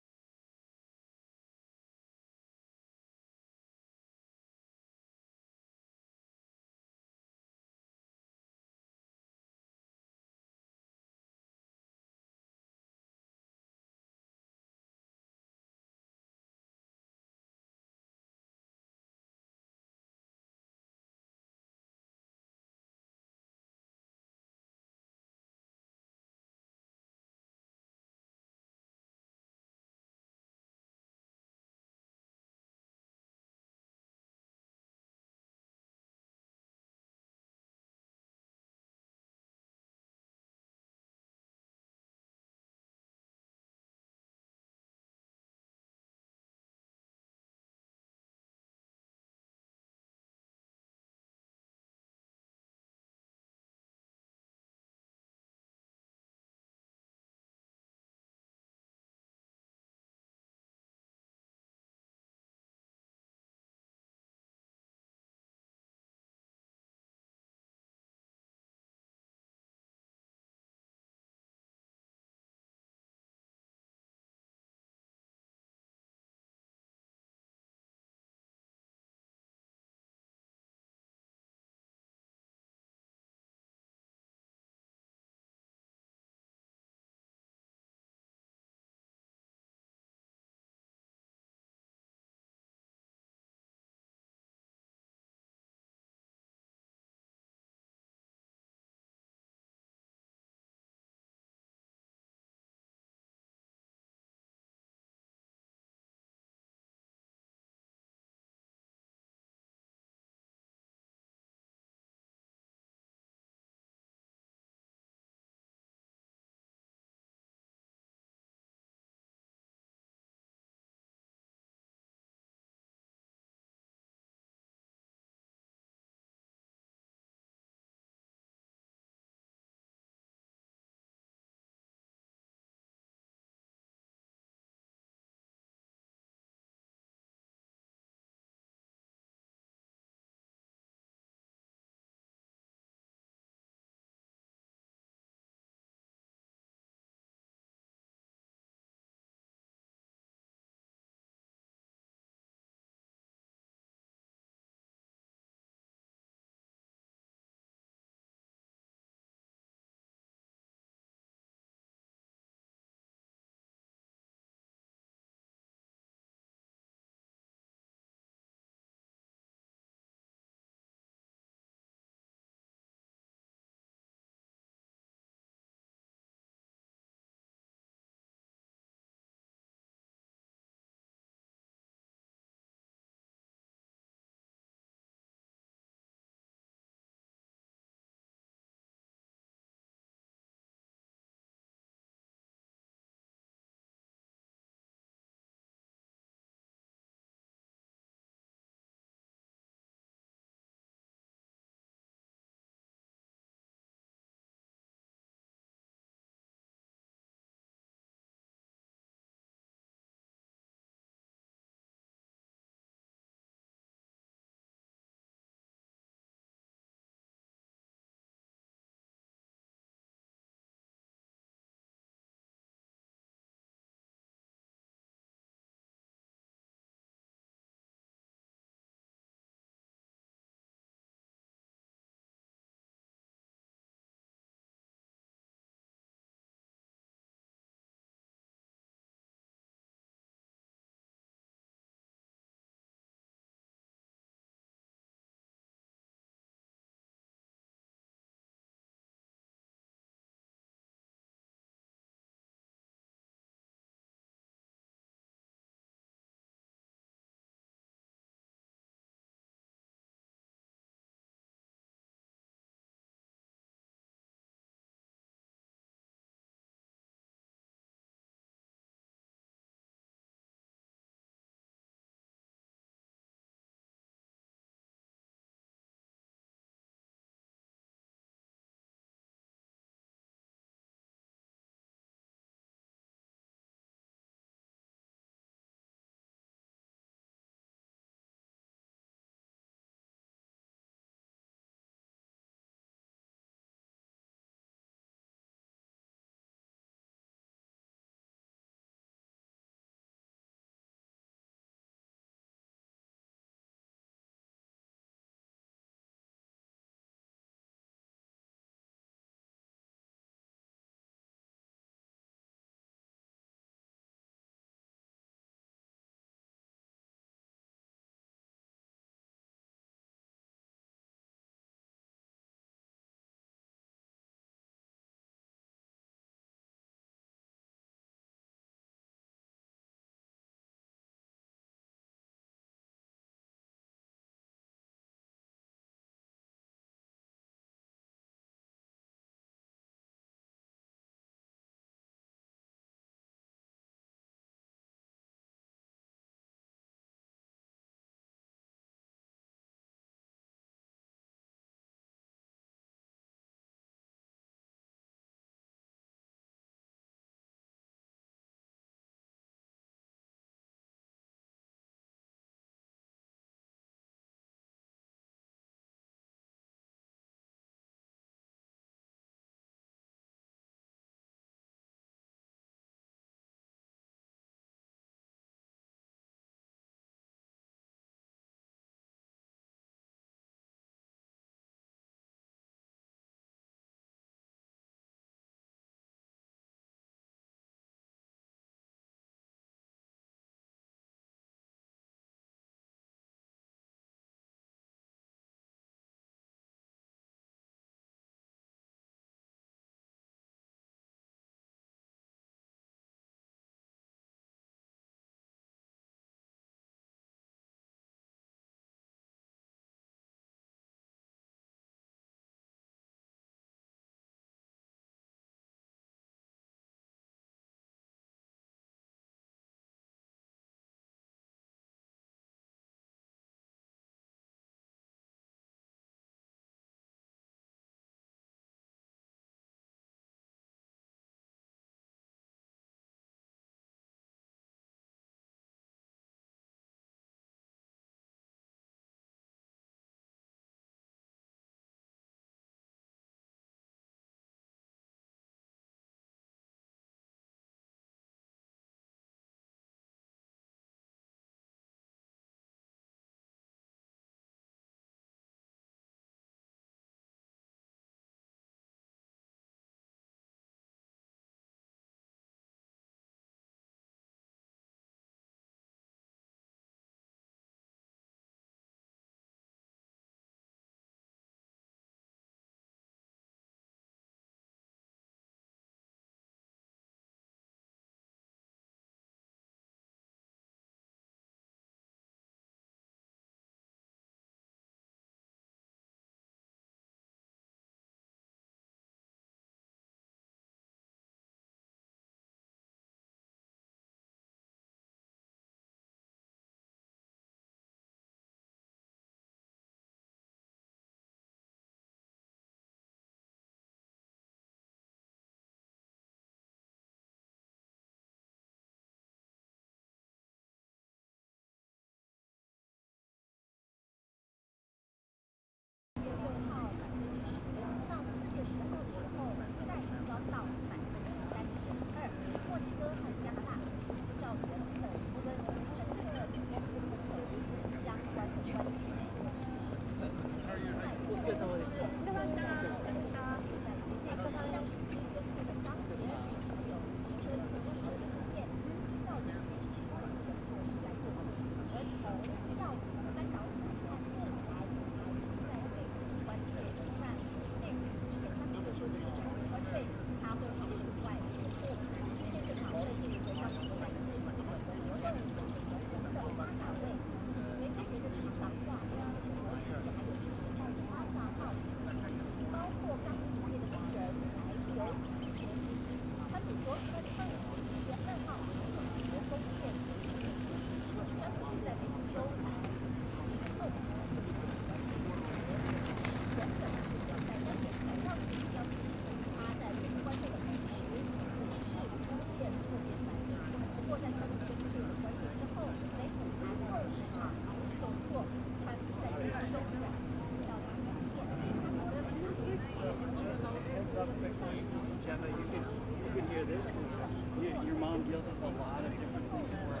because of a lot of different things where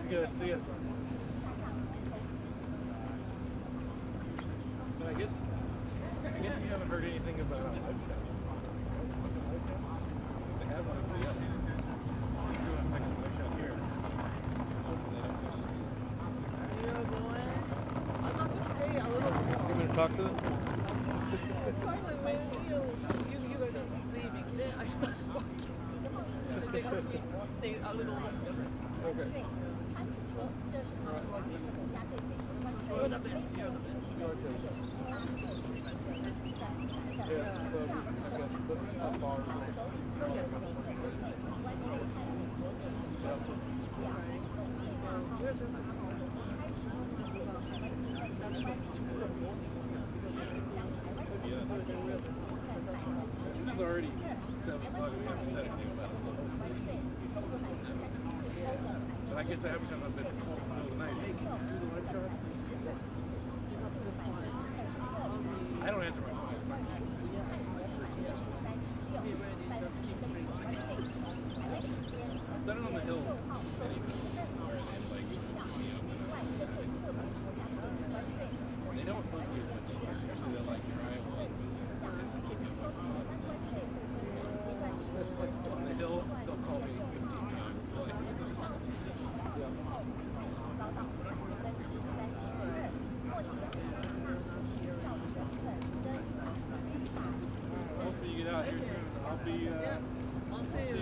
Good. See ya. But I guess you haven't heard anything about a webcam. They have one. Yeah. Let's do a second webcam here. I'd love to stay a little more. You want to talk to them? Finally, when you were leaving, then I started walking. So they asked me to stay a little longer. Okay. You're the best. You're the best. Yeah, so I guess put a bar. It is already 7 o'clock. We haven't said anything about it. But I get to every time I've been called in the middle of the night, hey, can you do the live shot? I don't answer my phone. I've done it on the hill. They don't book you as much here. Usually they'll like try it once. On the hill, they'll call me 15 times to like hopefully you get out here soon. I'll see you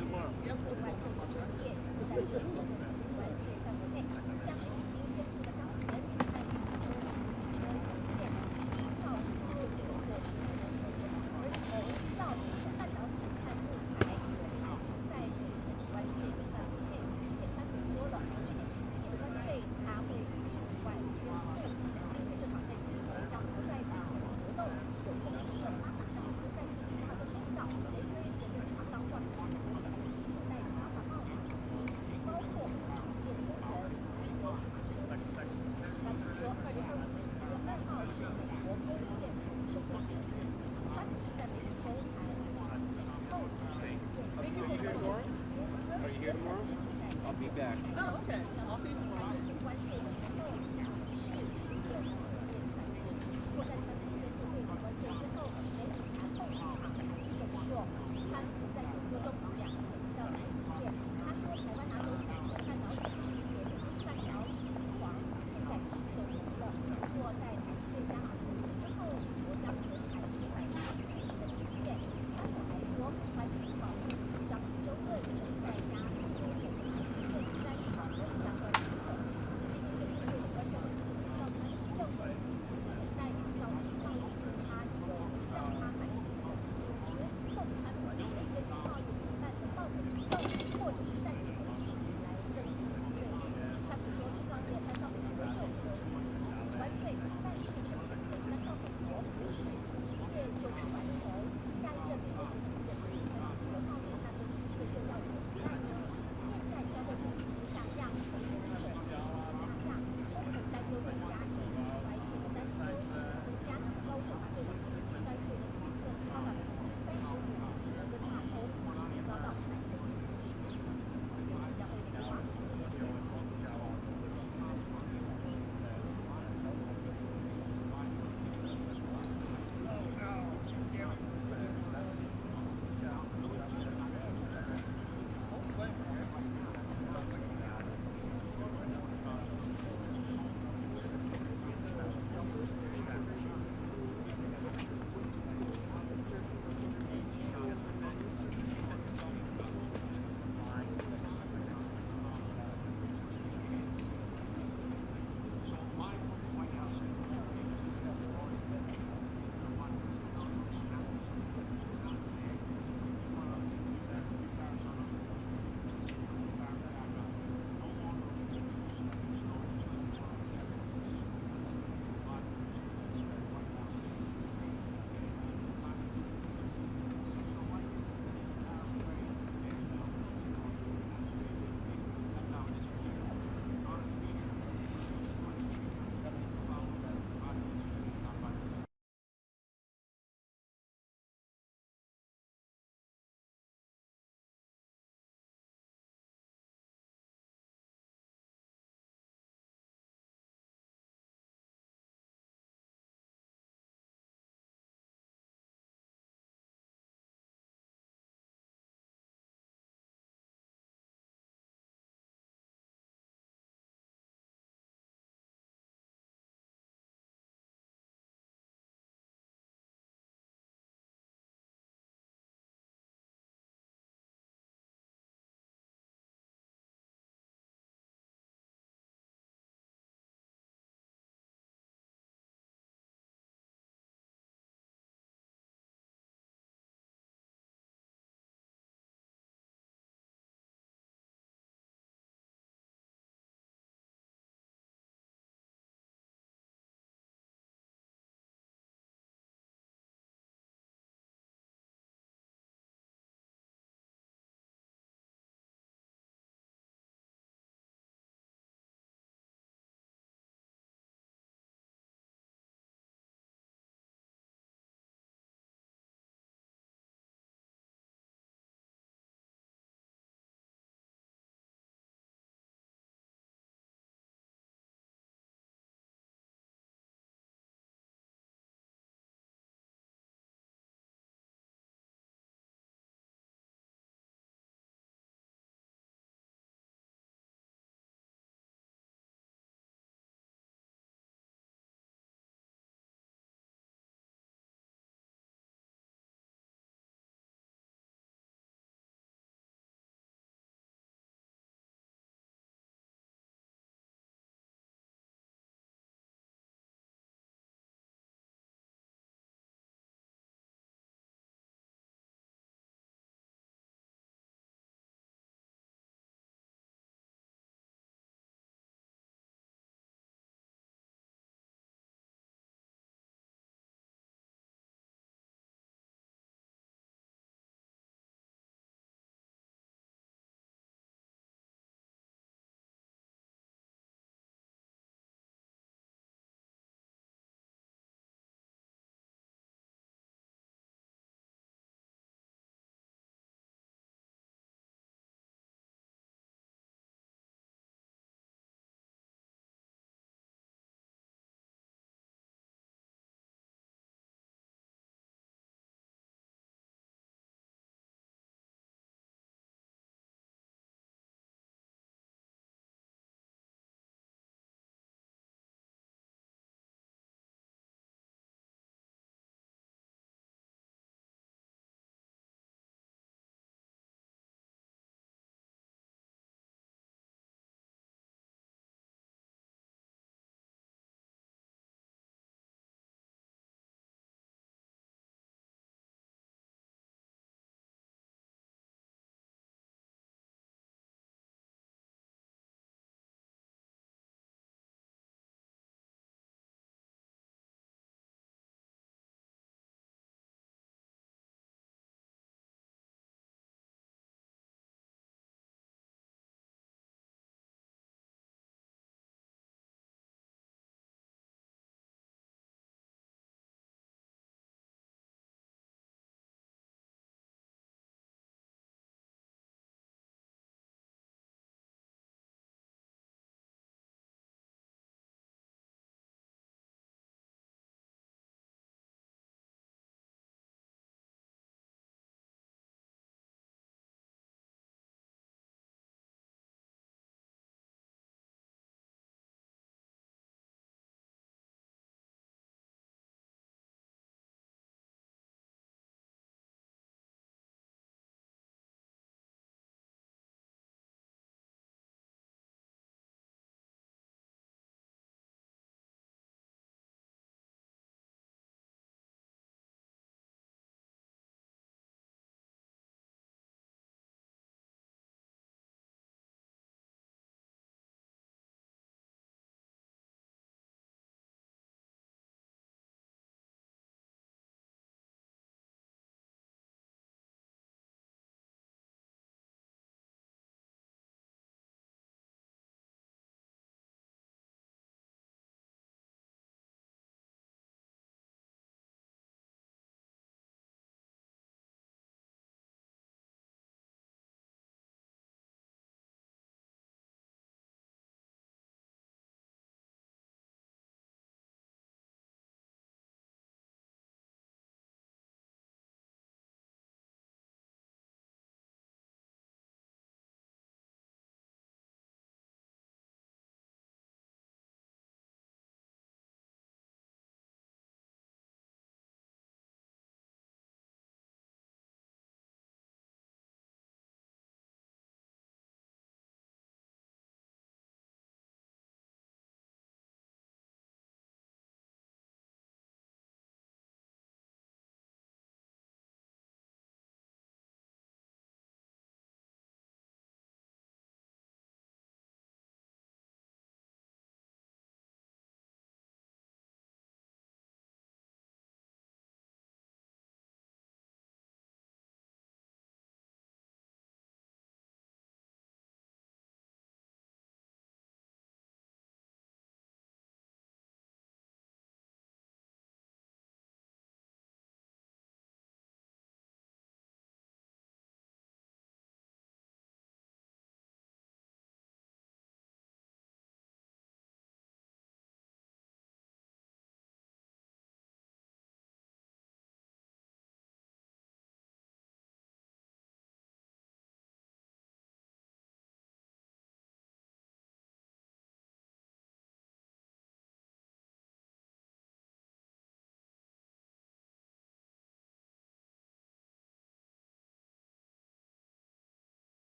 tomorrow. Are you here tomorrow? I'll be back. Oh, okay. I'll see you tomorrow.